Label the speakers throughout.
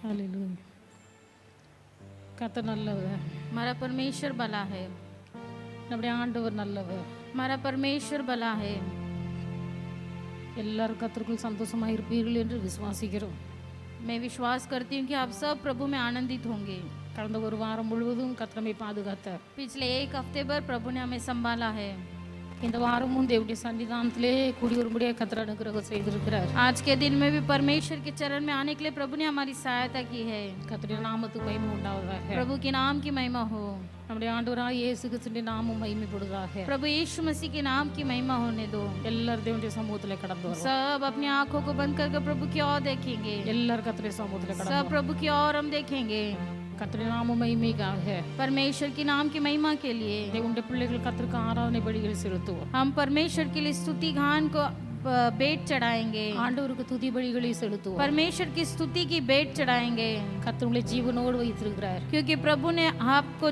Speaker 1: ஹalleluya. கர்த்தர் நல்லவர்.
Speaker 2: हमारा परमेश्वर भला है,
Speaker 1: நம்முடைய ஆண்டவர் நல்லவர்.
Speaker 2: हमारा परमेश्वर भला है।
Speaker 1: எல்லாரும் கர்த்தருக்குள் சந்தோஷமா இருப்பீர்கள் என்று விசுவாசிக்கிறோம்.
Speaker 2: मैं विश्वास करती हूँ कि आप सब प्रभु में आनंदित होंगे।
Speaker 1: கடந்த ஒரு வாரம் முழுவதும் கர்த்தர் நம்மை பாதுகாத்தார்.
Speaker 2: पिछले एक हफ्ते भर प्रभु ने हमें संभाला है।
Speaker 1: இந்த வாரமும் தேவனுடைய சன்னிதானத்திலே கூடி வரும்படியாக கர்த்தர் அனுகிரகம் செய்திருக்கிறார்.
Speaker 2: आज के दिन में भी परमेश्वर के चरण में आने के लिए प्रभु ने हमारी सहायता की है।
Speaker 1: கர்த்தருடைய நாமத்துக்கு மகிமை உண்டாவதாக.
Speaker 2: प्रभु के नाम की महिमा हो,
Speaker 1: நம்முடைய ஆண்டவராகிய இயேசு கிறிஸ்துவின் நாமம் மகிமைப்படுவதாக.
Speaker 2: प्रभु यीशु मसीह के नाम की महिमा होने दो।
Speaker 1: எல்லாரும் தேவனுடைய சமூகத்திலே கடந்து வருவோம்.
Speaker 2: सब अपनी आंखों को बंद करके प्रभु की ओर देखेंगे।
Speaker 1: எல்லாரும் கர்த்தருடைய சமூகத்திலே கடந்து
Speaker 2: सब
Speaker 1: வருவோம்.
Speaker 2: प्रभु की ओर हम देखेंगे।
Speaker 1: கர்த்தருடைய நாமம் மகிமைக்காக
Speaker 2: परमेश्वर के नाम की महिमा के लिए
Speaker 1: தேவனுடைய பிள்ளைகள் கர்த்தருக்கு ஆராதனை பலிகளை செலுத்துவோம்.
Speaker 2: हम परमेश्वर के लिए स्तुति गान को भेंट चढ़ाएंगे।
Speaker 1: ஆண்டவருக்கு துதி பலிகளை செலுத்துவோம்.
Speaker 2: परमेश्वर की स्तुति की भेंट चढ़ाएंगे,
Speaker 1: கர்த்தர் உங்களை ஜீவனோடு வைத்திருக்கிறார்.
Speaker 2: क्योंकि प्रभु ने आपको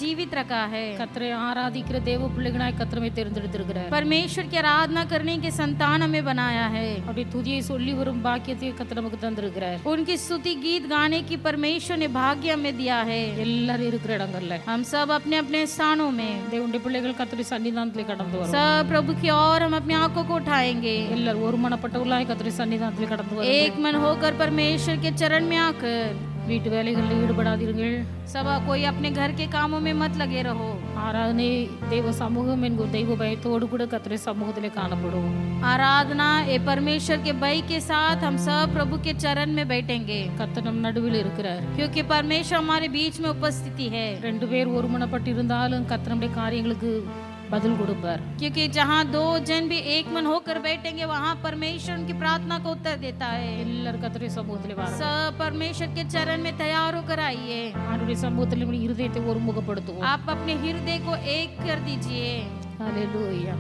Speaker 2: जीवित रखा है।
Speaker 1: கர்த்தரை ஆராதிக்கிற தேவ பிள்ளைகளாய் கர்த்தரை தேர்ந்தெடுத்திருக்கிறார்.
Speaker 2: परमेश्वर की आराधना करने के संतान हमें बनाया है।
Speaker 1: அப்படி துதியை சொல்லி வரும் பாக்கியத்தை கர்த்தர் நமக்கு தந்திருக்கிறார்.
Speaker 2: उनकी स्तुति गीत गाने की परमेश्वर ने भाग्य हमें दिया है।
Speaker 1: எல்லாரும் இருக்கிற இடங்கள்ல
Speaker 2: हम सब अपने अपने स्थानों में
Speaker 1: தேவனுடைய பிள்ளைகள் கர்த்தருடைய சன்னிதானத்திலே கடந்து வருவோம்.
Speaker 2: सब प्रभु की ओर हम अपनी आंखों को उठाएंगे।
Speaker 1: எல்லாரும் ஒருமனப்பட்டவர்களாய் கர்த்தருடைய சன்னிதானத்திலே கடந்து வருவோம்.
Speaker 2: एक मन होकर परमेश्वर के चरण में आकर
Speaker 1: வீட்டு வேலைகளில் ஈடுபடாதீர்கள்.
Speaker 2: सब कोई अपने घर के कामों में मत लगे रहो।
Speaker 1: ஆராதனை தேவ சமூகம் என்கிற தெய்வ பயத்தோடு கூட கர்த்தருடைய சமூகத்திலே காணப்படும்.
Speaker 2: आराधना ये परमेश्वर के भय के साथ हम सब प्रभु के चरण में बैठेंगे,
Speaker 1: கர்த்தர் நம் நடுவில் இருக்கிறார்.
Speaker 2: क्योंकि परमेश्वर हमारे बीच में उपस्थिति है।
Speaker 1: ரெண்டு பேர் ஒருமனப்பட்டு இருந்தாலும் கர்த்தர் நம்முடைய காரியங்களுக்கு பதில் கொடுப்பார்.
Speaker 2: क्योंकि जहाँ दो जन भी एक मन होकर बैठेंगे वहाँ परमेश्वर उनकी प्रार्थना को उत्तर देता है।
Speaker 1: எல்லாரும் கர்த்தருடைய சமூகத்திலே வாருங்கள்.
Speaker 2: सब परमेश्वर के चरण में तैयार होकर आइए।
Speaker 1: ஆண்டவருடைய சமூகத்தில் நம்முடைய இருதயத்தை ஒருமுகப்படுத்துவோம்.
Speaker 2: आप अपने हृदय को एक कर दीजिए।
Speaker 1: ஹalleluya.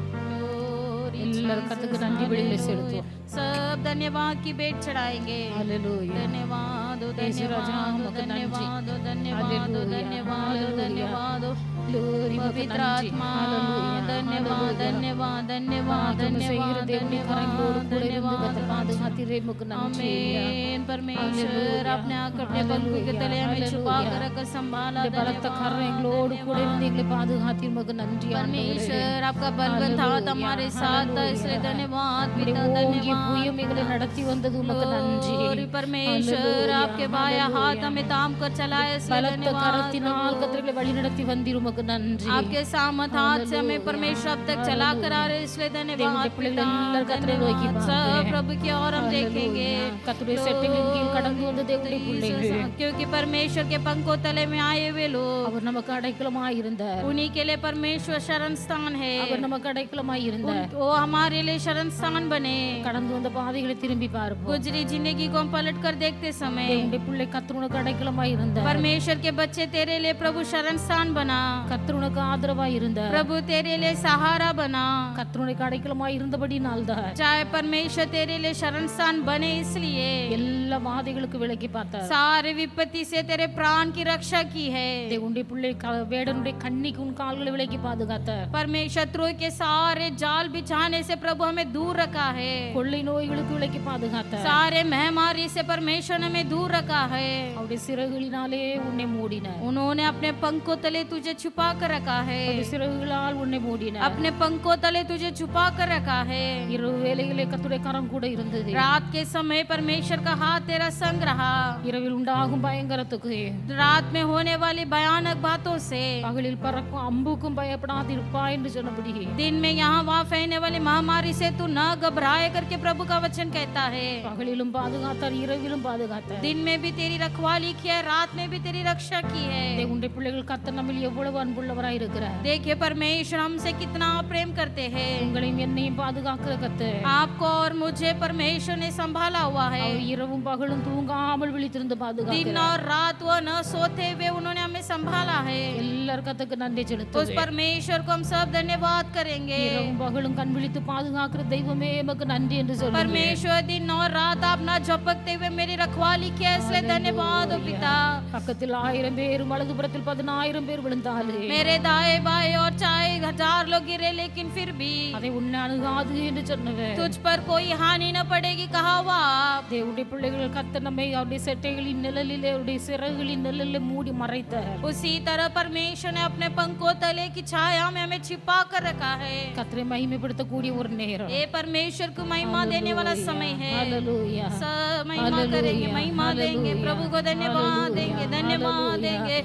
Speaker 1: எல்லாரும் கர்த்தருக்கு நன்றி பலிகளை செலுத்துவோம்.
Speaker 2: सब धन्यवाद की भेंट चढ़ाएंगे।
Speaker 1: ஹalleluya.
Speaker 2: धन्यवाद
Speaker 1: यीशु राजा,
Speaker 2: धन्यवाद
Speaker 1: हमको नंजी।
Speaker 2: धन्यवाद धन्यवाद
Speaker 1: हालेलुया,
Speaker 2: धन्यवाद
Speaker 1: हालेलुया।
Speaker 2: धन्यवाद
Speaker 1: Glory
Speaker 2: पवित्र
Speaker 1: மகன் நன்றி.
Speaker 2: आत्मा
Speaker 1: Hallelujah,
Speaker 2: धन्यवाद
Speaker 1: hallelujah.
Speaker 2: धन्यवाद धन्यवाद
Speaker 1: ஆத்தும செய்கிற
Speaker 2: धन्यवाद
Speaker 1: தேவனுடைய கரங்களோடு கூட இருந்து
Speaker 2: धन्यवाद
Speaker 1: கர்த்தர் பாதுகாத்தீரே உமக்கு நன்றி.
Speaker 2: आमीन। परमेश्वर
Speaker 1: Hallelujah,
Speaker 2: अपने आकर अपने पंखों के तले हमें छुपा कर रखकर संभाला।
Speaker 1: இந்த பலத்த கரம் எங்களோடு கூட இருந்து எங்களை பாதுகாத்தீர் உமக்கு நன்றி ஆண்டவரே.
Speaker 2: परमेश्वर आपका बलवंत हाथ हमारे साथ था, इसलिए धन्यवाद पिता,
Speaker 1: ஓங்கிய
Speaker 2: धन्यवाद।
Speaker 1: புயம் எங்களை நடத்தி வந்தது உமக்கு நன்றி.
Speaker 2: Glory परमेश्वर
Speaker 1: Hallelujah,
Speaker 2: आपके बाया हाथ
Speaker 1: hallelujah.
Speaker 2: हमें थाम कर चलाए, इसलिए
Speaker 1: பலத்த
Speaker 2: धन्यवाद।
Speaker 1: கரத்தினால் கர்த்தர்களை வழி நடத்தி வந்தீர் உமக்கு நன்றி.
Speaker 2: आपके सामर्थ हाथ से हमें
Speaker 1: Hallelujah,
Speaker 2: परमेश्वर अब तक चला कर आ रहे, इसलिए धन्यवाद
Speaker 1: தேவனுடைய பிள்ளைகள்
Speaker 2: पिता,
Speaker 1: எல்லாரும் கர்த்தரை நோக்கி
Speaker 2: धन्यवाद।
Speaker 1: பார்க்கிறேன்.
Speaker 2: सब प्रभु की ओर हम देखेंगे,
Speaker 1: கர்த்தருடைய செட்டைகளின் கீழ் கடந்து வந்த தேவனுடைய பிள்ளைகள்
Speaker 2: क्योंकि परमेश्वर के पंखों तले में आए हुए लोग,
Speaker 1: அவர் நமக்கு அடைக்கலமாய் இருந்தார்.
Speaker 2: उन्हीं के लिए परमेश्वर शरण स्थान है।
Speaker 1: அவர் நமக்கு அடைக்கலமாய் இருந்தார்.
Speaker 2: वो हमारे लिए शरण स्थान बने।
Speaker 1: கடந்து வந்த பாதைகளை திரும்பி பார்ப்போம்.
Speaker 2: गुजरी जिंदगी को हम पलट कर देखते समय
Speaker 1: தேவனுடைய பிள்ளை கர்த்தர் உனக்கு அடைக்கலமாய் இருந்தார்.
Speaker 2: परमेश्वर के बच्चे तेरे लिए प्रभु शरण स्थान बना,
Speaker 1: கர்த்தர் உனக்கு ஆதரவாய் இருந்தார்.
Speaker 2: प्रभु तेरे लिए सहारा बना।
Speaker 1: கர்த்தர் உனக்கு அடைக்கலமாய் இருந்தபடினால் தான்
Speaker 2: चाहे परमेश्वर तेरे लिए शरण स्थान बने, इसलिए
Speaker 1: எல்லா வாதைகளுக்கு விலக்கி பார்த்தார்.
Speaker 2: सारे विपत्ति से तेरे प्राण की रक्षा की है।
Speaker 1: தேவனுடைய பிள்ளை வேடனுடைய கண்ணிக்கு உன் கால்களை விலக்கி பாதுகாத்தார்.
Speaker 2: परमेश्वर शत्रु के सारे जाल बिछाने से प्रभु हमें दूर रखा है।
Speaker 1: கொள்ளை நோய்களுக்கு விலக்கி பாதுகாத்தார்.
Speaker 2: सारे महामारी से परमेश्वर ने हमें दूर रखा है।
Speaker 1: அவருடைய சிறகுகளினாலே உன்னை மூடினார்.
Speaker 2: उन्होंने अपने पंखों तले तुझे छुपा कर रखा है।
Speaker 1: அவருடைய சிறகுகளால் உன்னை மூடினார்.
Speaker 2: अपने पंखों तले तुझे छुपा कर रखा है।
Speaker 1: இரவு வேளையிலே கர்த்தருடைய கரம் கூட இருந்தது.
Speaker 2: रात के समय परमेश्वर का हाथ तेरा संग रहा।
Speaker 1: இரவில் உண்டாகும் பயங்கரத்துக்கு
Speaker 2: रात में होने वाली भयानक बातों से
Speaker 1: பகலில் பறக்கும் அம்புக்கும் பயப்படாதிருப்பாய் என்று சொன்னபடி
Speaker 2: दिन में यहाँ वहाँ फैलने वाली महामारी से तू न घबराए करके प्रभु का वचन कहता है।
Speaker 1: பகலிலும் பாதுகாத்தார், இரவிலும் பாதுகாத்தார்.
Speaker 2: दिन में भी तेरी रखवाली की है, रात में भी तेरी रक्षा की है।
Speaker 1: உன்னுடைய பிள்ளைகள் கர்த்தர் நம்மில் எவ்வளவு அன்புள்ளவராய் இருக்கிறார்.
Speaker 2: देखिए परमेश्वर हमसे कितना प्रेम करते हैं।
Speaker 1: உங்களையும் என்னையும் பாதுகாக்கிற கர்த்தர்
Speaker 2: आपको और मुझे परमेश्वर ने संभाला हुआ है।
Speaker 1: அவர் இரவும் பகலும் தூங்காமல் விழித்திருந்து
Speaker 2: दिन
Speaker 1: பாதுகாக்கிறார்.
Speaker 2: और रात वो न सोते हुए उन्होंने हमें संभाला है।
Speaker 1: எல்லாரும் கர்த்தருக்கு நன்றி
Speaker 2: उस
Speaker 1: செலுத்துவோம்.
Speaker 2: परमेश्वर को हम सब धन्यवाद करेंगे।
Speaker 1: இரவும் பகலும் கண் விழித்து பாதுகாக்கிற தெய்வமே எமக்கு நன்றி என்று சொல்லுங்கள்.
Speaker 2: परमेश्वर दिन और रात आप ना झपकते हुए मेरी रखवाली किया, इसलिए धन्यवाद हो पिता।
Speaker 1: பக்கத்தில் 1000 பேரும் வலதுபுறத்தில் 10000 பேர் விழுந்தாலே
Speaker 2: मेरे दाएं बाएं और चाहे 1000 लोग गिरे लेकिन फिर भी
Speaker 1: அதை உன்னை அணுகாது என்று சொன்னவர்.
Speaker 2: तुझ पर कोई हानि न पड़ेगी कहा हुआ आप।
Speaker 1: தேவனுடைய பிள்ளைகள் கர்த்தர் நம்மை அவருடைய செட்டைகளின் நிழலிலே அவருடைய சிறகுகளின் நிழலிலே மூடி மறைத்தார்.
Speaker 2: उसी तरह परमेश्वर ने अपने पंखों तले की छाया में हमें छिपा कर रखा है।
Speaker 1: கர்த்தரை மகிமைப்படுத்தக்கூடிய ஒரு நேரம்.
Speaker 2: ये परमेश्वर को महिमा देने वाला समय है।
Speaker 1: हालेलुया
Speaker 2: सब महिमा करेंगे, महिमा देंगे, प्रभु को धन्यवाद देंगे, धन्यवाद देंगे।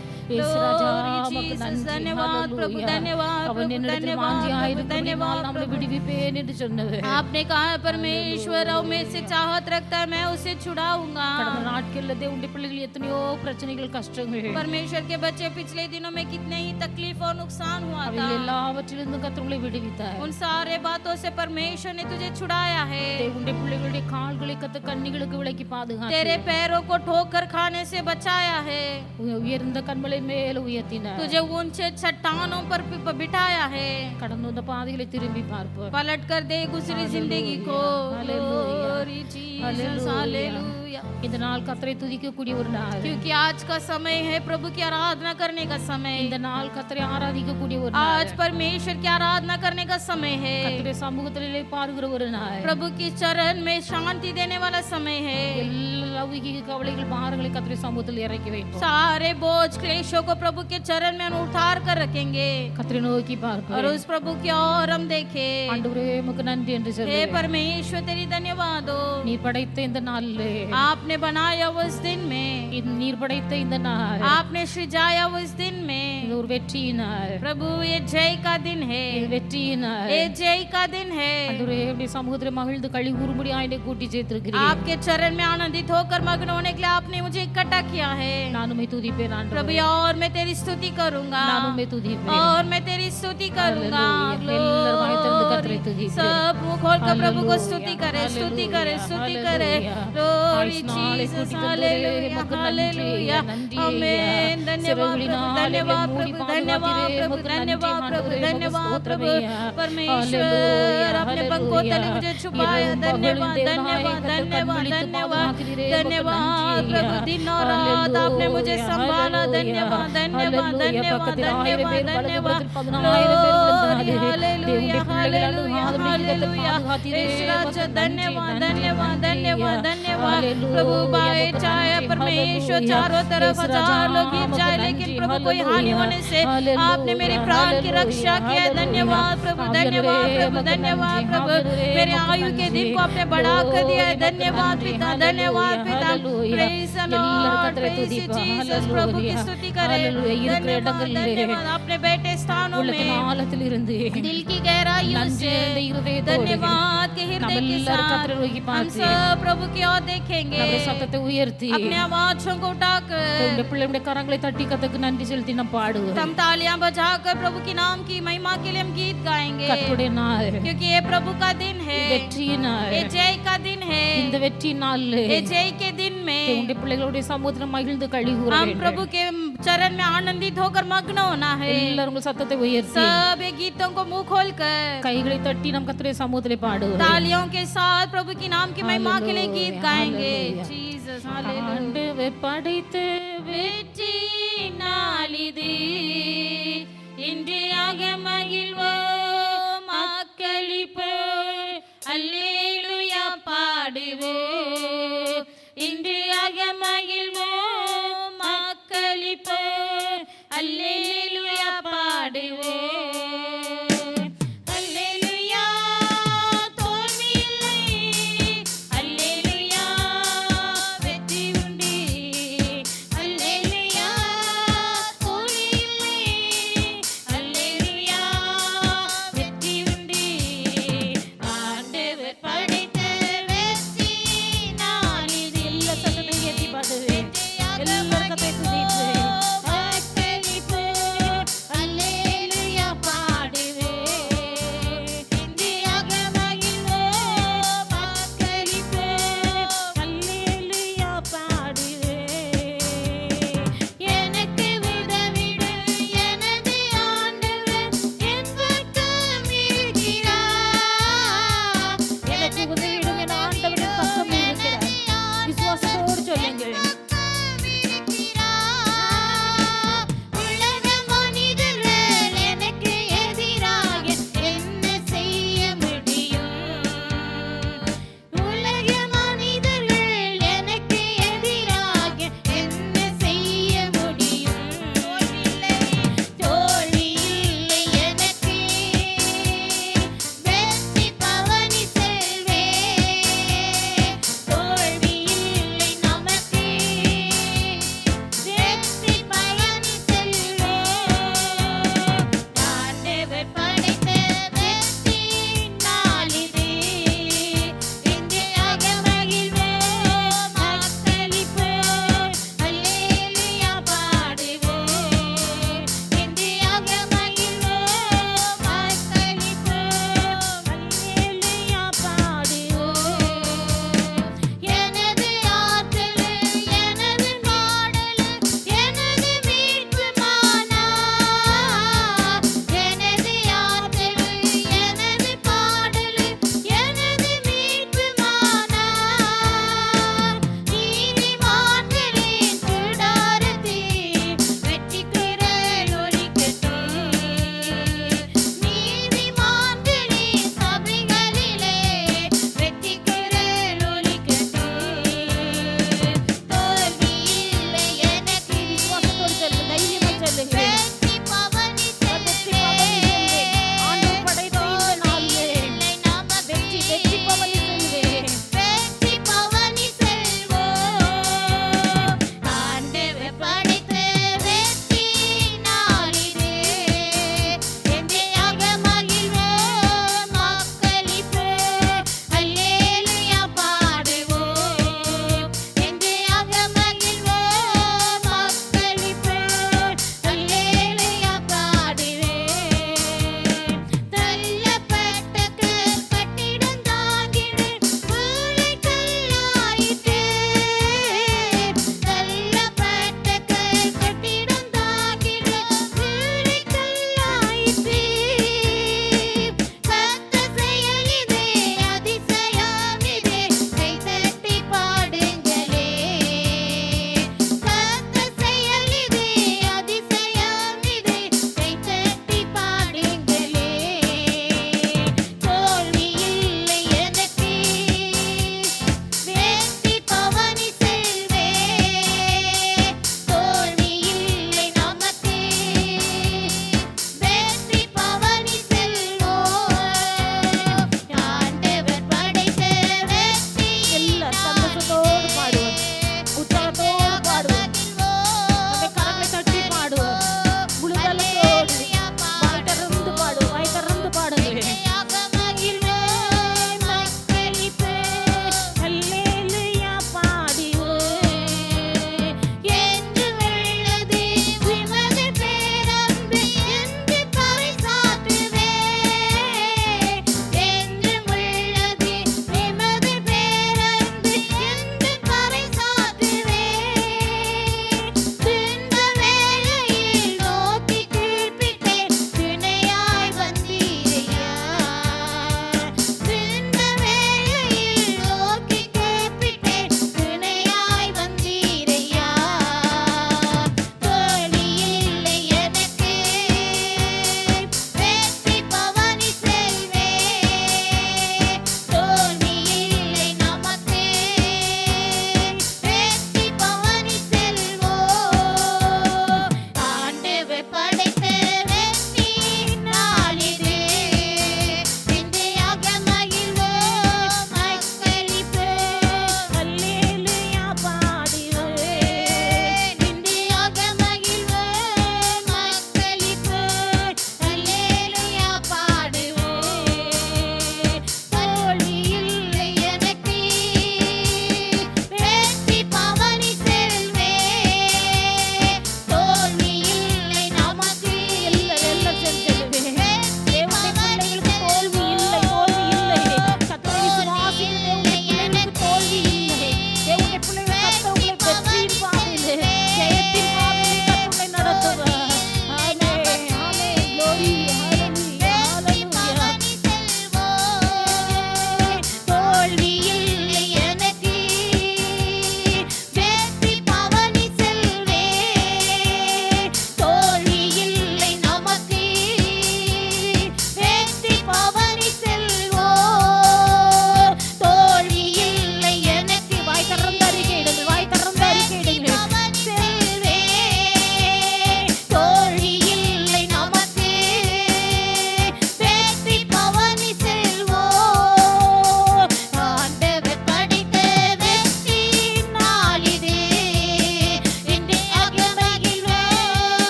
Speaker 2: धन्यवाद प्रभु, धन्यवाद प्रभु, धन्यवाद धन्यवाद
Speaker 1: நம்மை விடுவிப்பேன் என்று சொன்னவர்.
Speaker 2: आपने कहा परमेश्वर में से चाहत रखता है मैं उसे छुड़ाऊंगा।
Speaker 1: கடந்த நாட்கள்ல தேவனுடைய பிள்ளைகள் எத்தனையோ பிரச்சனைகள் கஷ்டங்கள்
Speaker 2: परमेश्वर के बच्चे पिछले दिनों में कितने ही तकलीफ और नुकसान हुआ था।
Speaker 1: அவைகள் எல்லாவற்றிலிருந்தும் கர்த்தர் உங்களை விடுவித்தார்.
Speaker 2: उन सारे बातों से परमेश्वर ने तुझे छुड़ाया है।
Speaker 1: தேவனுடைய பிள்ளைகளுடைய கால்களை கர்த்தர் கண்ணிகளுக்கு விலக்கி பாதுகாத்தார்.
Speaker 2: तेरे पैरों को ठोकर खाने से बचाया है।
Speaker 1: உயர்ந்த கண்மலை மேல உயர்த்தினார்.
Speaker 2: तुझे ऊंचे चट्टानों पर बिठाया है।
Speaker 1: கடந்து வந்த பாதைகளை திரும்பி பார்ப்போம்.
Speaker 2: पलट कर दे गुजरी जिंदगी को। Glory Jesus, Hallelujah।
Speaker 1: இந்த நாள் கர்த்தரை துதிக்கக்கூடிய ஒரு நாள்.
Speaker 2: क्योंकि आज का समय है प्रभु की आराधना करने का समय।
Speaker 1: இந்த நாள் கர்த்தரை ஆராதிக்கக்கூடிய ஒரு நாள்.
Speaker 2: आज परमेश्वर की आराधना करने का समय है।
Speaker 1: கர்த்தருடைய சமூகத்திலே பாருகிற ஒரு நாள்.
Speaker 2: प्रभु की चरण में शांति देने वाला समय है।
Speaker 1: எல்லா லௌகிக கவலைகள் பாரங்களை கர்த்தருடைய சமூகத்தில் இறக்கி வைப்போம்.
Speaker 2: सारे बोझ क्लेशों को प्रभु के चरण में हम उतार कर रखेंगे
Speaker 1: கர்த்தரை நோக்கி பார்ப்போம்.
Speaker 2: और उस प्रभु की ओर हम देखें।
Speaker 1: ஆண்டவரே உமக்கு நன்றி என்று
Speaker 2: हे
Speaker 1: சொல்லுவேன்.
Speaker 2: परमेश्वर तेरी धन्यवाद हो।
Speaker 1: நீ படைத்த இந்த நாளிலே
Speaker 2: आपने बनाया उस दिन में,
Speaker 1: நீர் படைத்த இந்த நாள்
Speaker 2: आपने सृजाया उस दिन में।
Speaker 1: இது ஒரு வெற்றியின் நாள்.
Speaker 2: प्रभु ये जय का दिन है,
Speaker 1: இது வெற்றியின் நாள்.
Speaker 2: ये जय का दिन है।
Speaker 1: ஆண்டவரே உம்முடைய சமூகத்திலே மகிழ்ந்து களி கூறும்படி ஆண்டை கூட்டி சேர்த்திருக்கிறீர்.
Speaker 2: आपके चरण में आनंदित होकर मग्न होने के लिए आपने मुझे इकट्ठा किया है।
Speaker 1: நான் உம்மை துதிப்பேன்
Speaker 2: प्रभु
Speaker 1: ஆண்டவரே.
Speaker 2: और मैं तेरी स्तुति करूंगा,
Speaker 1: நான் உம்மை துதிப்பேன்.
Speaker 2: और मैं तेरी स्तुति करूंगा।
Speaker 1: हालेलुया। எல்லாரும் வாய் திறந்து கர்த்தரை துதிப்பேன்.
Speaker 2: सब मुंह खोल कर प्रभु को
Speaker 1: हालेलुया,
Speaker 2: स्तुति करे, स्तुति
Speaker 1: हालेलुया,
Speaker 2: करे, स्तुति करे।
Speaker 1: हालेलुया।
Speaker 2: Glory
Speaker 1: நாளை
Speaker 2: Jesus,
Speaker 1: கூட்டி தந்தவரே
Speaker 2: Hallelujah,
Speaker 1: உமக்கு
Speaker 2: Hallelujah,
Speaker 1: நன்றி
Speaker 2: Amen। धन्यवाद प्रभु, धन्यवाद प्रभु, धन्यवाद प्रभु, धन्यवाद प्रभु, धन्यवाद प्रभु। परमेश्वर अपने पंखों तले मुझे छुपाया। धन्यवाद, धन्यवाद, धन्यवाद, धन्यवाद, धन्यवाद प्रभु। दिन और रात आपने मुझे संभाला। धन्यवाद, धन्यवाद, धन्यवाद, धन्यवाद, धन्यवाद। Glory, Hallelujah, Hallelujah, Hallelujah। ईश्वर धन्यवाद, धन्यवाद, धन्यवाद, धन्यवाद प्रभु। बाएं चाहे परमेश्वर चारों तरफ 1000 लोग गिर जाए लेकिन प्रभु कोई हानि होने से आपने मेरे प्राण की रक्षा किया। धन्यवाद प्रभु, धन्यवाद प्रभु, धन्यवाद प्रभु। मेरे आयु के दिन को आपने बढ़ा कर दिया है। धन्यवाद पिता, धन्यवाद पिता। Praise the Lord, praise Jesus। प्रभु की स्तुति करें। धन्यवाद, धन्यवाद। अपने बैठे स्थानों में
Speaker 1: ஆழத்திலிருந்து
Speaker 2: दिल की गहराइयों से धन्यवाद के हृदय के साथ हम सब प्रभु की ओर देखेंगे।
Speaker 1: நம்முடைய சத்தத்தை உயர்த்தி
Speaker 2: अपने आवाज़ों को उठाकर
Speaker 1: உம்முடைய பிள்ளைகளுடைய கரங்களை தட்டி கர்த்தருக்கு நன்றி செலுத்தி நாம் பாடுவோம்.
Speaker 2: हम तालियां बजाकर प्रभु के नाम की महिमा के लिए हम गीत गाएंगे।
Speaker 1: கர்த்தருடைய நாள்
Speaker 2: क्योंकि ये प्रभु का दिन है,
Speaker 1: வெற்றியின் நாள்.
Speaker 2: ये जय का दिन है।
Speaker 1: இந்த வெற்றி நாளிலே
Speaker 2: ये जय के दिन में
Speaker 1: உம்முடைய பிள்ளைகளுடைய சமூகத்தில் மகிழ்ந்து களி கூற
Speaker 2: हम
Speaker 1: வேண்டும்.
Speaker 2: प्रभु के चरण में आनंदित होकर मग्न होना है।
Speaker 1: எல்லாரும் உங்கள் சத்தத்தை உயர்த்தி
Speaker 2: सब ये गीतों को मुंह खोलकर
Speaker 1: கைகளை தட்டி நம் கர்த்தருடைய சமூகத்திலே பாடுவோம்.
Speaker 2: तालियों के साथ प्रभु की नाम की महिमा के लिए गीत गाएंगे।
Speaker 1: Hallelujah.
Speaker 2: Jesus hallelujah.
Speaker 1: ஆண்டவர் படைத்த
Speaker 2: வெற்றி நாளிது இன்றையாக மகிழ்வோம் மக்களிப்போம் அல்லேலூயா பாடுவோம் இன்றையாக மகிழ்வோம் மக்களிப்போம் அல்லேலூயா பாடுவோம் அல்லேலூயா தோல்வியில்லை அல்லேலூயா வெற்றி உண்டு அல்லேலூயா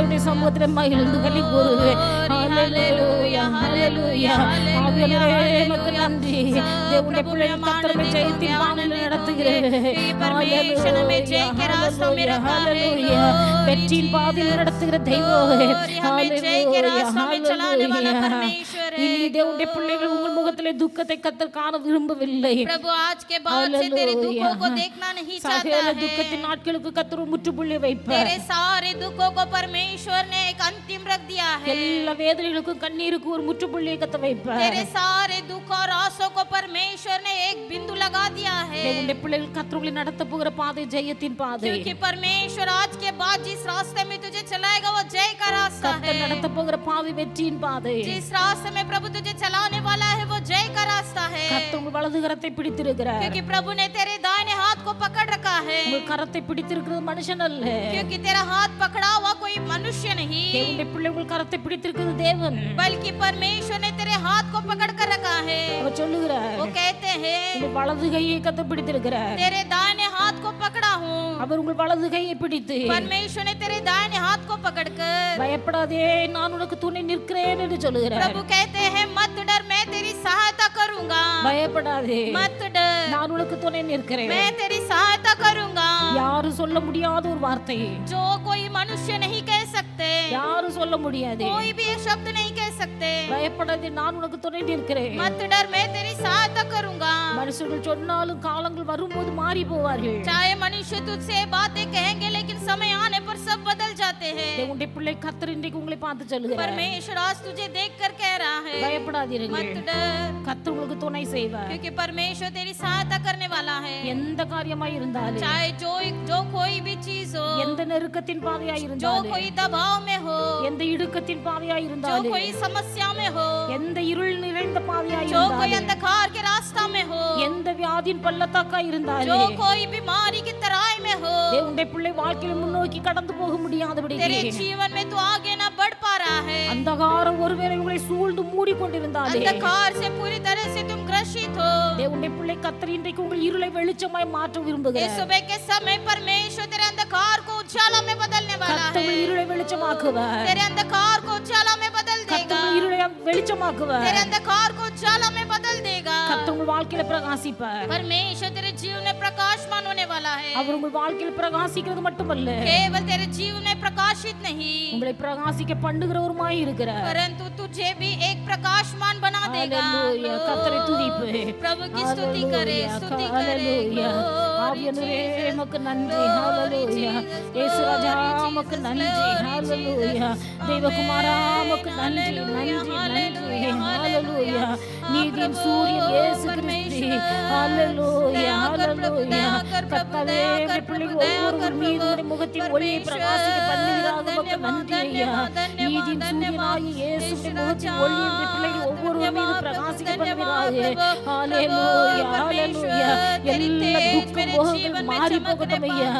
Speaker 1: தேவனுடைய சமூகத்தில் மகிழ்ந்து களி கூறுவேன். ஹalleluya ஹalleluya. ஆவியானவரே உமக்கு நன்றி. தேவனுடைய பிள்ளைகள் கர்த்தரை ஜெயத்தின் வானில் நடத்துகிறேன். ஹalleluya வெற்றியின் பாதையில் நடத்துகிற தெய்வமே. இனி தேவனுடைய பிள்ளைகள் உங்கள் முகத்திலே துக்கத்தை கர்த்தர் காண விரும்பவில்லை.
Speaker 2: प्रभु आज के बाद से तेरे दुखों को देखना नहीं चाहता है.
Speaker 1: துக்கத்தின் நாட்களுக்கு கர்த்தர் முற்றுப்புள்ளி வைப்பார்.
Speaker 2: तेरे सारे दुखों को परमेश्वर ने एक अंतिम रख दिया है.
Speaker 1: எல்லா வேதனைகளுக்கும் கண்ணீருக்கும் ஒரு முற்றுப்புள்ளியை கர்த்தர் வைப்பார்.
Speaker 2: तेरे सारे दुख और आंसू को परमेश्वर ने एक बिंदु लगा दिया है.
Speaker 1: தேவனுடைய பிள்ளைகள் கர்த்தரை நடத்த போகிற பாதை ஜெயத்தின் பாதை.
Speaker 2: क्योंकि परमेश्वर आज के बाद जिस रास्ते में तुझे चलाएगा वो जय का रास्ता है.
Speaker 1: கர்த்தர் நடத்த போகிற பாதை வெற்றியின் பாதை.
Speaker 2: जिस रास्ते में प्रभु तुझे चलाने वाला है वो जय का रास्ता है.
Speaker 1: கர்த்தர் உங்கள் வலது கரத்தை பிடித்திருக்கிறார்.
Speaker 2: क्योंकि प्रभु ने तेरे दाहिने हाथ को पकड़ रखा है.
Speaker 1: உங்கள் கரத்தை பிடித்திருக்கிறது மனுஷன் அல்ல.
Speaker 2: क्योंकि तेरा हाथ पकड़ा हुआ कोई मनुष्य नहीं,
Speaker 1: தேவனுடைய பிள்ளை உங்கள் கரத்தை பிடித்திருக்கிறது தேவன்.
Speaker 2: बल्कि परमेश्वर ने तेरे हाथ को पकड़ कर रखा है.
Speaker 1: அவர் சொல்லுகிறார்,
Speaker 2: वो कहते हैं
Speaker 1: உங்கள் வலது கையை கர்த்தர் பிடித்திருக்கிறார்.
Speaker 2: तेरे दाहिने हाथ को पकड़ा हूँ.
Speaker 1: அவர் உங்கள் வலது கையை பிடித்து
Speaker 2: परमेश्वर ने तेरे दाहिने हाथ को पकड़कर
Speaker 1: பயப்படாதே நான் உனக்கு துணை நிற்கிறேன் என்று சொல்லுகிறார்.
Speaker 2: प्रभु कहते हैं मत डर मैं तेरी सहायता करूंगा.
Speaker 1: பயப்படாதே
Speaker 2: मत डर
Speaker 1: நான் உனக்கு துணை நிற்கிறேன்.
Speaker 2: मैं तेरी सहायता करूंगा.
Speaker 1: யாரும் சொல்ல முடியாத ஒரு வார்த்தை,
Speaker 2: जो कोई मनुष्य नहीं कह सकते,
Speaker 1: யாரும் சொல்ல முடியாது.
Speaker 2: कोई भी ये शब्द नहीं कह सकते.
Speaker 1: பயப்படாதே நான் உனக்கு துணை நிற்கிறேன்.
Speaker 2: मत डर मैं तेरी सहायता करूंगा.
Speaker 1: மனுஷர்கள் சொன்னாலும் காலங்கள் வரும்போது மாறி போவார்கள்.
Speaker 2: चाहे मनुष्य तुझसे बातें कहेंगे लेकिन समय आने पर सब बदल जाते हैं.
Speaker 1: தேவனுடைய பிள்ளை கர்த்தர் இன்றைக்கு உங்களை பார்த்து சொல்லுகிறார்,
Speaker 2: परमेश्वर आज तुझे देखकर कह रहा है
Speaker 1: பயப்படாதீர்கள்,
Speaker 2: मत डर,
Speaker 1: கர்த்தர் உங்களுக்கு துணை செய்வார்.
Speaker 2: क्योंकि परमेश्वर तेरी सहायता करने वाला है.
Speaker 1: எந்த காரியமாய் இருந்தாலும்,
Speaker 2: चाहे जो कोई भी चीज हो,
Speaker 1: எந்த நெருக்கத்தின் பாதையாய்
Speaker 2: जो
Speaker 1: இருந்தாலும்,
Speaker 2: कोई दबाव में हो,
Speaker 1: எந்த இடுக்கத்தின் பாதையாய்
Speaker 2: जो
Speaker 1: இருந்தாலும்,
Speaker 2: कोई समस्या में हो,
Speaker 1: எந்த இருள் நிறைந்த பாதையாய்
Speaker 2: जो कोई
Speaker 1: இருந்தாலும்,
Speaker 2: अंधकार के रास्ता में हो,
Speaker 1: எந்த வியாதியின் பள்ளத்தாக்காய்
Speaker 2: जो
Speaker 1: இருந்தாலும்,
Speaker 2: कोई बीमारी की तराई में हो,
Speaker 1: தேவனுடைய பிள்ளை வாழ்க்கையில் முன்னோக்கி கடந்து போக முடியாதபடி
Speaker 2: तेरे जीवन में तू आगे ना बढ़ पा रहा है.
Speaker 1: அந்தகாரம் ஒருவேளை உங்களை சூழ்ந்து மூடிக்கொண்டிருந்தாலே,
Speaker 2: अंधकार से पूरी तरह से तुम ग्रसित हो.
Speaker 1: தேவனுடைய பிள்ளை கர்த்தர் இன்றைக்கு உங்கள் இருளை வெளிச்சமாய் மாற்ற
Speaker 2: इस
Speaker 1: விரும்புகிறார்.
Speaker 2: सुबह के समय परमेश्वर तेरे अंधकार को उजाला में बदलने वाला
Speaker 1: கர்த்தர்
Speaker 2: है.
Speaker 1: உங்கள் இருளை வெளிச்சமாக்குவார்.
Speaker 2: तेरे अंधकार को उजाला में बदल
Speaker 1: கர்த்தர்
Speaker 2: देगा.
Speaker 1: உங்கள் இருளை வெளிச்சமாக்குவார்.
Speaker 2: तेरे अंधकार को उजाला में बदल देगा.
Speaker 1: கர்த்தர் உங்கள் வாழ்க்கையில பிரகாசிப்பார்.
Speaker 2: परमेश्वर तेरे जीवन में प्रकाशमान होने वाला है.
Speaker 1: அவர் உங்கள் வாழ்க்கையில் பிரகாசிக்கிறது மட்டுமல்ல,
Speaker 2: केवल तेरे जीवन में प्रकाशित नहीं,
Speaker 1: உங்களை பிரகாசிக்க பண்ணுகிறவருமாய் இருக்கிறார்.
Speaker 2: परंतु तुझे भी एक प्रकाशमान बना देगा.
Speaker 1: ஹalleluya. கர்த்தரை துதிப்பு.
Speaker 2: प्रभु की स्तुति करे, स्तुति करे.
Speaker 1: ஹalleluya. ஆவியானவரே உமக்கு நன்றி. ஹalleluya. இயேசு ராஜா உமக்கு நன்றி. ஹalleluya. தேவகுமாரா உமக்கு நன்றி, நன்றி, நன்றி. ஹalleluya. நீதியின் சூரியன் இயேசு கிறிஸ்து. ஹalleluya. ஹalleluya. கர்த்தாவே உம்முடைய பிள்ளைகள் ஒவ்வொருவர் மீது உம்முடைய முகத்தின் ஒளியை பிரகாசிக்க பண்ணுவீராக உமக்கு நன்றி ஐயா. நீதியின் சூரியனாகிய இயேசுவின் முகத்தின் ஒளி உம்முடைய பிள்ளைகள் ஒவ்வொருவர் மீது பிரகாசிக்க பண்ணுவீராக. ஹalleluya. ஹalleluya. எல்லா துக்க மோகங்கள் மாறி போகட்டும் ஐயா.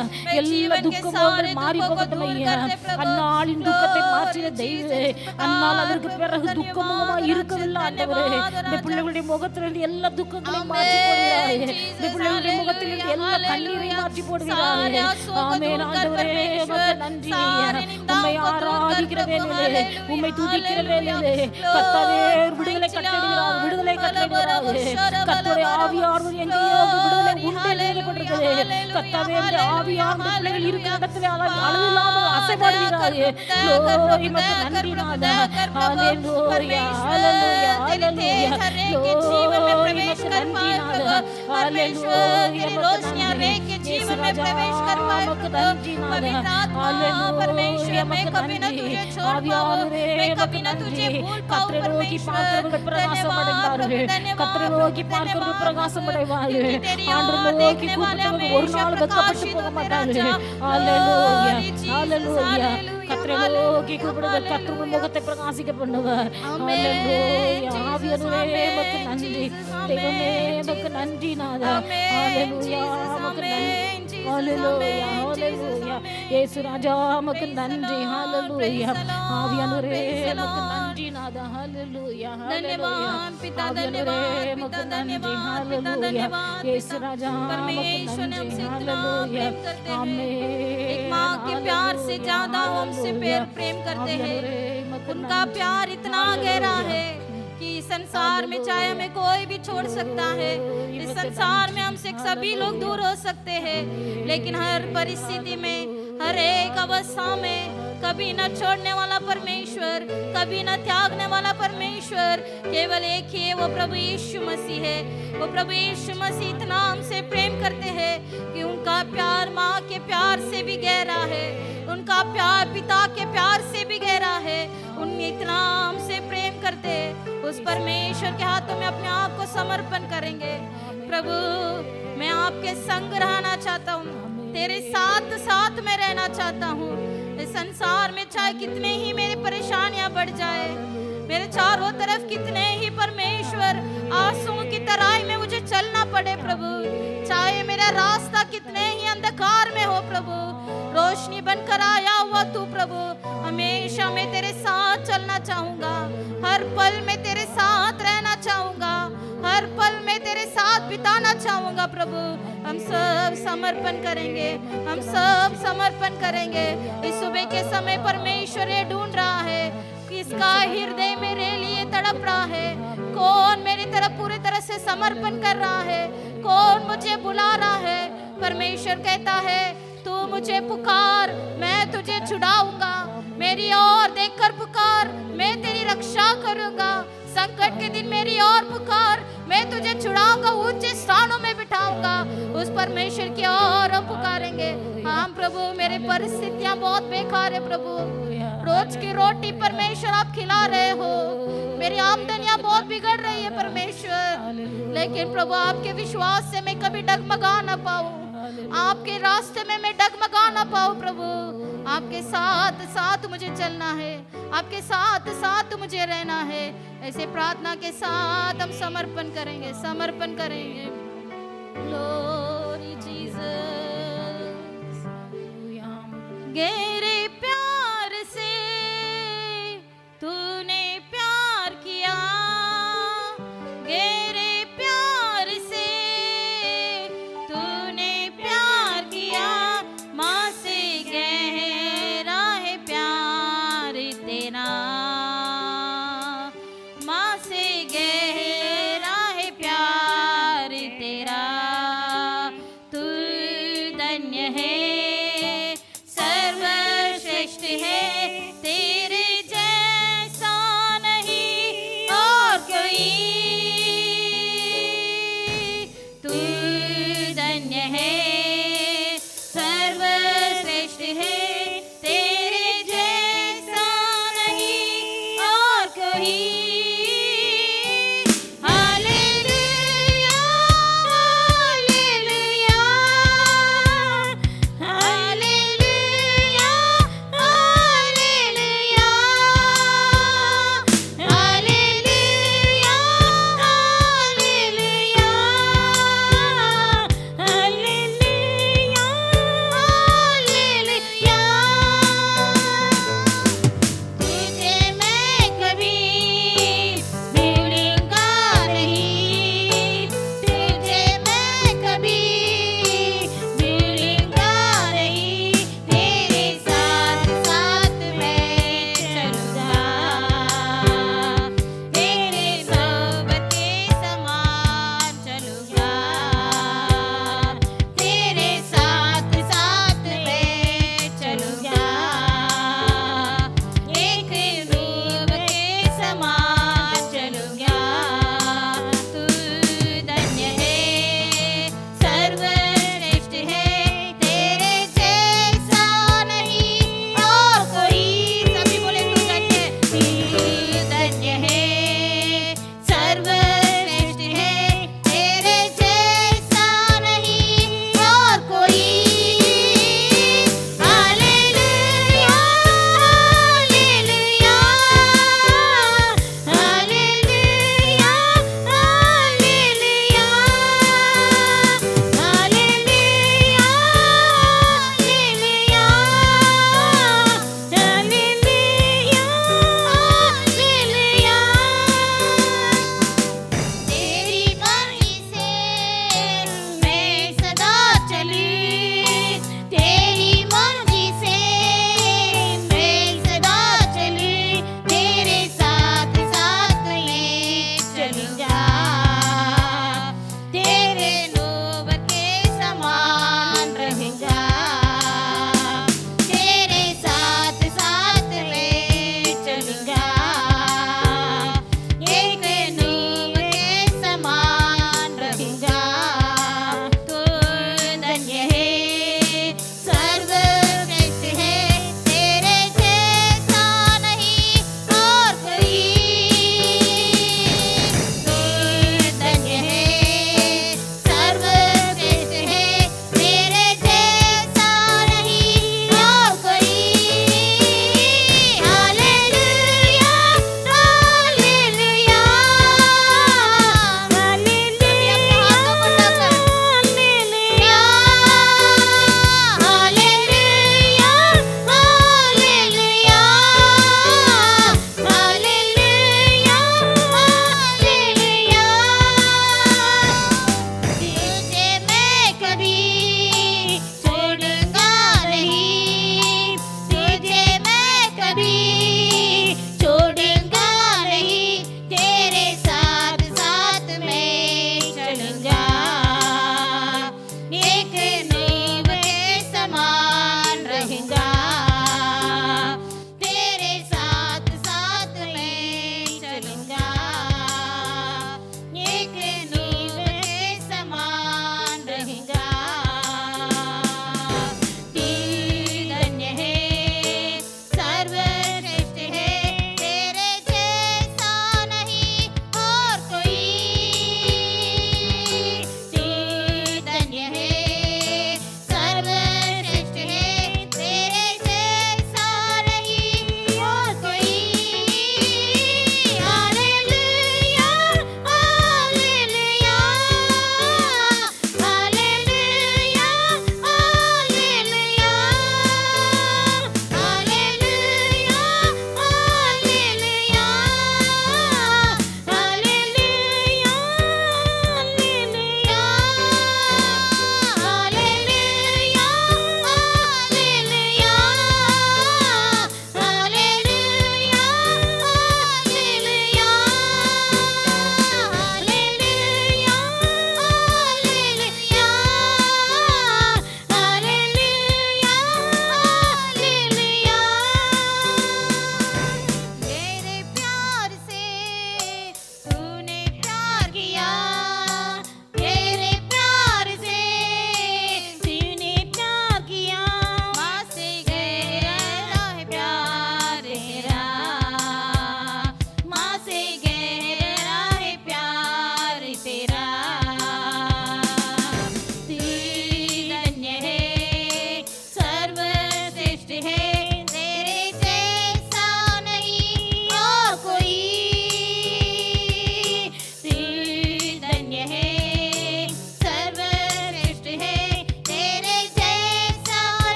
Speaker 1: எல்லா துக்க மோகங்கள் மாறி போகட்டும் ஐயா. அந்நாளின் துக்கத்தை மாற்றின தெய்வமே, அந்நாள் அதற்கு பிறகு துக்கமுகமாய் இருக்கவில்லை ஆண்டவரே. இந்த பிள்ளைகளுடைய முகத்திலிருந்து எல்லா துக்கங்களையும் மாற்றி போடுகிறாரே. இந்த பிள்ளைகளுடைய முகத்திலிருந்து எல்லா கண்ணீரையும் மாற்றி போடுகிறாரே. ஆமென் ஆண்டவரே உமக்கு நன்றி ஐயா. உம்மை ஆராதிக்கிற வேளையிலே, உம்மை துதிக்கிற வேளையிலே கர்த்தாவே விடுதலை கட்டளையிடுகிறார், விடுதலை கட்டளையிடுகிறாரே. கர்த்தருடைய ஆவியானவர் எங்கேயோ விடுதலை உண்டு எழுதப்பட்டிருக்கிறது. கர்த்தாவே உம்முடைய ஆவியானவர் பிள்ளைகள் இருக்கிற இடத்திலே அளவில்லாமல் அசைபாடுகிறாரே. glory உமக்கு நன்றி நாதா. ஹalleluya. ஹalleluya. ஹalleluya. glory உமக்கு நன்றி நாதா. ஹalleluya.
Speaker 2: रोशनियां लेके जीवन में प्रवेश कर पाए. पवित्र आत्मा परमेश्वर मैं कभी न तुझे छोड़ पाऊं, मैं कभी न तुझे भूल पाऊं परमेश्वर. धन्यवाद
Speaker 1: பிரகாசம் அடைவார்கள். ஆண்டவரை நோக்கி கூப்பிட்டவர்கள் ஒரு நாள் வெட்கப்பட்டு போக மாட்டார்கள். ஹalleluya. ஹalleluya. கர்த்தரை நோக்கி கூப்பிடுங்கள், கர்த்தர் உங்கள் முகத்தை பிரகாசிக்க பண்ணுவார். ஹalleluya. ஆவியானவரே உமக்கு நன்றி. தெய்வமே உமக்கு நன்றி நாதா. ஹalleluya. உமக்கு நன்றி. ஹalleluya. ஹalleluya. இயேசு ராஜா உமக்கு நன்றி. ஹalleluya. ஆவியானவரே உமக்கு நன்றி நாதா. ஹalleluya.
Speaker 2: धन्यवाद पिता, धन्यवाद पिता, धन्यवाद पिता, धन्यवाद
Speaker 1: இயேசு ராஜா
Speaker 2: परमेश्वर ने हमसे इतना प्रेम करते हैं. एक माँ के प्यार से ज्यादा वो हमसे प्रेम करते हैं। उनका प्यार इतना गहरा है कि संसार में चाहे हमें कोई भी छोड़ सकता है, इस संसार में हमसे सभी लोग दूर हो सकते हैं, लेकिन हर परिस्थिति में, हर एक अवस्था में कभी न छोड़ने वाला परमेश्वर, कभी न त्यागने वाला परमेश्वर केवल एक ही है, वो प्रभु यीशु मसीह है। वो प्रभु यीशु मसीह इतना हमसे प्रेम करते हैं कि उनका प्यार माँ के प्यार से भी गहरा है, उनका प्यार पिता के प्यार से भी गहरा है। उन इतना हमसे प्रेम करते हैं। उस परमेश्वर के हाथों में अपने आप को समर्पण करेंगे। प्रभु मैं आपके संग रहना चाहता हूँ, तेरे साथ साथ में रहना चाहता हूँ। इस संसार में चाहे कितने ही मेरे परेशानियां बढ़ जाए, मेरे चारों तरफ कितने ही परमेश्वर आंसुओं की तराई में मुझे चलना पड़े प्रभु, चाहे मेरा रास्ता कितने ही अंधकार में हो प्रभु, रोशनी बनकर आया हुआ तू प्रभु, हमेशा मैं तेरे साथ चलना चाहूंगा, हर पल में तेरे साथ रहना चाहूंगा, हर पल में तेरे साथ बिताना चाहूंगा प्रभु। हम सब समर्पण करेंगे, हम सब समर्पण करेंगे। इस सुबह के समय परमेश्वर ये ढूंढ रहा है, किसका हृदय मेरे लिए तड़प रहा है, कौन मेरी तरफ पूरी तरह से समर्पण कर रहा है, कौन मुझे बुला रहा है। परमेश्वर कहता है तू मुझे पुकार, मैं तुझे छुड़ाऊंगा, मेरी ओर देखकर पुकार, मैं तेरी रक्षा करूंगा। संकट के दिन मेरी ओर पुकार, मैं तुझे छुड़ाऊंगा, ऊंचे स्थानों में बिठाऊंगा। उस परमेश्वर की ओर हम पुकारेंगे। हाँ प्रभु मेरे परिस्थितियां बहुत बेकार है प्रभु, रोज की रोटी परमेश्वर आप खिला रहे हो, मेरी आमदनियां बहुत बिगड़ रही है परमेश्वर, लेकिन प्रभु आपके विश्वास से मैं कभी डगमगा ना पाऊं, आपके रास्ते में मैं डगमगा ना पाऊं प्रभु। आपके साथ साथ मुझे चलना है, आपके साथ साथ मुझे रहना है। ऐसे प्रार्थना के साथ हम समर्पण करेंगे, समर्पण करेंगे। Glory Jesus. गहरे प्यार से तूने प्यार किया, गहरे प्यार से तूने प्यार किया, माँ से गहरा है प्यार तेरा, माँ से गहरा है प्यार तेरा। तू धन्य है सर्वश्रेष्ठ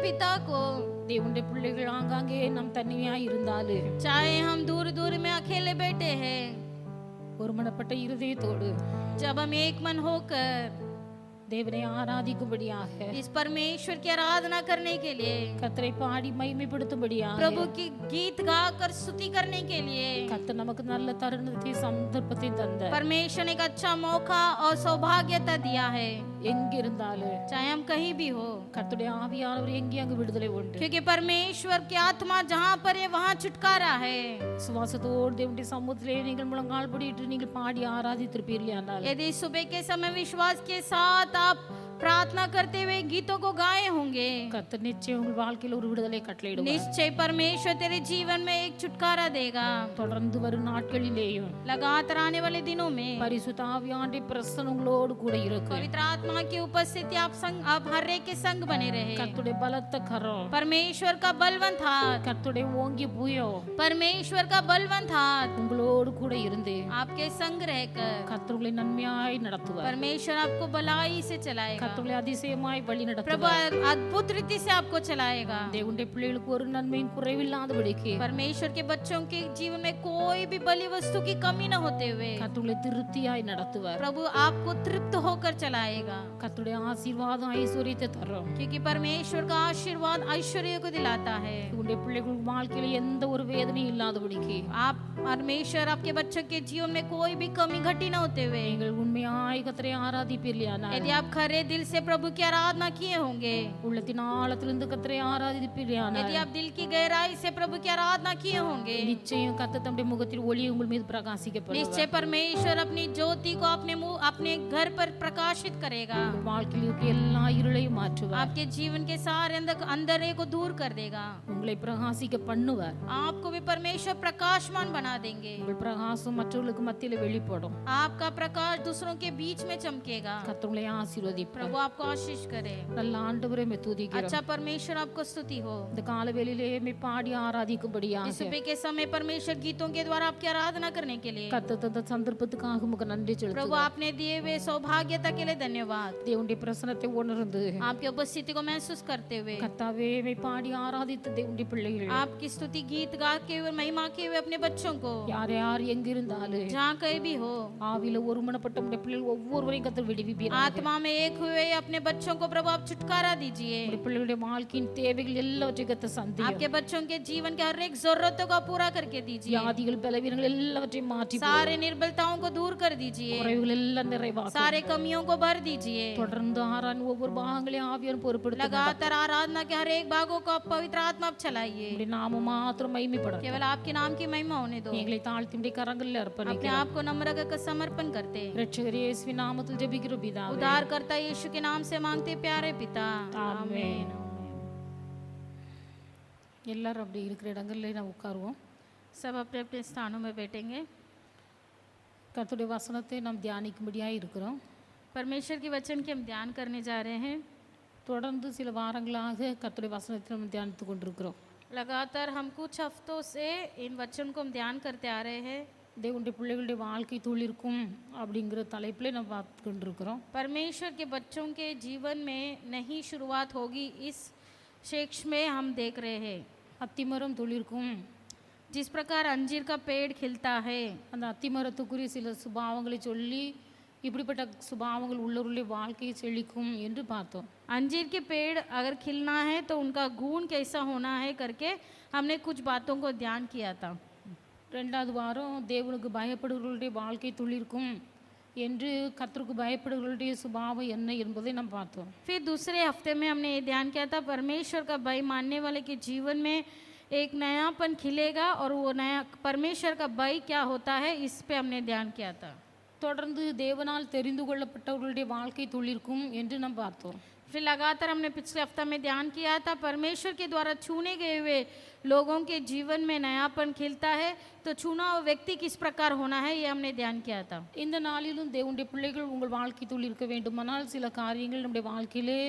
Speaker 2: पिता को,
Speaker 1: தேவனுடைய பிள்ளைகள் ஆங்காங்கே நாம் தனிமையா இருந்தாலும்
Speaker 2: चाहे हम दूर दूर में अकेले बैठे हैं,
Speaker 1: ஒருமனப்பட்ட இருதயத்தோடு
Speaker 2: जब हम एक मन होकर
Speaker 1: தேவனை ஆராதிக்கும்படியாக
Speaker 2: इस परमेश्वर की आराधना करने के लिए,
Speaker 1: கர்த்தரை பாடி மகிமைப்படுத்தும்படியாக
Speaker 2: प्रभु की गीत गाकर स्तुति करने के लिए
Speaker 1: கர்த்தர் நமக்கு நல்ல தருணத்தை சந்தர்ப்பத்தை தந்த
Speaker 2: परमेश्वर ने एक अच्छा मौका और सौभाग्यता दिया है।
Speaker 1: எங்கிருந்தாலும்
Speaker 2: चाहे हम कहीं भी हो,
Speaker 1: கர்த்தருடைய ஆவியானவர் எங்கே அங்கு விடுதலை உண்டு.
Speaker 2: क्योंकि परमेश्वर की आत्मा जहाँ पर है वहाँ छुटकारा है।
Speaker 1: சுவாசத்தோடு தேவனுடைய சமூகத்திலே நீங்கள் முழங்கால் படியிட்டு நீங்கள் பாடி ஆராதித்திருப்பீர்கள் ஆனால்
Speaker 2: यदि सुबह के समय विश्वास के साथ आप प्रार्थना करते हुए गीतों को गाए होंगे,
Speaker 1: கர்த்தர் நிச்சயம் உங்கள் வாழ்க்கையில் ஒரு விடுதலை கட்டளையிடுவார்.
Speaker 2: निश्चय परमेश्वर तेरे जीवन में एक छुटकारा देगा।
Speaker 1: தொடர்ந்து வரும் நாட்களிலேயும்
Speaker 2: लगातार आने वाले दिनों में
Speaker 1: பரிசுத்த ஆவியானவருடைய பிரசன்னம் உங்களோடு கூட இருக்கும்.
Speaker 2: पवित्र आत्मा की उपस्थिति आप हर एक के संग बने रहे।
Speaker 1: கர்த்தருடைய பலத்த கரம்,
Speaker 2: परमेश्वर का बलवंत हाथ,
Speaker 1: கர்த்தருடைய ஓங்கிய புயம்
Speaker 2: परमेश्वर का बलवंत हाथ
Speaker 1: உங்களோடு கூட இருந்து
Speaker 2: आपके संग रहकर
Speaker 1: கர்த்தர் உங்களை நன்மையாய் நடத்துவார்.
Speaker 2: परमेश्वर आपको भलाई से चलाएगा।
Speaker 1: கர்த்தர் அதிசயமாய் வழி
Speaker 2: प्रभु
Speaker 1: நடத்துவார்.
Speaker 2: अद्भुत रीति से आपको चलाएगा।
Speaker 1: தேவனுடைய பிள்ளைகளுக்கு ஒரு நன்மையும் குறைவில்லாதபடிக்கு
Speaker 2: परमेश्वर के बच्चों के जीवन में कोई भी बलि वस्तु की कमी न होते हुए
Speaker 1: கர்த்தர் உங்களை திருப்தியாய் நடத்துவார்.
Speaker 2: प्रभु आपको तृप्त होकर चलाएगा।
Speaker 1: கர்த்தருடைய ஆசீர்வாதம் ஐஸ்வரியத்தை தரும்.
Speaker 2: क्योंकि परमेश्वर का आशीर्वाद ऐश्वर्य को दिलाता है।
Speaker 1: உங்களுடைய பிள்ளைகள் வாழ்க்கையில எந்த ஒரு வேதனையும் இல்லாதபடிக்கு
Speaker 2: आप परमेश्वर आपके बच्चों के जीवन में कोई भी कमी घटी न होते हुए
Speaker 1: நீங்கள் உண்மையாய் கர்த்தரை ஆராதிப்பீர்களானால்,
Speaker 2: यदि आप खरे दिल से प्रभु की आराधना किए होंगे,
Speaker 1: உள்ளத்தின் ஆழத்திலிருந்து கர்த்தரை ஆராதிப்பீர்களானால்,
Speaker 2: यदि आप दिल की गहराई से प्रभु की आराधना किए होंगे,
Speaker 1: நிச்சயம் கர்த்தர் தம்முடைய முகத்தில் ஒளி உங்கள் மீது பிரகாசிக்கப்படுவார்.
Speaker 2: निश्चय परमेश्वर अपनी ज्योति को अपने घर पर प्रकाशित करेगा।
Speaker 1: உங்கள் வாழ்க்கையில் இருக்க எல்லா இருளையும் மாற்றுவார்.
Speaker 2: आपके जीवन के सारे अंधेरे को दूर कर देगा।
Speaker 1: உங்களை பிரகாசிக்க பண்ணுவார்.
Speaker 2: आपको भी परमेश्वर प्रकाशमान बना देंगे।
Speaker 1: உங்கள் பிரகாசம் மற்றவர்களுக்கு மத்தியில வெளிப்படும்.
Speaker 2: आपका प्रकाश दूसरों के बीच में चमकेगा।
Speaker 1: கர்த்தர் உங்களை ஆசீர்வதிப்பார்.
Speaker 2: प्रभु आपको आशीष करे।
Speaker 1: நல்ல ஆண்டவரே மே துதிக்கிறோம்.
Speaker 2: अच्छा परमेश्वर आपको स्तुति हो।
Speaker 1: இந்த காலவேளையிலே மே பாடி ஆராதிக்கும்படியாக
Speaker 2: इस सुबह के समय परमेश्वर गीतों के द्वारा आपकी आराधना करने के लिए
Speaker 1: கர்த்தர் தந்த சந்தர்ப்பத்துக்காக உமக்கு நன்றி
Speaker 2: प्रभु
Speaker 1: செலுத்துகிறோம்.
Speaker 2: आपने दिए हुए सौभाग्यता के लिए धन्यवाद।
Speaker 1: தேவனுடைய பிரசன்னத்தை உணர்ந்து
Speaker 2: आपकी उपस्थिति को महसूस करते हुए
Speaker 1: கர்த்தாவே மே பாடி ஆராதித்த தேவனுடைய பிள்ளைகள்
Speaker 2: आपकी स्तुति गीत गा के हुए महिमा के हुए अपने बच्चों को
Speaker 1: யார் யார் எங்கிருந்தாலும்
Speaker 2: जहाँ कहीं भी हो
Speaker 1: ஆவியில ஒருமனப்பட்ட உம்முடைய பிள்ளைகள் ஒவ்வொருவரையும் கர்த்தர் விடுவிப்பீராக.
Speaker 2: आत्मा में एक हुए अपने बच्चों को प्रभु आप छुटकारा दीजिए।
Speaker 1: உம்முடைய பிள்ளைகளுடைய வாழ்க்கையின் தேவைகள் எல்லாவற்றையும் கர்த்தர் சந்தியும்.
Speaker 2: आपके बच्चों के जीवन के हर एक जरूरतों को पूरा करके दीजिए।
Speaker 1: வியாதிகள் பலவீனங்கள் எல்லாவற்றையும் மாற்றி
Speaker 2: सारे निर्बलताओं को दूर कर दीजिए।
Speaker 1: குறைவுகள் எல்லாம் நிறைவாக்கும்.
Speaker 2: सारे कमियों को भर दीजिए।
Speaker 1: தொடர்ந்து ஆராய்ந்து ஒவ்வொரு பாகங்களையும் ஆவியார் பொறுப்படுத்த
Speaker 2: लगातार आराधना के हर एक भागों को आप पवित्र आत्मा आप चलाइए।
Speaker 1: உம்முடைய நாமம் மாத்திரம் மகிமைப்படும்.
Speaker 2: केवल आपके नाम की महिमा होने दो।
Speaker 1: எங்களை தாழ்த்தி உம்முடைய கரங்களில்
Speaker 2: अपने
Speaker 1: அர்ப்பணிக்கிறோம்.
Speaker 2: आप को नम्र कर समर्पण करते
Speaker 1: இரட்சகர் இயேசுவின் நாமத்தில் ஜெபிக்கிறோம் பிதாவே.
Speaker 2: उद्धार करता यीशु के नाम से मांगते प्यारे पिता
Speaker 1: ஆமென். எல்லாரும் அப்படி இருக்கிற இடங்கள்ல நான் உட்காருவோம்.
Speaker 2: सब अपने अपने स्थानों में बैठेंगे।
Speaker 1: கர்த்தருடைய வசனத்தை நாம் தியானிக்கும்படியாக இருக்கிறோம்.
Speaker 2: परमेश्वर के वचन के हम ध्यान करने जा रहे हैं।
Speaker 1: தொடர்ந்து சில வாரங்களாக கர்த்தருடைய வசனத்தை நம்ம தியானித்து கொண்டிருக்கிறோம்.
Speaker 2: लगातार हम कुछ हफ्तों से इन वचन को हम ध्यान करते आ रहे हैं।
Speaker 1: தேவனுடைய பிள்ளைகளுடைய வாழ்க்கை துளிர்க்கும் அப்படிங்கிற தலைப்பில் நம்ம பார்த்து கொண்டிருக்கிறோம்.
Speaker 2: परमेश्वर के बच्चों के जीवन में नई शुरुआत होगी, इस शेक्ष में हम देख रहे हैं।
Speaker 1: அத்திமரம் துளிர்க்கும்.
Speaker 2: जिस प्रकार अंजीर का पेड़ खिलता है,
Speaker 1: அந்த அத்திமரத்துக்குரிய சில சுபாவங்களை சொல்லி இப்படிப்பட்ட சுபாவங்கள் உள்ளவர்களுடைய வாழ்க்கையை செழிக்கும் என்று பார்த்தோம்.
Speaker 2: अंजीर के पेड़ अगर खिलना है तो उनका गुण कैसा होना है करके हमने कुछ बातों को ध्यान किया था।
Speaker 1: ரெண்டாவது வாரம் தேவனுக்கு பயப்படுகிறவர்களுடைய வாழ்க்கை துளிர்க்கும் என்று கர்த்தருக்கு பயப்படுகிறவர்களுடைய சுபாவம் என்ன என்பதை நாம் பார்த்தோம்.
Speaker 2: फिर दूसरे हफ्ते में हमने ये ध्यान किया था परमेश्वर का भय मानने वाले के जीवन में एक नयापन खिलेगा, और वो नया परमेश्वर का भय क्या होता है इस पे हमने ध्यान किया था।
Speaker 1: தொடர்ந்து தேவனால் தெரிந்து கொள்ளப்பட்டவர்களுடைய வாழ்க்கை துளிர்க்கும் என்று நாம் பார்த்தோம்.
Speaker 2: फिर लगातार हमने पिछले हफ्ता में ध्यान किया था परमेश्वर के द्वारा छूने गए हुए लोगों के जीवन में नयापन खिलता है, तो छूना हुआ व्यक्ति किस प्रकार होना है ये हमने ध्यान किया था।
Speaker 1: இந்த நாளிலும் தேவனுடைய பிள்ளைகள் உங்கள் வாழ்க்கை துளிர்க்க வேண்டுமானால் சில காரியங்கள் நம்முடைய வாழ்க்கையிலே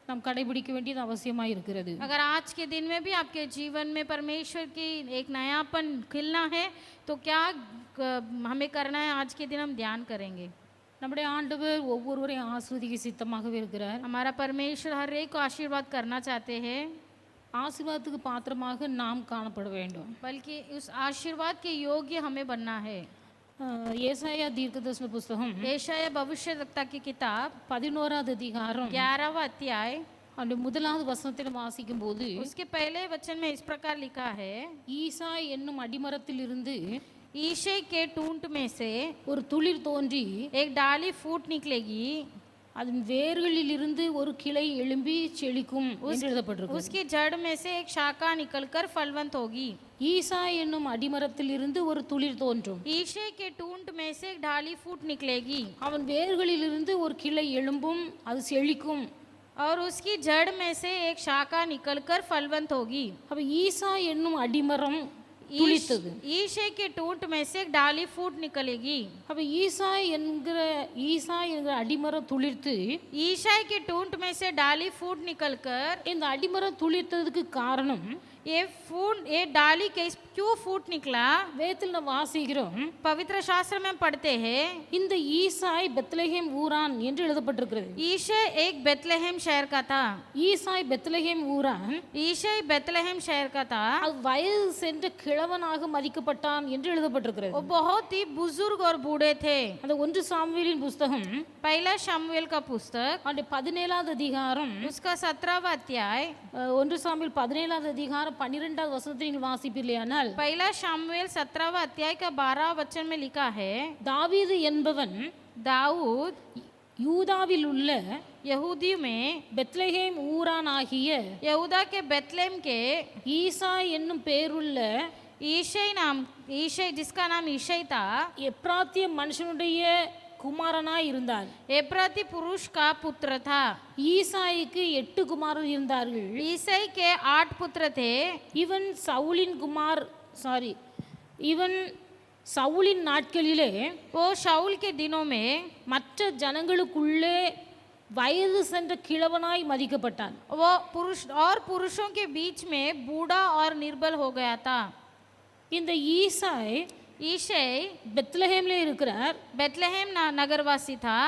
Speaker 1: நாம் கடைபிடிக்க வேண்டியது அவசியமாக இருக்கிறது.
Speaker 2: अगर आज के दिन में भी आपके जीवन में परमेश्वर की एक नयापन खिलना है तो क्या हमें करना है, आज के दिन हम ध्यान करेंगे।
Speaker 1: நம்முடைய ஆண்டவர் ஒவ்வொருவரையும் ஆசீர்வதிக்க சித்தமாகவே இருக்கிறார்.
Speaker 2: हमारा परमेश्वर हर एक को आशीर्वाद करना चाहते हैं,
Speaker 1: ஆசீர்வாதத்துக்கு பாத்திரமாக நாம் காணப்பட வேண்டும்.
Speaker 2: बल्कि उस आशीर्वाद के योग्य हमें बनना है.
Speaker 1: ஏசாயா தீர்க்கதரிசன புஸ்தகம்
Speaker 2: यशायाह भविष्यवक्ता की किताब
Speaker 1: 11வது அதிகாரம்
Speaker 2: 11वां अध्याय
Speaker 1: அந்த முதலாவது வசனத்தில் வாசிக்கும் போது
Speaker 2: उसके पहले वचन में इस प्रकार लिखा है,
Speaker 1: ஈசாய் என்னும் அடிமரத்தில் இருந்து
Speaker 2: ईशे के टूंट में से
Speaker 1: ஒரு துளிர் தோன்றி
Speaker 2: एक डाली फूट निकलेगी,
Speaker 1: அதன் வேர்களில் இருந்து ஒரு கிளை எழும்பி செழிக்கும் என்று எழுதப்பட்டிருக்கு.
Speaker 2: उसकी जड़ में से एक शाखा निकलकर फलवंत होगी.
Speaker 1: ஈசாய் என்னும் அடிமரத்தில் இருந்து ஒரு துளிர் தோன்றும்,
Speaker 2: ईशे के टूंट में से एक डाली फूट निकलेगी
Speaker 1: அவன் வேர்களில் இருந்து ஒரு கிளை எழும்பும், அது செழிக்கும்.
Speaker 2: और उसकी जड़ में से एक शाखा निकलकर फलवंत होगी.
Speaker 1: அப்ப ஈசாய் என்னும் அடிமரம் துளித்தது.
Speaker 2: ईशे के टूंट में से एक डाली फूट निकलेगी.
Speaker 1: அப்ப ஈசாய் என்கிற அடிமரம் துளிர்த்து,
Speaker 2: ईशा के टूंट में से डाली फूट निकलकर,
Speaker 1: இந்த அடிமரம் துளிர்த்ததுக்கு காரணம்
Speaker 2: ये डाली क्यों फूट निकला,
Speaker 1: வேதத்தில் நாம் வாசிக்கிறோம்.
Speaker 2: पवित्र शास्त्र में पढ़ते हैं,
Speaker 1: இந்த ஈசாய் பெத்லெகேம் ஊரான் என்று எழுதப்பட்டிருக்கிறது.
Speaker 2: ईशा एक बेतलहम शहर का था.
Speaker 1: ஈசாய் பெத்லெகேம் ஊரான்
Speaker 2: ईशा बेतलहम शहर का था.
Speaker 1: அது வயது சென்ற கிழவனாக மதிக்கப்பட்டான் என்று எழுதப்பட்டிருக்கிறது.
Speaker 2: वो बहुत ही बुजुर्ग और बूढ़े थे.
Speaker 1: அந்த 1 சாமுவேலின் புஸ்தகம்
Speaker 2: पहला शमूएल का पुस्तक
Speaker 1: அந்த 17வது அதிகாரம்
Speaker 2: उसका 17वां अध्याय
Speaker 1: 1 சாமுவேல் 17வது அதிகாரம் 12வது வசனத்தை நீங்கள் வாசிப்பீர்களானால்,
Speaker 2: पहला शमूएल 17वां अध्याय का 12 वचन में लिखा है,
Speaker 1: தாவீது என்பவன்
Speaker 2: दाऊद
Speaker 1: யூதாவில் உள்ள
Speaker 2: यहूदियों में
Speaker 1: பெத்லெகேம் ஊரான் ஆகிய
Speaker 2: यहूदा के बेतलेहम के
Speaker 1: ஈசாய் என்னும் பேருள்ள
Speaker 2: ईशै जिसका नाम ईशै था,
Speaker 1: எப்ராத்திய மனுஷனுடைய குமாரனாய் இருந்தார்.
Speaker 2: एप्राती पुरुष का पुत्र था.
Speaker 1: ஈசாய்க்கு 8 குமாரர் இருந்தார்கள்.
Speaker 2: ईसै के 8 पुत्र थे.
Speaker 1: இவன் சவுலின் நாட்களிலே
Speaker 2: वो शाऊल के दिनों में
Speaker 1: மற்ற ஜனங்களுக்குள்ளே வயது சென்ற கிழவனாய் மதிக்கப்பட்டான்.
Speaker 2: वो पुरुषों के बीच में बूढ़ा और निर्बल हो गया था.
Speaker 1: இந்த ஈசாய்
Speaker 2: ईशै
Speaker 1: பெத்லெகேம்ல இருக்கிறார்.
Speaker 2: बेतलहम नगरवासी था.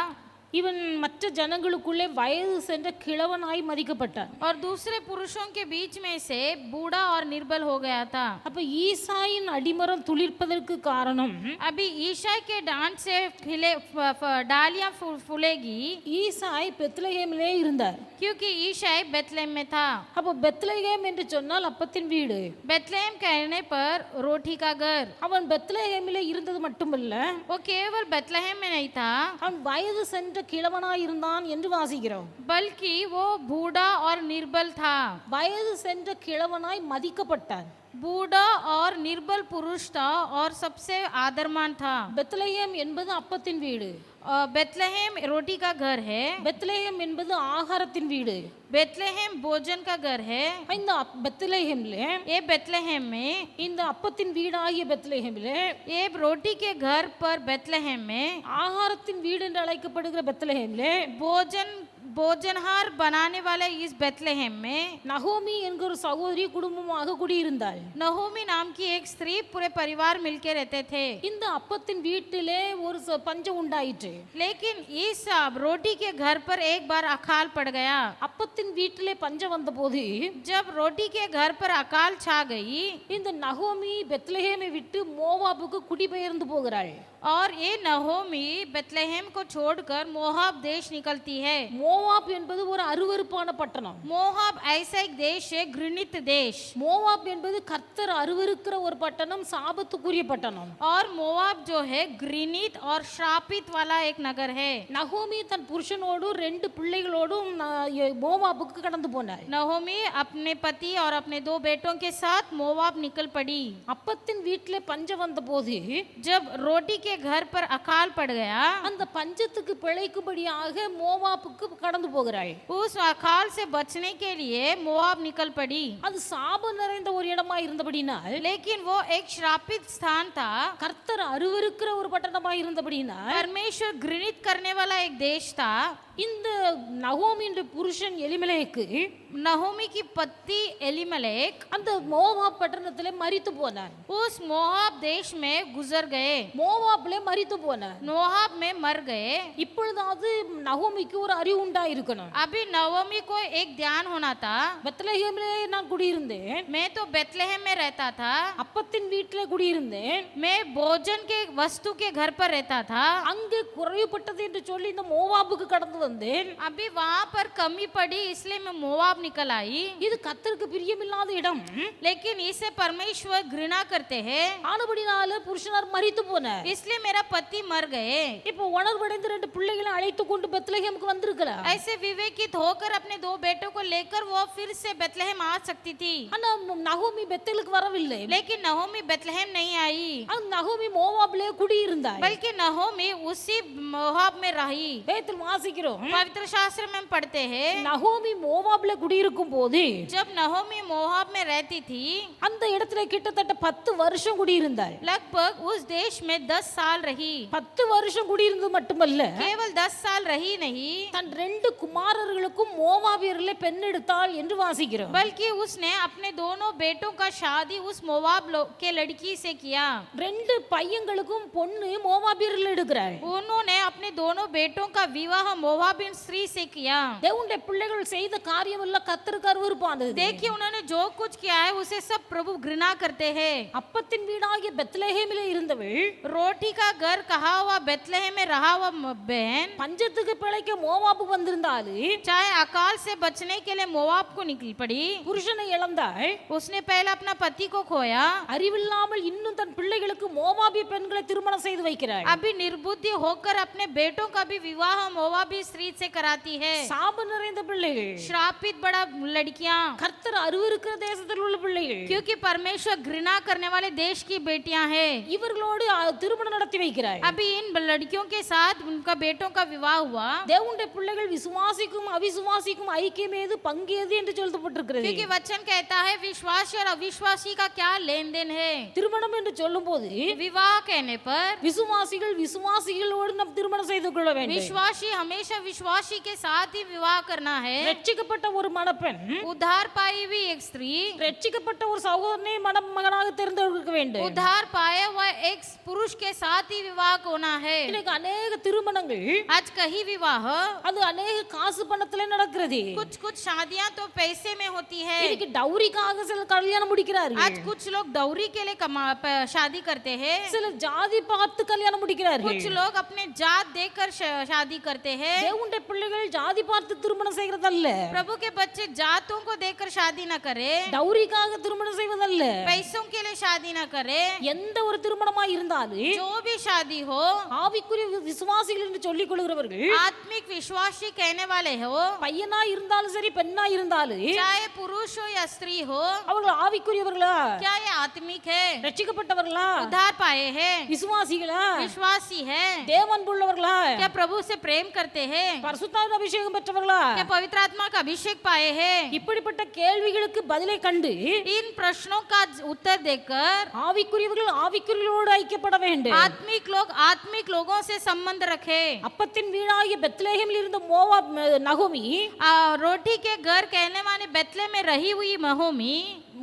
Speaker 1: இவன் மற்ற ஜனங்களுக்குள்ளே வயது சென்ற கிழவனாய் மதிக்கப்பட்டான்.
Speaker 2: और दूसरे पुरुषों के बीच में से बूढ़ा और निर्बल हो गया था.
Speaker 1: அப்ப ஈசாயின் அடிமரம் துளிர்ப்பதற்கு காரணம்,
Speaker 2: अभी ईशा के डांट से डालियां फूलेगी,
Speaker 1: ஈசாய் பெத்லெகேமிலே இருந்தார்.
Speaker 2: क्योंकि ईशा बेतलहम में था.
Speaker 1: அப்ப பெத்லெகேம் என்று சொன்னால் அப்பத்தின் வீடு.
Speaker 2: बेतलहम कहने पर रोटी का घर.
Speaker 1: அவன் பெத்லெகேமிலே இருந்தது மட்டுமல்ல,
Speaker 2: वो केवल बेतलहम में नहीं था,
Speaker 1: அவன் வயது சென்ற கிழவனாய் இருந்தான் என்று வாசிக்கிறோம்.
Speaker 2: बल्कि वो बूढ़ा और निर्बल था.
Speaker 1: வயது சென்ற கிழவனாய் மதிக்கப்பட்டான்.
Speaker 2: बूढ़ा और निर्बल पुरुष था और सबसे आदरमान था.
Speaker 1: பெத்லெகேம் என்பது அப்பத்தின் வீடு.
Speaker 2: बेतलहम रोटी का घर है.
Speaker 1: பெத்லெகேம் என்பது ஆகாரத்தின் வீடு.
Speaker 2: बेतलहम भोजन का घर है.
Speaker 1: இந்த பெத்லெகேம்ல
Speaker 2: ये बेतलहम में,
Speaker 1: இந்த அப்பத்தின் வீடாகிய பெத்லெகேம்ல
Speaker 2: ये रोटी के घर पर बेतलहम में,
Speaker 1: ஆகாரத்தின் வீடு என்று அழைக்கப்படுகிற பெத்லெகேம்ல
Speaker 2: भोजनहार बनाने वाले इस बेतलहम में
Speaker 1: நகோமி என்கிற ஒரு சகோதரி குடும்பமாக குடியிருந்தாள்.
Speaker 2: नहोमी नाम की एक स्त्री पूरे परिवार मिलकर रहते थे.
Speaker 1: இந்த அப்பத்தின் வீட்டிலே ஒரு பஞ்சம் உண்டாயிற்று.
Speaker 2: लेकिन इस रोटी के घर पर एक बार अकाल पड़ गया.
Speaker 1: அப்பத்தின் வீட்டிலே பஞ்சம் வந்தபோது
Speaker 2: जब रोटी के घर पर अकाल छा गई,
Speaker 1: இந்த நகோமி பெத்லெகேமை விட்டு மோவாபுக்கு குடிபெயர்ந்து போகிறாள்.
Speaker 2: और ये नहोमी बेतलहम को छोड़कर मोआब देश निकलती है.
Speaker 1: மோவாப் என்பது ஒரு அருவருப்பான பட்டணம்.
Speaker 2: मोआब ऐसा एक देश है, घृणित देश.
Speaker 1: மோவாப் என்பது கர்த்தர் அருவருக்கிற ஒரு பட்டணம், சாபத்துக்குரிய பட்டணம்.
Speaker 2: और मोआब जो है घृणित और श्रापित वाला एक नगर है.
Speaker 1: நகோமி தன் புருஷனோடு 2 பிள்ளைகளோடும் மோவாபுக்கு கடந்து போனாள்.
Speaker 2: नहोमी अपने पति और अपने 2 बेटों के साथ मोआब निकल पड़ी.
Speaker 1: அப்பத்தின் வீட்டிலே பஞ்சம் வந்தபோது
Speaker 2: जब रोटी के घर पर अकाल पड़ गया,
Speaker 1: அந்த பஞ்சத்துக்கு பிழைக்கும்படியாக மோவாபுக்கு கடந்து போகிறாள்.
Speaker 2: उस अकाल से बचने के लिए मोआब निकल पड़ी.
Speaker 1: அது சாபம் நிறைந்த ஒரு இடமா இருந்தபடினால்,
Speaker 2: लेकिन वो एक श्रापित स्थान था.
Speaker 1: கர்த்தர் அருவருக்கிற ஒரு பட்டணமா இருந்தபடினால்,
Speaker 2: परमेश्वर घृणित करने वाला एक देश था.
Speaker 1: இந்த நகோமியின் புருஷன் எலிமெலேக்கு
Speaker 2: नहोमी की पति एलीमलेक
Speaker 1: அந்த மோவாப் பட்டணத்திலே மரித்து போனார்.
Speaker 2: उस मोआब देश में गुजर गए,
Speaker 1: மோவாப்ல மரித்து போனார்.
Speaker 2: नोआब में मर गए.
Speaker 1: இப்பொழுதாவது நகோமிக்கு ஒரு அறிவு உண்டாயிருக்கணும்.
Speaker 2: अभी नवोमी को एक ध्यान होना था,
Speaker 1: பெத்லகேமிலே நான் குடியிருந்தேன்,
Speaker 2: मैं तो बेतलहम में रहता था,
Speaker 1: அப்பத்தின் வீட்டிலே குடியிருந்தேன்,
Speaker 2: मैं भोजन के वस्तु के घर पर रहता था,
Speaker 1: அங்கே குறைவுபட்டது என்று சொல்லி இந்த மோவாபுக்கு கடந்து வந்தேன்.
Speaker 2: अभी वहां पर कमी पड़ी इसलिए मैं मोआब निकल आई.
Speaker 1: இது கர்த்தருக்கு பிரியமில்லாத இடம்.
Speaker 2: लेकिन इसे परमेश्वर घृणा करते हैं,
Speaker 1: ஆனபடினால புருஷனார் மரித்து போனார்.
Speaker 2: इसलिए मेरा पति मर गए.
Speaker 1: இப்போ உணர்வடைந்த ரெண்டு பிள்ளைகளை அழைத்து கொண்டு பெத்லகேமுக்கு வந்திருக்கிறார்.
Speaker 2: ऐसे विवेकित होकर अपने दो बेटों को लेकर वो फिर से बेतलहम आ सकती थी,
Speaker 1: ஆனா நகோமி பெத்தேலுக்கு வரவில்லை.
Speaker 2: लेकिन नहोमी बेतलहम नहीं आई,
Speaker 1: நகோமி மோவாபிலே குடியிருந்தார்.
Speaker 2: बल्कि नहोमी उसी मोआब में रही.
Speaker 1: வேதத்தில் வாசிக்கிறோம்,
Speaker 2: पवित्र शास्त्र में हम पढ़ते हैं,
Speaker 1: நகோமி மோவாபிலே குடியிருக்கும் போது
Speaker 2: जब नहोमी मोआब में रहती थी,
Speaker 1: அந்த இடத்துல கிட்டத்தட்ட 10 வருஷம் குடியிருந்தார்.
Speaker 2: लगभग उस देश में 10 साल रही.
Speaker 1: 10 வருஷம் குடியிருந்தது மட்டுமல்ல,
Speaker 2: केवल 10 साल रही नहीं,
Speaker 1: தன் 2 குமாரர்களுக்கும் மோவாபியர்களை பெண் எடுத்தாள் என்று வாசிக்கிறோம்.
Speaker 2: बल्कि उसने अपने दोनों बेटों का शादी उस मोआब के लड़की से किया.
Speaker 1: 2 பையங்களுக்கும் பொண்ணு மோவாபியர்கள் எடுக்கிறாள்.
Speaker 2: उन्होंने अपने दोनों बेटों का विवाह मोआबिन स्त्री से किया.
Speaker 1: தேவனுடைய பிள்ளைகள் செய்த காரியம் எல்லாம் கர்த்தருக்கு அருவருப்பானது.
Speaker 2: देखिए उन्होंने जो कुछ किया है उसे सब प्रभु घृणा करते हैं.
Speaker 1: அப்பத்தின் வீடாகிய பெத்லகேமிலே இருந்தவள்
Speaker 2: रोटी का घर कहा हुआ बेतलहम में रहा हुआ बहन,
Speaker 1: பஞ்சத்துக்கு பிழைக்க மோவாபு வந்திருந்தாள்.
Speaker 2: चाहे अकाल से बचने के लिए मोआब को निकल पड़ी,
Speaker 1: புருஷனை இழந்தாள்.
Speaker 2: उसने पहले अपना पति को खोया.
Speaker 1: அறிவில்லாமல் இன்னும் தன் பிள்ளைகளுக்கு மோவாபிய பெண்களை திருமணம் செய்து வைக்கிறாள்.
Speaker 2: अभी निर्बुद्धि होकर अपने बेटों का भी विवाह मोआबी स्त्री से कराती है.
Speaker 1: சாபம் நிறைந்த பிள்ளைகள்,
Speaker 2: श्रापित बड़ा लड़कियां,
Speaker 1: கர்த்தர் அருவருக்கிற தேசத்தில் உள்ள பிள்ளைகள்,
Speaker 2: क्योंकि परमेश्वर घृणा करने वाले देश की बेटियां हैं.
Speaker 1: இவர்களோடு திருமணம் நடத்தி வைக்கிறாள்.
Speaker 2: अभी इन लड़कियों के साथ उनका बेटों का विवाह हुआ,
Speaker 1: தேவனுடைய பிள்ளைகள் விசுவாசிக்கும் அவிசுவாசிக்கும் ஐக்கியம் ஏது பங்கேது என்று சொல்லப்பட்டிருக்கிறது.
Speaker 2: क्योंकि वचन कहता है विश्वासी और अविश्वासी का क्या लेन देन है.
Speaker 1: திருமணம் என்று சொல்லும்போது
Speaker 2: विवाह कहने पर
Speaker 1: விசுவாசிகள் விசுவாசிகளோடு நாம் திருமணம் செய்து கொள்ள வேண்டும்.
Speaker 2: विश्वासी हमेशा विश्वासी के साथ ही विवाह करना है.
Speaker 1: ரட்சிக்கப்பட்ட ஒரு மணப்பெண்
Speaker 2: उद्धार पाई हुई एक स्त्री,
Speaker 1: ரட்சிக்கப்பட்ட ஒரு சகோதரனை மணமகனாக தேர்ந்தெடுக்க வேண்டும்.
Speaker 2: उद्धार पाया हुआ एक पुरुष के साथ ही विवाह होना है.
Speaker 1: இன்னைக்கு अनेक திருமணங்கள்
Speaker 2: आज कहीं विवाह,
Speaker 1: அது अनेक காசு பணத்திலே நடக்கிறது.
Speaker 2: कुछ कुछ शादियां तो पैसे में होती है.
Speaker 1: இன்னைக்கு டௌரிக்காக சில கல்யாணம் முடிக்கிறார்கள்.
Speaker 2: आज कुछ लोग दौरी के लिए शादी करते हैं,
Speaker 1: சில ஜாதி பார்த்து கல்யாணம் முடிக்கிறார்கள்.
Speaker 2: कुछ लोग अपने जात देकर शादी करते हैं.
Speaker 1: தேவனுடைய பிள்ளைகள் ஜாதி பார்த்து திருமணம் செய்கிறதல்ல,
Speaker 2: प्रभु के बच्चे जातों को देखकर शादी न करे,
Speaker 1: டௌரிக்காக திருமணம் செய்வதல்ல.
Speaker 2: पैसों के लिए शादी न करे.
Speaker 1: எந்த ஒரு திருமணமா இருந்தாலும்
Speaker 2: जो भी शादी हो,
Speaker 1: ஆவிக்குரிய விசுவாசிகள் என்று சொல்லிக் கொள்கிறவர்கள்
Speaker 2: आत्मिक विश्वासी कहने वाले हो,
Speaker 1: பையனா இருந்தாலும் சரி பெண்ணா இருந்தாலும்
Speaker 2: चाहे पुरुष हो या स्त्री हो,
Speaker 1: அவர்கள் ஆவிக்குரியவர்களா,
Speaker 2: क्या ये आत्मिक है,
Speaker 1: ரட்சிக்கப்பட்டவர்களா,
Speaker 2: उद्धार पाए हैं,
Speaker 1: விசுவாசிகளா,
Speaker 2: विश्वासी है,
Speaker 1: தேவன்புள்ளவர்களா,
Speaker 2: क्या प्रभु से प्रेम करते हैं,
Speaker 1: பரிசுத்தாவின் அபிஷேகம் பெற்றவர்களா,
Speaker 2: क्या पवित्र आत्मा का अभिषेक पाए हैं.
Speaker 1: இப்படிப்பட்ட கேள்விகளுக்கு பதிலை கண்டு
Speaker 2: इन प्रश्नों का उत्तर देकर
Speaker 1: ஆவிக்குரியவர்கள் ஆவிக்குரியவர்களோடு ஐக்கியப்பட வேண்டும்.
Speaker 2: आत्मिक लोगों से संबंध रखे.
Speaker 1: அப்பத்தின் வீடாகிய பெத்லகேமில் இருந்த மோவாப் நகோமி
Speaker 2: रोटी के घर कहने वाले बेतले में रही हुई नहोमी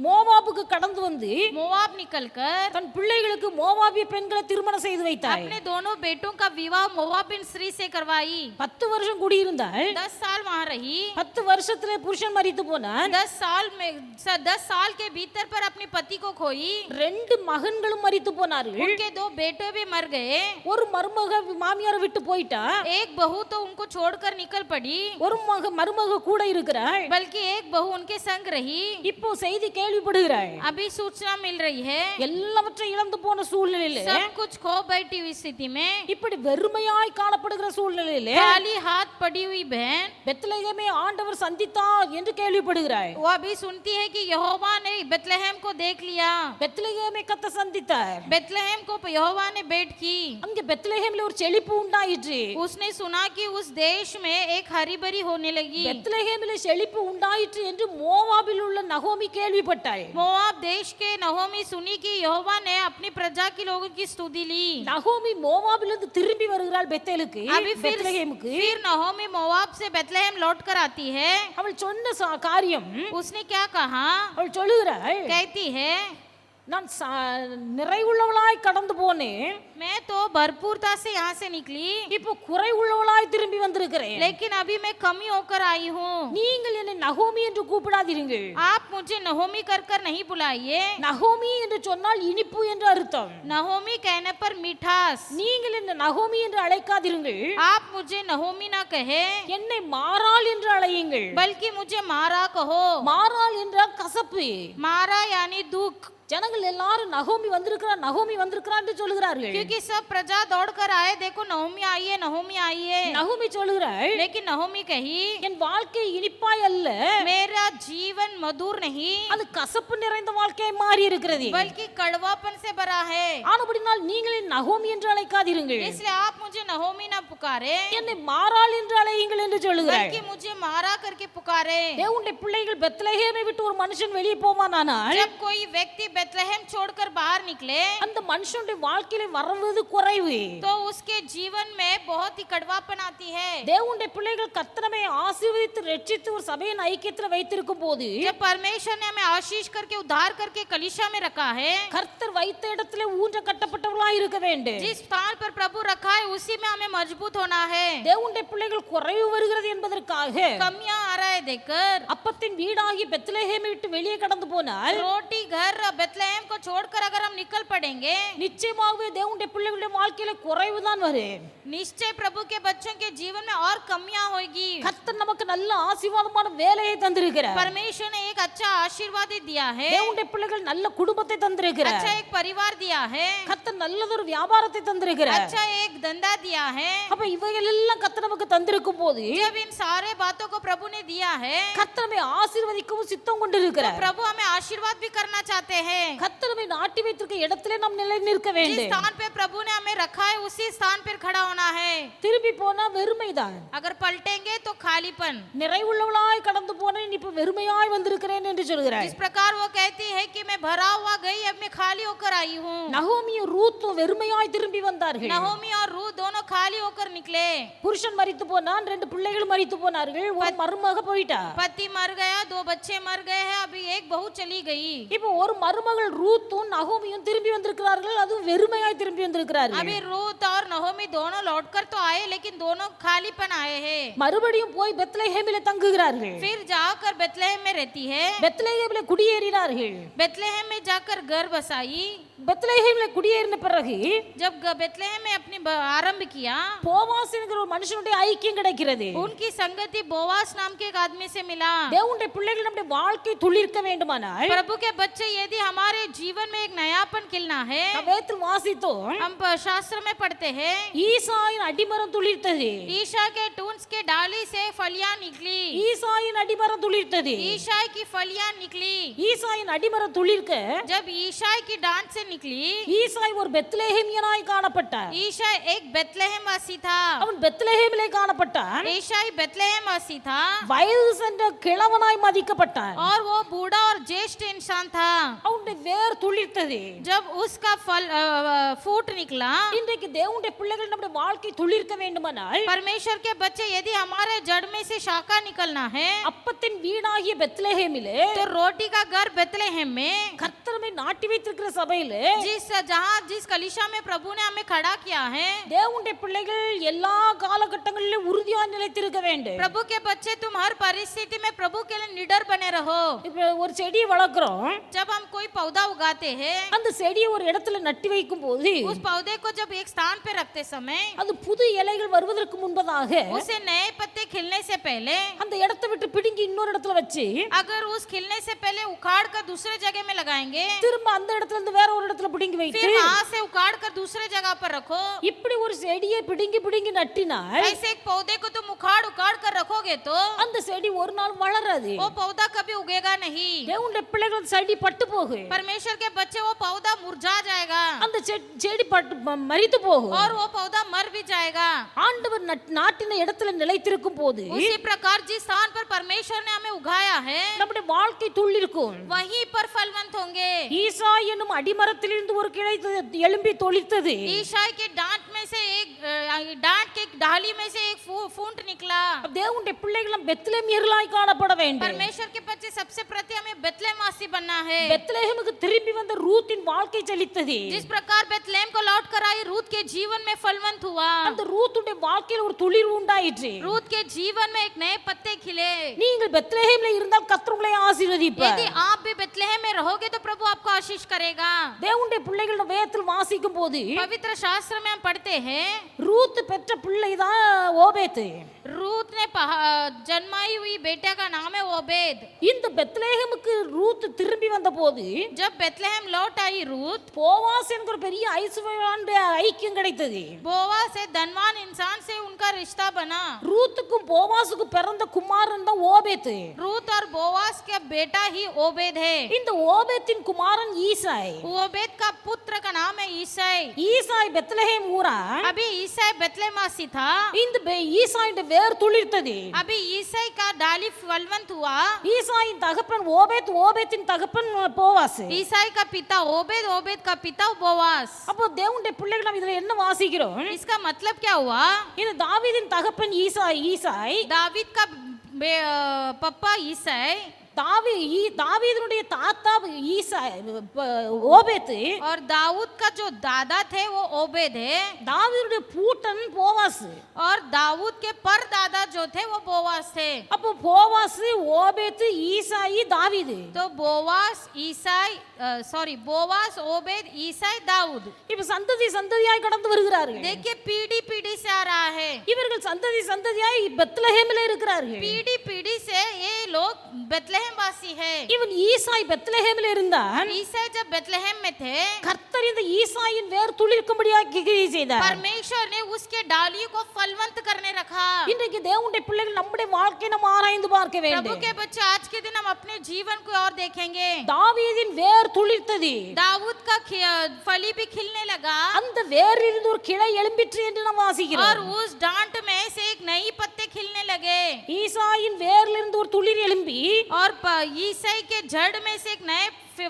Speaker 1: மோவாபுக்கு கடந்து வந்து
Speaker 2: मोआब निकलकर
Speaker 1: தன் பிள்ளைகளுக்கு மோவாபிய பெண்களை திருமணம் செய்து வைத்தாள்.
Speaker 2: अपने दोनों बेटों का विवाह मोआबिन स्त्री से करवाई.
Speaker 1: 10 வருஷம் குடியிருந்தாள்.
Speaker 2: 10 साल वहाँ रही.
Speaker 1: 10 வருஷத்திலே புருஷன் மரித்து போனான்.
Speaker 2: 10 साल के भीतर पर अपने पति को खोई.
Speaker 1: 2 மகன்களும் மரித்து போனார்கள்.
Speaker 2: उनके 2 बेटे भी मर गए.
Speaker 1: ஒரு மருமக மாமியாரை விட்டு போயிட்டா.
Speaker 2: एक बहू तो उनको छोड़कर निकल पड़ी,
Speaker 1: ஒரு மருமக கூட இருக்கிறாள்.
Speaker 2: बल्कि एक बहू उनके संग रही.
Speaker 1: இப்போ செய்தி கேள்விப்படுகிறாள்.
Speaker 2: अभी सूचना मिल रही है,
Speaker 1: எல்லாவற்றையும் இழந்து போன சூழ்நிலையில
Speaker 2: सब कुछ खो बैठी हुई स्थिति में,
Speaker 1: இப்படி வெறுமையாய் காணப்படுகிற சூழ்நிலையில
Speaker 2: खाली हाथ पड़ी हुई बहन
Speaker 1: பெத்லகேமே ஆண்டவர் சந்தித்தார் என்று கேள்விப்படுகிறாள்.
Speaker 2: वो अभी सुनती है कि यहोवा ने बेतलहम को देख लिया.
Speaker 1: பெத்லகேமே கத்த சந்தித்தார்.
Speaker 2: बेतलहम को यहोवा ने भेंट की.
Speaker 1: அங்கே பெத்லகேமில் ஒரு செழிப்பு உண்டாயிற்று.
Speaker 2: उसने सुना कि उस देश में एक हरी भरी होने लगी.
Speaker 1: பெத்லகேமில் செழிப்பு உண்டாயிற்று என்று மோவாபில் உள்ள நகோமி கேள்விப்பட்டாள். துதிக்கப்பட்டாள்.
Speaker 2: मोआब देश के नहोमी सुनी कि यहोवा ने अपनी प्रजा के लोगों की स्तुति ली.
Speaker 1: நகோமி மோவாபிலிருந்து திரும்பி வருகிறாள் பெத்தேலுக்கு,
Speaker 2: अभी
Speaker 1: பெத்லகேமுக்கு.
Speaker 2: फिर नहोमी मोआब से बेथलेहम लौट कर आती है.
Speaker 1: அவள் சொன்ன காரியம்,
Speaker 2: उसने क्या कहा?
Speaker 1: அவள் சொல்லுகிறாள்,
Speaker 2: कहती है
Speaker 1: நான் நிறைவுள்ளவளாய் கடந்து போனேன்,
Speaker 2: मैं तो भरपूरता से यहाँ से निकली,
Speaker 1: இப்போ குறைவுள்ளவளாய் திரும்பி வந்திருக்கிறேன்.
Speaker 2: लेकिन अभी मैं कमी होकर आई हूँ.
Speaker 1: நீங்கள் என்னை நகோமி என்று கூப்பிடாதீர்கள்.
Speaker 2: आप मुझे नहोमी कर कर नहीं बुलाइए.
Speaker 1: நகோமி என்று சொன்னால் இனிப்பு என்று அர்த்தம்.
Speaker 2: नहोमी कहने पर मिठास.
Speaker 1: நீங்கள் என்னை நகோமி என்று அழைக்காதீர்கள்.
Speaker 2: आप मुझे नहोमी ना कहे,
Speaker 1: என்னை மாறாள் என்று அழையுங்கள்.
Speaker 2: बल्कि मुझे मारा कहो.
Speaker 1: மாறாள் என்றால் கசப்பு.
Speaker 2: मारा यानी दुख.
Speaker 1: ஜனங்கள் எல்லாரும் நகோமி வந்திருக்கிறா, நகோமி வந்திருக்கிறா என்று சொல்கிறார்கள்.
Speaker 2: क्योंकि सब प्रजा दौड़ कर आए, देखो नहोमी आई है, नहोमी आई है.
Speaker 1: நகோமி சொல்கிறாள்,
Speaker 2: लेकिन नहोमी कही,
Speaker 1: என் வாழ்க்கை இனிப்பாய் அல்ல,
Speaker 2: मेरा जीवन मधुर नहीं,
Speaker 1: அது கசப்பு நிறைந்த வாழ்க்கையாய் மாறி இருக்கிறது.
Speaker 2: बल्कि कड़वापन से भरा है.
Speaker 1: ஆனபடினால் நீங்கள் என்னை நகோமி என்று அழைக்காதீர்கள்.
Speaker 2: इसलिए आप मुझे नहोमी ना पुकारे,
Speaker 1: என்னை மாறாள் என்று அழையுங்கள் என்று சொல்கிறாள்.
Speaker 2: बल्कि मुझे मारा करके पुकारे.
Speaker 1: தேவனுடைய பிள்ளைகள் பெத்லகேமை விட்டு ஒரு மனுஷன் வெளியே போவானானால்,
Speaker 2: जब कोई व्यक्ति बेथलेहम छोड़कर बाहर निकले,
Speaker 1: அந்த மனுஷனுடைய வாழ்க்கையில வரவது குறைவு.
Speaker 2: तो उसके जीवन में बहुत ही कड़वापन आती है.
Speaker 1: தேவனுடைய பிள்ளைகள் கர்த்தரை ஆசீர்வதித்து ரட்சித்து ஒரு சபையின் ஐக்கியத்தில் வைத்திருக்கும் போது,
Speaker 2: जब परमेश्वर ने हमें आशीष करके उद्धार करके कलीसिया में रखा है,
Speaker 1: கர்த்தர் வைத்த இடத்திலே ஊன்ற கட்டப்பட்டவர்களாய் இருக்க வேண்டும்.
Speaker 2: जिस स्थान पर प्रभु रखा है उसी में हमें मजबूत होना है.
Speaker 1: தேவனுடைய பிள்ளைகள் குறைவு வருகிறது என்பதற்காக
Speaker 2: कमियां आ रहा है देखकर
Speaker 1: அப்பத்தின் வீடாகி பெத்லகேமை விட்டு வெளியே கடந்து போனால்,
Speaker 2: रोटी घर बेथलेहम को छोड़कर अगर हम निकल पड़ेंगे,
Speaker 1: நிச்சயமாகவே தேவனுடைய பிள்ளைகளுடைய வாழ்க்கையில குறைவுதான் வரும்.
Speaker 2: निश्चय प्रभु के बच्चों के जीवन में और कमियां होगी.
Speaker 1: கர்த்தர் நமக்கு நல்ல ஆசீர்வாதமான வேலையை தந்திருக்கிறார்.
Speaker 2: परमेश्वर ने एक अच्छा आशीर्वाद दिया है,
Speaker 1: தேவனுடைய பிள்ளைகள் நல்ல குடும்பத்தை தந்திருக்கிறார்.
Speaker 2: अच्छा एक परिवार दिया है,
Speaker 1: கர்த்தர் நல்லதொரு வியாபாரத்தை தந்திருக்கிறார்.
Speaker 2: अच्छा एक धंधा दिया है.
Speaker 1: அப்ப இவைகள் எல்லாம் கர்த்தர் நமக்கு தந்திருக்கும் போது,
Speaker 2: जब इन सारे बातों को प्रभु ने दिया है,
Speaker 1: கர்த்தர் நம்மை ஆசீர்வதிக்கவும் சித்தம் கொண்டிருக்கிறார்.
Speaker 2: प्रभु हमें आशीर्वाद भी करना चाहते हैं.
Speaker 1: கர்த்தர் நம்மை நாட்டி வைத்திருக்க இடத்திலே நாம் நிலை நிற்க
Speaker 2: जिस
Speaker 1: வேண்டும்.
Speaker 2: स्थान पे प्रभु ने हमें रखा है उसी स्थान पर खड़ा होना है.
Speaker 1: திரும்பி போனா வெறுமைதான்.
Speaker 2: अगर पलटेंगे तो खालीपन.
Speaker 1: நிறைவுள்ளவளாய் கடந்து போனேன், இப்ப வெறுமையாய் வந்திருக்கிறேன் என்று சொல்கிறார்.
Speaker 2: जिस प्रकार वो कहती है कि मैं भरा हुआ गई, अब मैं खाली होकर आई हूँ.
Speaker 1: நகோமியும் ரூத்தும் வெறுமையாய் திரும்பி வந்தார்கள்.
Speaker 2: नहोमी और रूथ दोनों खाली होकर निकले.
Speaker 1: புருஷன் மரித்து போனான், 2 பிள்ளைகள் மரித்து போனார்கள், ஒரு மருமக போயிட்டா.
Speaker 2: पति मर गया, 2 बच्चे मर गए हैं, अभी एक बहू चली गई.
Speaker 1: இப்போ ஒரு மருமகள் ரூத்தும் நகோமியும் திரும்பி வந்திருக்கிறார்கள், அதுவும் வெறுமையாய் திரும்பி வந்திருக்கிறார்கள்.
Speaker 2: अभी रूथ और नहोमी दोनों लौटकर तो आए, लेकिन दोनों खालीपन आए हैं.
Speaker 1: மறுபடியும் போய் பெத்லகேமிலே தங்குகிறார்கள்.
Speaker 2: फिर जाकर बेथलेहम में रहती है.
Speaker 1: பெத்லகேமிலே குடியேறினார்கள்.
Speaker 2: बेथलेहम में जाकर घर बसाई.
Speaker 1: பெத்லகேமிலே குடியேறின பிறகு
Speaker 2: जब बेथलेहम में अपनी आरंभ किया,
Speaker 1: போவாஸ் என்கிற ஒரு மனுஷனுடைய ஐக்கியம் கிடைக்கிறது.
Speaker 2: उनकी संगति बोवास नाम के एक आदमी से मिला.
Speaker 1: தேவனுடைய பிள்ளைகள் நம்முடைய வாழ்க்கை துளிர்க்க வேண்டுமானால்,
Speaker 2: प्रभु के बच्चे यदि हमारे जीवन में एक नयापन खिलना है,
Speaker 1: நாம் வேதத்தில் வாசித்தோம்,
Speaker 2: हम शास्त्र में पढ़ते हैं,
Speaker 1: ஈசாயின் அடிமரம் துளிர்த்தது.
Speaker 2: ईशा के टून्स के डाली से फलियां निकली.
Speaker 1: ஈசாயின் அடிமரம் துளிர்த்தது.
Speaker 2: ईशाई की फलियां निकली.
Speaker 1: ஈசாயின் அடிமரம் துளிர்க்க
Speaker 2: जब ईशाई की डांट से निकली,
Speaker 1: ஈசாய் ஒரு பெத்லகேமியனாய் காணப்பட்டான்.
Speaker 2: ईशा एक बेथलेहम वासी था.
Speaker 1: அவன் பெத்லகேமிலே காணப்பட்டான்.
Speaker 2: ईशाई बेथलेहम वासी था
Speaker 1: வயது சென்ற கிழவனாய் மதிக்கப்பட்டான்.
Speaker 2: और वो बूढ़ा और ज्येष्ठ इंसान था.
Speaker 1: அவனுடைய வேர் துளிர்த்தது.
Speaker 2: जब उसका फल फूट निकला,
Speaker 1: இன்றைக்கு தேவனுடைய பிள்ளைகள் நம்முடைய வாழ்க்கை துளிர்க்க வேண்டுமானால்,
Speaker 2: परमेश्वर के बच्चे यदि हमारे जड़ में से शाखा निकलना है,
Speaker 1: அப்பத்தின் வீடாகிய பெத்லகேமிலே,
Speaker 2: तो रोटी का घर बेथलेहम में,
Speaker 1: கர்த்தரை நாட்டி வைத்திருக்கிற சபையிலே,
Speaker 2: जिस कलीसिया में प्रभु ने हमें खड़ा किया है,
Speaker 1: தேவனுடைய பிள்ளைகள் எல்லா காலகட்டங்களிலும் உறுதியாக நிலைத்திருக்க வேண்டும்.
Speaker 2: प्रभु के बच्चे तुम हर परिस्थिति में प्रभु के लिए निडर बने रहो.
Speaker 1: இப்ப ஒரு செடியை வளர்க்கிறோம்,
Speaker 2: जब हम कोई पौधा उगाते हैं,
Speaker 1: அந்த செடியை ஒரு இடத்துல நட்டி வைக்கும் போது
Speaker 2: उस पौधे को जब एक स्थान पे रखते समय,
Speaker 1: அது புது இலைகள் வருவதற்கு முன்பதாக
Speaker 2: उसे नए पत्ते खिलने से पहले,
Speaker 1: அந்த இடத்தை விட்டு பிடுங்கி இன்னொரு இடத்துல வச்சு,
Speaker 2: अगर उस खिलने से पहले उखाड़ कर दूसरे जगह में लगाएंगे,
Speaker 1: திரும்ப அந்த இடத்துல இருந்து வேற ஒரு இடத்துல பிடுங்கி வைத்து,
Speaker 2: फिर वहां से उखाड़ कर दूसरे जगह पर रखो.
Speaker 1: இப்படி ஒரு செடியை பிடுங்கி பிடுங்கி நட்டினால்
Speaker 2: ऐसे एक पौधे को तुम उखाड़ उखाड़ कर रखोगे तो
Speaker 1: அந்த செடி ஒரு நாள் வளராது.
Speaker 2: वो पौधा कभी उगेगा नहीं.
Speaker 1: தேவனுடைய பிள்ளைகள் செடி பட்டு போகும்.
Speaker 2: परमेश्वर के बच्चे वो पौधा मुरझा जाएगा
Speaker 1: அந்த செடி மரித்து போகும்.
Speaker 2: और वो पौधा मर भी जाएगा.
Speaker 1: ஆண்டவர் நாட்டின இடத்துல நிலைத்திருக்கும் போது
Speaker 2: उसी प्रकार जिस स्थान पर परमेश्वर ने हमें उगाया है
Speaker 1: நம்முடைய வாழ்க்கை துள்ளிருக்கும்.
Speaker 2: वहीं पर फलवंत होंगे.
Speaker 1: ஈசா என்னும் அடிமரத்திலிருந்து ஒரு கிளை எழும்பி தொளித்தது.
Speaker 2: ईसाई के डांट में से एक डांट के डाली में से एक फूंट निकला.
Speaker 1: தேவனுடைய பிள்ளைகளும் பெத்லெஹேமியர்களாய் காணப்பட வேண்டும்.
Speaker 2: परमेश्वर के बच्चे सबसे प्रति हमें बेतलेहमवासी बनना है.
Speaker 1: பெத்லெஹேமுக்கு திரும்பி வந்த ரூத்தின் வாழ்க்கை செழித்தது.
Speaker 2: जिस प्रकार बेतलेहम को लौट कर आई रूत के जीवन में फलवंत हुआ.
Speaker 1: அந்த ரூத்துடைய வாழ்க்கையில் ஒரு துளிர் உண்டாயிற்று.
Speaker 2: रूत के जीवन में एक नए पत्ते खिले.
Speaker 1: நீங்கள் பெத்லெஹேமிலே இருந்தால் கர்த்தர் உங்களை ஆசீர்வதிப்பார்.
Speaker 2: यदि आप भी बेतलेहम में रहोगे तो प्रभु आपको आशीष करेगा.
Speaker 1: தேவனுடைய பிள்ளைகள் வேதத்தில் வாசிக்கும் போது
Speaker 2: पवित्र शास्त्र में हम पढ़ते हैं
Speaker 1: ரூத் பெற்ற பிள்ளைதான் ஓபேத்.
Speaker 2: रूत ने जन्माई हुई बेटा का नाम है ओबेद.
Speaker 1: இந்த பெத்லெஹேமுக்கு ரூத் திரும்பி வந்தபோது
Speaker 2: जब बेतलेहम लौट आई रूत
Speaker 1: போவாஸ் என்கிற பெரிய ஐசுவனுடைய ஐக்கியம் கிடைத்தது.
Speaker 2: बोवास से धनवान इंसान से उनका रिश्ता बना.
Speaker 1: ரூத்துக்கும் போவாசுக்கும் பிறந்த குமாரன் தான் ஓபேத்.
Speaker 2: रूत और बोवास का बेटा ही ओबेद है.
Speaker 1: இந்த ஓபேத்தின் குமாரன் ஈசாய்.
Speaker 2: ओबेद का पुत्र का नाम है ईसाई.
Speaker 1: ஈசாய் பெத்லெஹேம் ஊரா.
Speaker 2: अभी ईसाई बेतलेहमवासी था.
Speaker 1: இந்த ஈசாயுடைய வேர் துளிர்த்தது.
Speaker 2: अभी ईसाई का डाली फलवंत हुआ.
Speaker 1: ஈசாயின் தகப்பன் ஓபேத், ஓபேத்தின் தகப்பன் போவாஸ்.
Speaker 2: ईसाई का पिता ओबेद, ओबेद का पिता बोवास.
Speaker 1: அப்போ தேவனுடைய பிள்ளைகள் நாம் இதுல என்ன வாசிக்கிறோம்?
Speaker 2: इसका मतलब क्या हुआ?
Speaker 1: இது தாவீதின் தகப்பன் ஈசாய்.
Speaker 2: दावीद का पप्पा ईसाई
Speaker 1: தாவீதுடைய தாத்தா ஈசாய் ஓபேத்.
Speaker 2: और दाऊद का जो दादा थे वो ओबेद है.
Speaker 1: தாவீதுடைய பூட்டன் போவாஸ்.
Speaker 2: और दाऊद के परदादा जो थे वो बोवास थे.
Speaker 1: அப்போ போவாஸ், ஓபேத், ஈசாய், தாவீது.
Speaker 2: तो बोवास ओबेद ईसाई दाऊद.
Speaker 1: இப்ப சந்ததி சந்ததியாய் கடந்து வருகிறார்கள்.
Speaker 2: देखिए पीढ़ी पीढ़ी से आ रहा है.
Speaker 1: இவர்கள் சந்ததி சந்ததியாய் பெத்லெஹேமிலே இருக்கிறார்கள்.
Speaker 2: पीढ़ी पीढ़ी से ये लोग बेतलेहम वासी है.
Speaker 1: இவன் ஈசாய் பெத்லெஹேமிலே இருந்தான்.
Speaker 2: ईसाई जब बेतलेहम में थे
Speaker 1: கர்த்தர் இந்த ஈசாயின் வேர் துளிர்க்கும்படியாக கிரியை செய்தார்.
Speaker 2: परमेश्वर ने उसके डालियों को फलवंत करने रखा.
Speaker 1: இன்றைக்கு தேவனுடைய பிள்ளைகள் நம்முடைய வாழ்க்கையை நாம் ஆராய்ந்து பார்க்க
Speaker 2: प्रभु
Speaker 1: வேண்டும்.
Speaker 2: के बच्चे आज के दिन हम अपने जीवन को और देखेंगे.
Speaker 1: தாவீதின் வேர் துளிர்த்தது.
Speaker 2: दाऊद का फली भी खिलने लगा.
Speaker 1: அந்த வேரிலிருந்து ஒரு கிளை எழும்பிற்று என்று நாம்
Speaker 2: और
Speaker 1: வாசிக்கிறோம்.
Speaker 2: उस डांट में से एक नई पत्ते खिलने लगे.
Speaker 1: ஈசாயின் வேரிலிருந்து ஒரு துளிர் எழும்பி
Speaker 2: और ईसाई के जड़ में से एक नए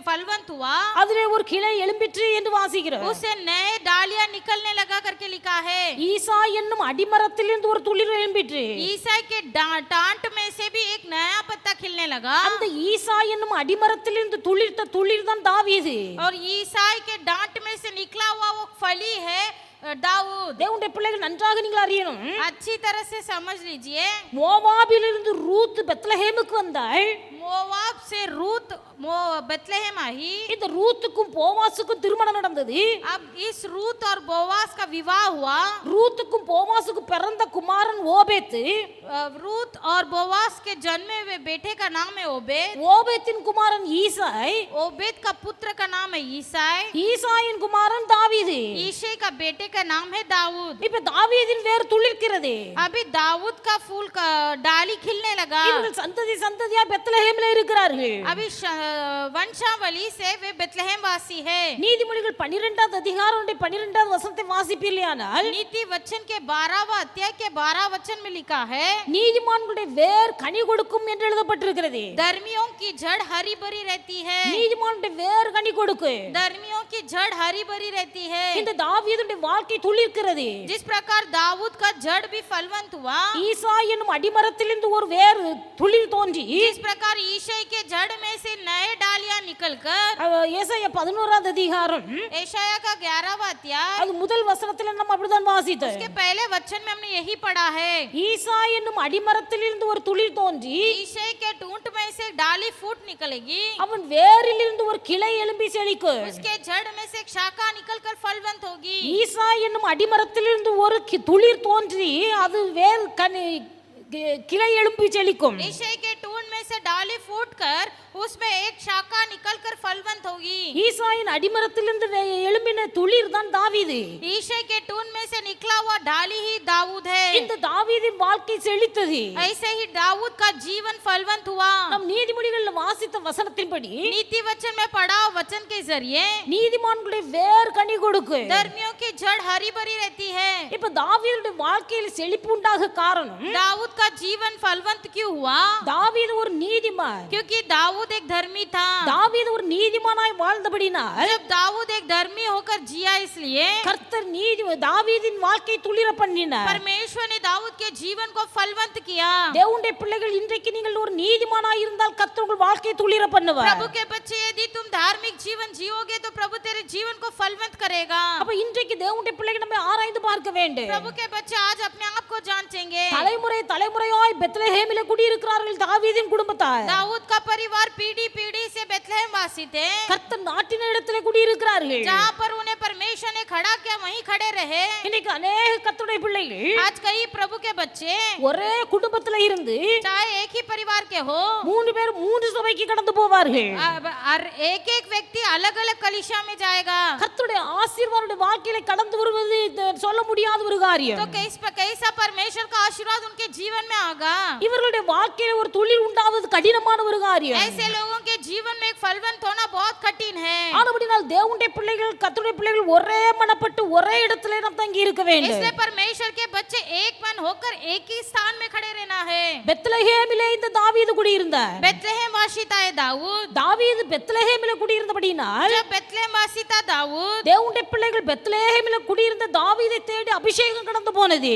Speaker 2: फलवंत हुआ.
Speaker 1: அதிலே ஒரு கிளை எழும்பிற்று என்று வாசிக்கிறோம்.
Speaker 2: उससे नए डालियां निकलने लगा करके लिखा है.
Speaker 1: ஈசாய் என்னும் அடிமரத்திலிருந்து ஒரு துளிர் எழும்பிற்று.
Speaker 2: ईसाई के डांट में से भी एक नया पत्ता खिलने लगा.
Speaker 1: அந்த ஈசாய் என்னும் அடிமரத்திலிருந்து துளிர்த்த துளிர் தான் தாவீது.
Speaker 2: और ईसाई के डांट में से निकला हुआ वो फली है दाऊद.
Speaker 1: தேவனுடைய பிள்ளைகள் நன்றாக நீங்கள் அறியணும்.
Speaker 2: अच्छी तरह से समझ लीजिए.
Speaker 1: மோவாபிலிருந்து ரூத் பெத்லெஹேமுக்கு வந்தாள்.
Speaker 2: मोवाब से रूत बेतलेहम आई.
Speaker 1: இந்த ரூத்துக்கும் போவாசுக்கும் திருமணம் நடந்தது.
Speaker 2: अब इस रूत और बोवास का विवाह हुआ.
Speaker 1: ரூத்துக்கும் போவாசுக்கும் பிறந்த குமாரன் ஓபேத்.
Speaker 2: रूत और बोवास के जन्मे हुए बेटे का नाम है ओबेद.
Speaker 1: ஓபேத்தின் குமாரன் ஈசாய்.
Speaker 2: ओबेद का पुत्र का नाम है ईसाई.
Speaker 1: ஈசாயின் குமாரன் தாவீது.
Speaker 2: ईशे का बेटे का नाम है दाऊद.
Speaker 1: இப்ப தாவீதின் வேர் துளிர்க்கிறது.
Speaker 2: अभी दाऊद का फूल का डाली खिलने लगा.
Speaker 1: இவர்கள் சந்ததி சந்ததியா பெத்லெஹேமிலே இருக்கிறார்கள்.
Speaker 2: अभी वंशावली से वे बेतलेहम वासी है.
Speaker 1: நீதிமொழிகள் 12வது அதிகாரம் 12வது வசனத்தை வாசிப்பீர்களானால்
Speaker 2: नीति वचन के 12वां अध्याय के 12 वचन में लिखा है
Speaker 1: நீதிமான்களுடைய வேர் கனி கொடுக்கும் என்று எழுதப்பட்டிருக்கிறது.
Speaker 2: धर्मियों की जड़ हरी भरी रहती है.
Speaker 1: நீதிமானுடைய வேர் கனி கொடுக்கும்.
Speaker 2: धर्मियों की जड़ हरी भरी रहती है.
Speaker 1: இந்த தாவீதுடைய வாழ்க்கை துளிர்க்கிறது.
Speaker 2: जिस प्रकार दाऊद का जड़ भी फलवंत हुआ.
Speaker 1: ஈசாய் என்னும் அடிமரத்திலிருந்து ஒரு வேர் துளிர் தோன்றி
Speaker 2: इस प्रकार ईशई के जड़ में से नए डालियां निकलकर
Speaker 1: ஏசாயா 11வது அதிகாரம்
Speaker 2: एशाया का 11वां अध्याय
Speaker 1: அது முதல் வசனத்தில் நம்ம அப்படிதான் வாசித்தோம்.
Speaker 2: उसके पहले वचन में हमने यही पढ़ा है.
Speaker 1: ஈசாய் என்னும் அடிமரத்திலிருந்து ஒரு துளிர் தோன்றி
Speaker 2: ईशई के टूंट में से डाली फूट निकलेगी.
Speaker 1: அவன் வேரிலிருந்து ஒரு கிளை எழும்பி செழிக்கும்.
Speaker 2: उसके जड़ में से एक शाखा निकलकर फलवंत होगी.
Speaker 1: ஈசாய் என்னும் அடிமரத்திலிருந்து ஒரு துளிர் தோன்றி அது வேர் கிளை எழும்பி செழிக்கும்.
Speaker 2: ईशई के टूट टून में से डाली फूटकर उसमें एक शाखा निकलकर फलवंत होगी।
Speaker 1: ஈசாயின் அடிமரத்திலிருந்து எழும்பின துளிர் தான் தாவீது.
Speaker 2: ईशे के टून में से निकला हुआ डाली ही दाऊद है।
Speaker 1: இந்த தாவீதின் வாழ்க்கை செழித்தது.
Speaker 2: ऐसे ही दाऊद का जीवन फलवंत हुआ।
Speaker 1: நம் நீதிமொழிகள்ல வாசித்த வசனத்தின்படி
Speaker 2: नीति वचन में पढ़ा वचन के जरिए
Speaker 1: நீதிமான்களுடைய வேர் கனி கொடுக்கும்.
Speaker 2: धर्मियों की जड़ हरी भरी रहती है।
Speaker 1: இப்ப தாவீதுடைய வாழ்க்கையில செழிப்பு உண்டாக காரணம்
Speaker 2: दाऊद का जीवन फलवंत क्यों हुआ?
Speaker 1: தாவீது ஒரு நீதிமான்.
Speaker 2: क्योंकि दाऊद एक धर्मी था।
Speaker 1: தாவீது ஒரு நீதிமானாய் வாழ்ந்தபடினால்
Speaker 2: जब दाऊद एक धर्मी होकर जिया इसलिए
Speaker 1: கர்த்தர் தாவீதின் வாழ்க்கை துளிர பண்ணினார்.
Speaker 2: परमेश्वर ने दाऊद के जीवन को फलवंत किया।
Speaker 1: தேவனுடைய பிள்ளைகள் இன்றைக்கு நீங்கள் ஒரு நீதிமானாய் இருந்தால் கர்த்தர் உங்கள் வாழ்க்கையை துளிர பண்ணுவார்.
Speaker 2: प्रभु के बच्चे यदि तुम धार्मिक जीवन जियोगे तो प्रभु तेरे जीवन को फलवंत करेगा।
Speaker 1: அப்ப இன்றைக்கு தேவனுடைய பிள்ளைகள் நம்ம ஆராய்ந்து பார்க்க வேண்டும்.
Speaker 2: प्रभु के बच्चे आज अपने आप को जांचेंगे।
Speaker 1: தலைமுறையாய் பெத்லெஹேமிலே குடியிருக்கிறார்கள் தாவீதின் குடும்பத்தார்.
Speaker 2: दाऊद का परिवार पीढ़ी पीढ़ी से बेथलेहम वासी थे।
Speaker 1: கர்த்தர் நாட்டின இடத்திலே குடியிருக்கிறார்கள்.
Speaker 2: जहां पर उन्हें परमेश्वर ने खड़ा किया वहीं खड़े रहे।
Speaker 1: இன்னைக்கு अनेक கர்த்தருடைய பிள்ளைகள்
Speaker 2: आज कई प्रभु के बच्चे
Speaker 1: ஒரே குடும்பத்திலே இருந்து
Speaker 2: चाहे एक ही परिवार के हो
Speaker 1: மூன்று பேர் மூன்று சபைக்கு கடந்து போவார்கள்.
Speaker 2: एक एक व्यक्ति अलग अलग कलीसिया में जाएगा।
Speaker 1: கர்த்தருடைய ஆசீர்வாதம் வாழ்க்கையில கடந்து வருவது சொல்ல முடியாத ஒரு காரியம்.
Speaker 2: तो कैसा परमेश्वर का आशीर्वाद उनके जीवन में आगा।
Speaker 1: இவர்களுடைய வாழ்க்கையில ஒரு துளிர் உண்டாவது கடினமான ஒரு காரியம்.
Speaker 2: ऐसे लोगों के जीवन में एक फलवंत होना बहुत कठिन है।
Speaker 1: ஆனபடியால் தேவனுடைய பிள்ளைகள் கர்த்தருடைய பிள்ளைகள் ஒரே மனப்பட்டு ஒரே இடத்திலே நாம் தங்கி இருக்க வேண்டும்.
Speaker 2: इसलिए परमेश्वर के बच्चे एक मन होकर एक ही स्थान में खड़े रहना है।
Speaker 1: பெத்லெஹேமிலே இந்த தாவீது குடியிருந்தார்.
Speaker 2: बेथलेहम वासी था दाऊद।
Speaker 1: தாவீது பெத்லெஹேமிலே குடியிருந்தபடியால்
Speaker 2: जब बेथलेहम वासी था दाऊद
Speaker 1: தேவனுடைய பிள்ளைகள் பெத்லெஹேமிலே குடியிருந்த தாவீதை தேடி அபிஷேகம் கடந்து போனது.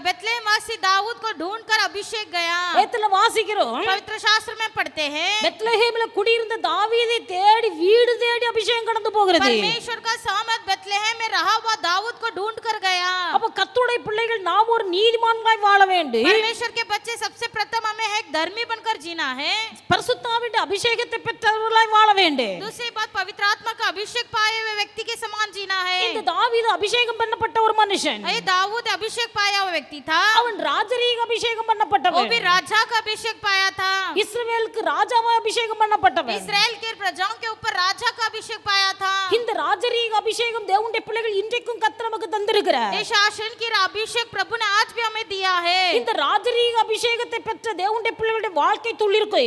Speaker 2: बेथलेहम वासी दाऊद को ढूंढकर अभिषेक गया।
Speaker 1: வேதத்துல வாசிக்கிறோம்
Speaker 2: पवित्र शास्त्र में पढ़ते हैं
Speaker 1: பெத்லெஹேமிலே குடியிருந்த தாவீதை தேடி வீடு தேடி அபிஷேகம் கடந்து போகிறது.
Speaker 2: परमेश्वर का सामर्थ बेथलेहम में रहा हुआ दाऊद को ढूंढ कर गया।
Speaker 1: அப்ப கர்த்தருடைய பிள்ளைகள் நாம் ஒரு நீதிமான்களாய் வாழ வேண்டும்.
Speaker 2: परमेश्वर के बच्चे सबसे प्रथम हमें एक धर्मी बनकर जीना है।
Speaker 1: பரிசுத்த ஆவியின் அபிஷேகத்தை பெற்றவர்களாய் வாழ வேண்டும்.
Speaker 2: दूसरी बात पवित्र आत्मा का अभिषेक पाए हुए व्यक्ति के समान जीना है।
Speaker 1: இந்த தாவீது அபிஷேகம் பண்ணப்பட்ட ஒரு மனுஷன்.
Speaker 2: ये दाऊद अभिषेक पाया हुआ व्यक्ति था।
Speaker 1: அவன் ராஜரீக அபிஷேகம்
Speaker 2: वो
Speaker 1: பண்ணப்பட்டவன்.
Speaker 2: भी राजा का अभिषेक पाया था।
Speaker 1: இஸ்ரவேலுக்கு ராஜாவா அபிஷேகம் பண்ணப்பட்டவன்.
Speaker 2: इस्राएल के प्रजाओं के ऊपर राजा का अभिषेक पाया था।
Speaker 1: இந்த ராஜரீக அபிஷேகம் தேவனுடைய பிள்ளைகள் இன்றைக்கும் கர்த்தர் நமக்கு தந்திருக்கிறார்.
Speaker 2: ये शासन की अभिषेक प्रभु ने आज भी हमें दिया है।
Speaker 1: இந்த ராஜரீக அபிஷேகத்தை பெற்ற தேவனுடைய பிள்ளைகளுடைய வாழ்க்கை துளிர்க்கு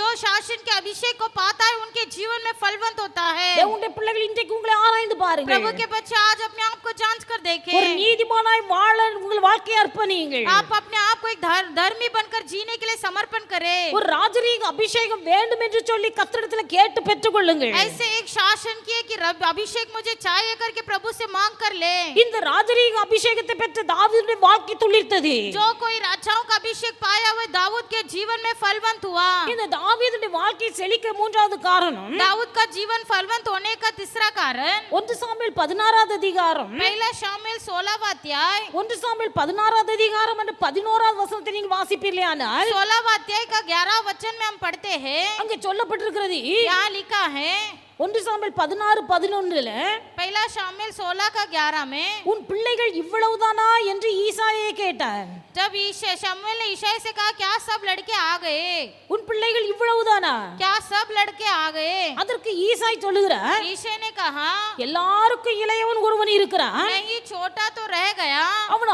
Speaker 2: जो शासन के अभिषेक को पाता है उनके जीवन में फलवंत होता है।
Speaker 1: தேவனுடைய பிள்ளைகள் இன்றைக்கு உங்களை ஆராய்ந்து பாருங்க.
Speaker 2: प्रभु के बच्चे आज अपने आप को जांच कर देखें।
Speaker 1: ஒரு நீதிமானாய் வாழ உங்கள் வாழ்க்கையை அர்ப்பணியுங்கள்.
Speaker 2: आप अपने आप को एक धर्मी बनकर जीने के लिए समर्पण करें।
Speaker 1: ஒரு ராஜரீக அபிஷேகம் வேண்டும் என்று சொல்லி கர்த்தரிடத்தில் கேட்டு பெற்றுக்கொள்ளுங்கள்.
Speaker 2: ऐसे एक शासन किए कि रब अभिषेक मुझे चाहिए करके प्रभु से मांग कर ले।
Speaker 1: இந்த ராஜரீக அபிஷேகத்தை பெற்ற தாவீதுடைய வாழ்க்கை துளிர்த்தது.
Speaker 2: जो कोई राजाओं का अभिषेक पाया हुआ दाऊद के जीवन में फलवंत हुआ।
Speaker 1: இந்த தாவீதுடைய வாழ்க்கை செழிக்க மூன்றாவது காரணம்
Speaker 2: दाऊद का जीवन फलवंत होने का तीसरा कारण
Speaker 1: 1 சாமுவேல் 16வது அதிகாரம்
Speaker 2: पहला शामुएल 16वां अध्याय
Speaker 1: 1 சாமுவேல் 16வது அதிகாரம் and 11வது வசனத்தை நீங்க வாசிப்பீர்களானால்
Speaker 2: 16वां अध्याय का 11 वचन में हम पढ़ते हैं।
Speaker 1: அங்கே சொல்லப்பட்டிருக்கிறது
Speaker 2: यहाँ लिखा है
Speaker 1: 1 சாமுவேல் 16:11ல
Speaker 2: पहला शामुएल 16 का 11 में
Speaker 1: உன் பிள்ளைகள் இவ்வளவுதானா என்று ஈசாயை கேட்டார்.
Speaker 2: जब शमूएल ने ईशाई से कहा क्या सब लड़के आ गए?
Speaker 1: உன் பிள்ளைகள் இவ்வளவுதானா?
Speaker 2: क्या सब लड़के आ गए?
Speaker 1: அதற்கு ஈசாய் சொல்லுகிறார்
Speaker 2: ईशे ने कहा
Speaker 1: எல்லாருக்கும் இளையவன் ஒருவன் இருக்கிறான்.
Speaker 2: नहीं छोटा तो रह गया।
Speaker 1: அவன்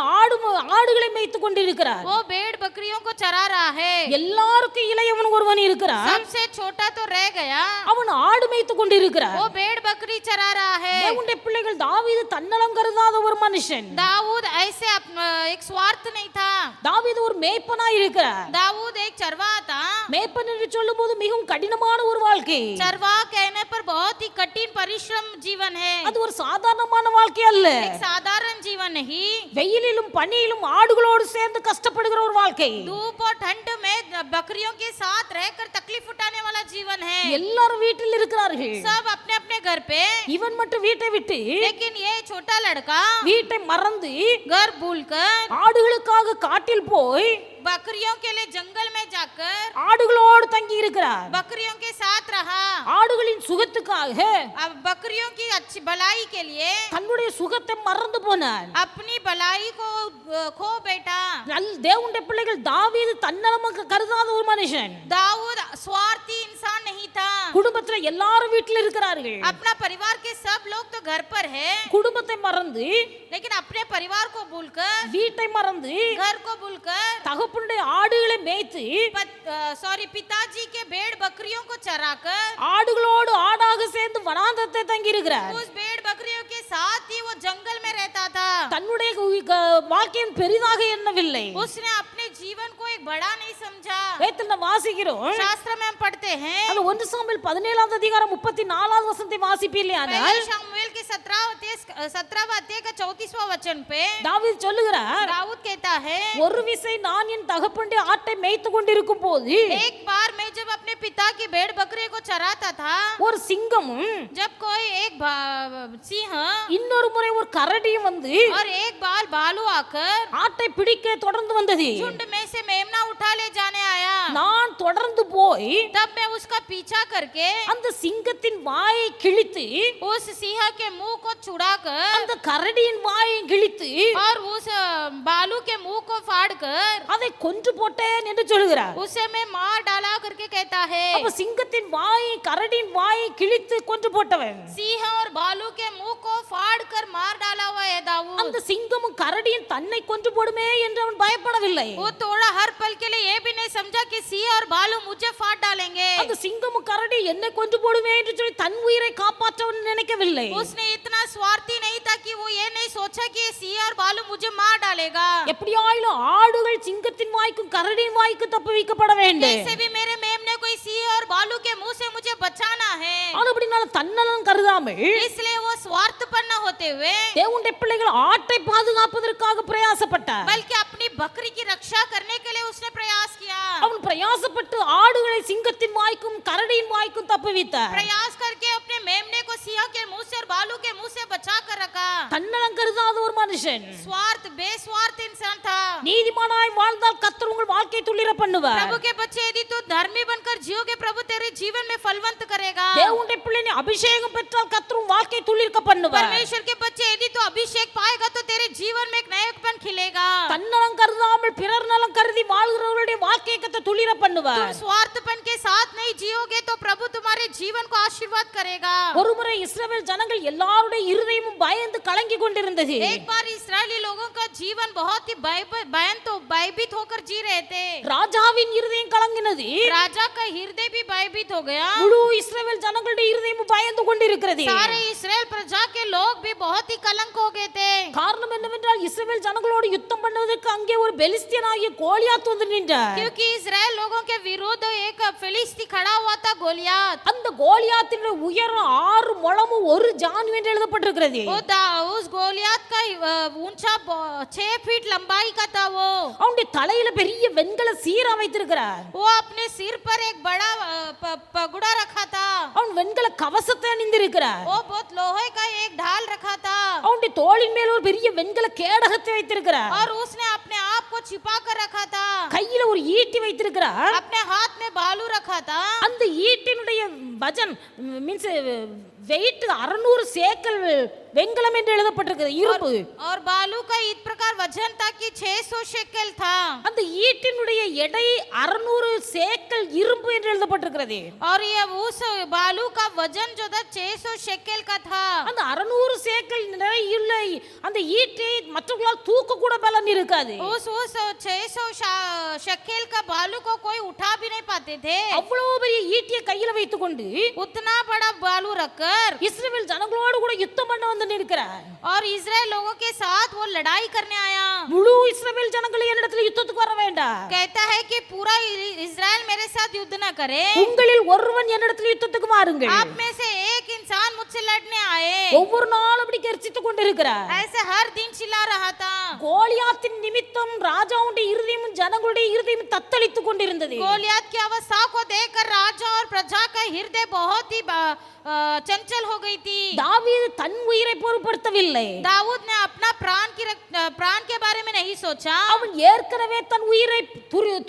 Speaker 1: ஆடுகளை மேய்த்துக் கொண்டிருக்கிறான்.
Speaker 2: वो भेड़ बकरियों को चरा रहा है।
Speaker 1: எல்லாருக்கும் இளையவன் ஒருவன் இருக்கிறான்.
Speaker 2: सबसे छोटा तो रह गया।
Speaker 1: அவன் ஆடு மேய்த்துக் கொண்டிருக்கிறான்.
Speaker 2: वो भेड़ बकरी चरा रहा है।
Speaker 1: தேவனுடைய பிள்ளைகள் தாவீது தன்னலம் கருதாத ஒரு மனுஷன்.
Speaker 2: दाऊद ऐसे एक स्वार्थ नहीं था।
Speaker 1: தாவீது ஒரு மேய்ப்பனாய் இருக்கிறார்.
Speaker 2: दाऊद एक चरवाहा था।
Speaker 1: மேய்ப்பன் என்று சொல்லும்போது மிகவும் கடினமான ஒரு வாழ்க்கை.
Speaker 2: चरवाहा कहने पर बहुत ही कठिन परिश्रम जीवन है।
Speaker 1: அது ஒரு சாதாரணமான வாழ்க்கை அல்ல.
Speaker 2: एक साधारण जीवन नहीं।
Speaker 1: வெயிலிலும் பனியிலும் ஆடுகளோடு சேர்ந்து கஷ்டப்படுகிற ஒரு வாழ்க்கை.
Speaker 2: धूप और ठंड में बकरियों के साथ रहकर तकलीफ उठाने वाला जीवन है।
Speaker 1: எல்லாரும் வீட்டில் இருக்கிறார்கள்.
Speaker 2: सब अपने अपने घर पे।
Speaker 1: இவன் மட்டும் வீட்டை விட்டு
Speaker 2: लेकिन ये छोटा लड़का
Speaker 1: வீட்டை மறந்து
Speaker 2: घर भूलकर
Speaker 1: ஆடுகளுக்காக காட்டில் போய்
Speaker 2: बकरियों के लिए जंगल में जाकर
Speaker 1: ஆடுகளோடு தங்கி இருக்கிறார்.
Speaker 2: बकरियों के साथ रहा।
Speaker 1: ஆடுகளின் சுகத்துக்காக
Speaker 2: अब बकरियों की अच्छी भलाई के लिए
Speaker 1: தன்னுடைய சுகத்தை மறந்து போனார்.
Speaker 2: अपनी भलाई को खो बैठा।
Speaker 1: தேவனுடைய பிள்ளைகள், தாவீது தன்னலமாக கருதாத ஒரு மனுஷன்.
Speaker 2: दाऊद स्वार्थी इंसान नहीं था।
Speaker 1: குடும்பத்துல எல்லாரும் வீட்டுல இருக்கிறார்கள்.
Speaker 2: अपना परिवार के सब लोग तो घर पर है,
Speaker 1: குடும்பத்தை மறந்து,
Speaker 2: लेकिन अपने परिवार को भूलकर,
Speaker 1: வீட்டை மறந்து,
Speaker 2: घर को भूलकर
Speaker 1: தகப்பனுடைய ஆடுகளை மேய்த்து,
Speaker 2: पिताजी के भेड़ बकरियों को चराकर
Speaker 1: ஆடுகளோடு ஆடாக சேர்ந்து வனாந்தரத்தை தங்கி இருக்கிறார்.
Speaker 2: उस भेड़ बकरियों के साथ ही वो जंगल में रहता था।
Speaker 1: தன்னுடைய வாழ்க்கையின் பெரிதாக எண்ணவில்லை.
Speaker 2: उसने अपने जीवन को एक बड़ा नहीं समझा।
Speaker 1: வேதத்துல வாசிக்கிறோம்,
Speaker 2: शास्त्र में हम पढ़ते हैं,
Speaker 1: அது 1 சாமுவேல் 17 அதிகாரம் 34 வசனத்தை வாசிப்பீர்களானால்,
Speaker 2: शमूएल के 17वां अध्याय का 34वां वचन पे
Speaker 1: தாவீது சொல்லுகிறார்,
Speaker 2: दाऊद कहता है,
Speaker 1: ஒரு விசை நான் என் தகப்பனுடைய ஆட்டை மேய்த்து கொண்டிருக்கும் போது
Speaker 2: एक बार मैं जब अपने पिता की भेड़ बकरी को चराता था,
Speaker 1: ஒரு சிங்கமும்
Speaker 2: जब कोई एक सिंह
Speaker 1: இன்னொரு முறை ஒரு கரடியும் வந்து
Speaker 2: और एक बार भालू आकर
Speaker 1: ஆட்டை பிடிக்க தொடர்ந்து வந்தது.
Speaker 2: झुंड में से मेमना उठा ले जाने आया।
Speaker 1: நான் தொடர்ந்து போய்
Speaker 2: तब मैं उसका पीछा करके
Speaker 1: அந்த சிங்கத்தின் வாயை கிழித்து,
Speaker 2: उस सिंह के मुंह को छुड़ाकर
Speaker 1: அந்த கரடியின் வாயை கிழித்து,
Speaker 2: और उस भालू के मुंह को फाड़कर
Speaker 1: அதை கொன்று போட்டேன் என்று சொல்கிறார்.
Speaker 2: उसे मैं मार डाला करके कहता है।
Speaker 1: அப்ப சிங்கத்தின் வாயை, கரடியின் வாயை கிழித்து கொன்று போட்டவன்,
Speaker 2: सिंह और भालू के मुंह को फाड़कर मार डाला हुआ है दाऊद।
Speaker 1: அந்த சிங்கமும் கரடியும் தன்னை கொன்று போடுமே என்று அவன் பயப்படவில்லை.
Speaker 2: वो थोड़ा हर पल के लिए ये भी नहीं समझा कि सिंह और भालू मुझे फाड़ डालेंगे।
Speaker 1: அந்த சிங்கமும் கரடி என்னை கொன்று போடுமே என்று சொல்லி தன் உயிரை காப்பாற்ற அவன் நினைக்கவில்லை.
Speaker 2: उसने इतना स्वार्थी नहीं था कि वो ये नहीं सोचा कि सिंह और भालू मुझे मार डालेगा।
Speaker 1: எப்படியாயிலும் ஆடுகள் சிங்கத்தின் வாய்க்கும் கரடியின் வாய்க்கும் தப்புவிக்கப்பட வேண்டும்.
Speaker 2: कैसे भी मेरे मेमने को सिंह और भालू के मुंह से मुझे बचाना है।
Speaker 1: அப்படினால தன்னலம் கருதாமல்,
Speaker 2: इसलिए वो स्वार्थपन्न होते हुए
Speaker 1: தேவனுடைய பிள்ளைகள் ஆட்டை பாதுகாப்பதற்காக பிரயாசப்பட்டார்.
Speaker 2: बल्कि अपनी बकरी की रक्षा करने के लिए उसने प्रयास किया।
Speaker 1: அவன் பிரயாசப்பட்டு ஆடுகளை சிங்கத்தின் வாய்க்கும் கரடியின் வாய்க்கும் தப்புவித்தார்.
Speaker 2: प्रयास करके अपने मेमने को सिंह के मुंह से और भालू के मुंह से बचा कर रखा।
Speaker 1: தன்னலம் கருதாத ஒரு மனுஷன்,
Speaker 2: स्वार्थ बेस्वार्थ इंसान था।
Speaker 1: நீதிமானாய் வாழ்ந்தால் கர்த்தர் உங்கள் வாழ்க்கை துளிர பண்ணுவார்.
Speaker 2: प्रभु के बच्चे यदि तो धर्मी बनकर जियोगे, प्रभु तेरे जीवन में फलवंत करेगा।
Speaker 1: தேவனுடைய பிள்ளை அபிஷேகம் பெற்றால் கர்த்தர் உன் வாழ்க்கை துளிர்க்க பண்ணுவார்.
Speaker 2: परमेश्वर के बच्चे यदि तो अभिषेक पाएगा तो तेरे जीवन में एक नयापन खिलेगा।
Speaker 1: தன்னலம் கருதாமல் பிறர் நலம் கருதி வாழ்கிறவருடைய வாழ்க்கையை கர்த்தர் துளிர பண்ணுவார்.
Speaker 2: तुम स्वार्थपन के साथ नहीं जियोगे तो प्रभु तुम्हारे जीवन को आशीर्वाद करेगा।
Speaker 1: ஒருமுறை இஸ்ரவேல் ஜனங்கள் எல்லாருடைய இருதயமும் பயந்து கலங்கி கொண்டிருந்தது.
Speaker 2: एक बार इस्राएली लोगों का जीवन बहुत ही भयभीत होकर जी रहे थे।
Speaker 1: ராஜாவின் இருதயம் கலங்கினது.
Speaker 2: राजा का हृदय भी भयभीत हो गया।
Speaker 1: முழு இஸ்ரவேல் ஜனங்களுடைய இருதயமும் பயந்து கொண்டிருக்கிறது.
Speaker 2: सारे इस्राएल प्रजा के लोग भी बहुत ही कलंक हो गए थे।
Speaker 1: காரணம் என்னவென்றால் இஸ்ரவேல் ஜனங்களோடு யுத்தம் பண்ணுவதற்கு அங்கே ஒரு பெலிஸ்தியனாகிய கோலியாத் வந்து நின்றார்.
Speaker 2: क्योंकि इस्राएल लोगों के विरुद्ध एक फिलिस्ती खड़ा हुआ था, गोलियात।
Speaker 1: அந்த கோலியாத்தினுடைய உயரம் 6 முழமும் 1 ஜானு என்று எழுதப்பட்டிருக்கிறது.
Speaker 2: उस गोलियात का ऊंचा 6 फीट लंबाई का था। वो
Speaker 1: அவனுடைய தலையில பெரிய வெண்கல சீரா வைத்திருக்கிறார்.
Speaker 2: वो अपने सिर पर एक बड़ा पगुड़ा रखा था।
Speaker 1: அவன் வெண்கல கவசத்தை அணிந்திருக்கிறார்.
Speaker 2: वो बहुत लोहे का एक ढाल रखा था।
Speaker 1: அவனுடைய தோளின் மேல் ஒரு பெரிய வெண்கல கேடகத்தை வைத்திருக்கிறார்.
Speaker 2: और उसने अपने आप को छिपा कर रखा था।
Speaker 1: கையில ஒரு ஈட்டி வைத்திருக்கிறார்.
Speaker 2: अपने हाथ में भालू रखा था।
Speaker 1: அந்த ஈட்டினுடைய வஜன் மீன்ஸ் வெயிட் 600 சேக்கல் வெண்கலம் என்று எழுதப்பட்டிருக்கிறது, இரும்பு.
Speaker 2: और बालू का इस प्रकार वजन था कि 600 शेकल था।
Speaker 1: அந்த ஈட்டினுடைய எடை 600 சேக்கல் இரும்பு என்று எழுதப்பட்டிருக்கிறது.
Speaker 2: और ये उस बालू का वजन जो था 600 शेकल का था।
Speaker 1: அந்த 600 சேக்கல் நிறையுள்ள அந்த ஈட்டை மற்றவர்களால் தூக்க கூட பலன் இருக்காது.
Speaker 2: उस 600 शेकल का बालू को कोई उठा भी नहीं पाते थे।
Speaker 1: அவ்வளவு பெரிய ஈட்டியை கையில வைத்துக்கொண்டு
Speaker 2: उतना बड़ा बालू रखकर
Speaker 1: இஸ்ரவேல் ஜனங்களோடு கூட யுத்தம் பண்ண வந்து நிற்கிறார்.
Speaker 2: और इजराइल लोगों के साथ वो लड़ाई करने आया।
Speaker 1: முழு இஸ்ரவேல் ஜனங்களே என்னிடத்தில் யுத்தத்துக்கு வர வேண்டாம்.
Speaker 2: कहता है कि पूरा इजराइल मेरे साथ युद्ध न करे।
Speaker 1: உங்களில் ஒருவன் என்னிடத்தில் யுத்தத்துக்கு வாருங்கள்.
Speaker 2: आप में से एक इंसान मुझसे लड़ने आए।
Speaker 1: ஒவ்வொரு நாளும் அப்படி கர்ச்சித்துக் கொண்டிருக்கிறார்.
Speaker 2: ऐसे हर दिन चिल्ला रहा था।
Speaker 1: கோலியாத்தின் நிமித்தம் ராஜாவுடைய இருதயமும் ஜனங்களுடைய இருதயமும் தத்தளித்துக் கொண்டிருந்தது.
Speaker 2: गोलियत की अवस्था को देखकर राजा और प्रजा का हृदय बहुत ही चंचल हो गई थी।
Speaker 1: தாவீது தன் உயிரை பொருட்படுத்தவில்லை.
Speaker 2: दाऊद ने अपना प्राण के बारे में नहीं सोचा।
Speaker 1: அவன் ஏற்கனவே தன் உயிரை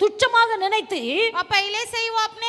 Speaker 1: துச்சமாக நினைத்து
Speaker 2: और पहले से ही वो अपने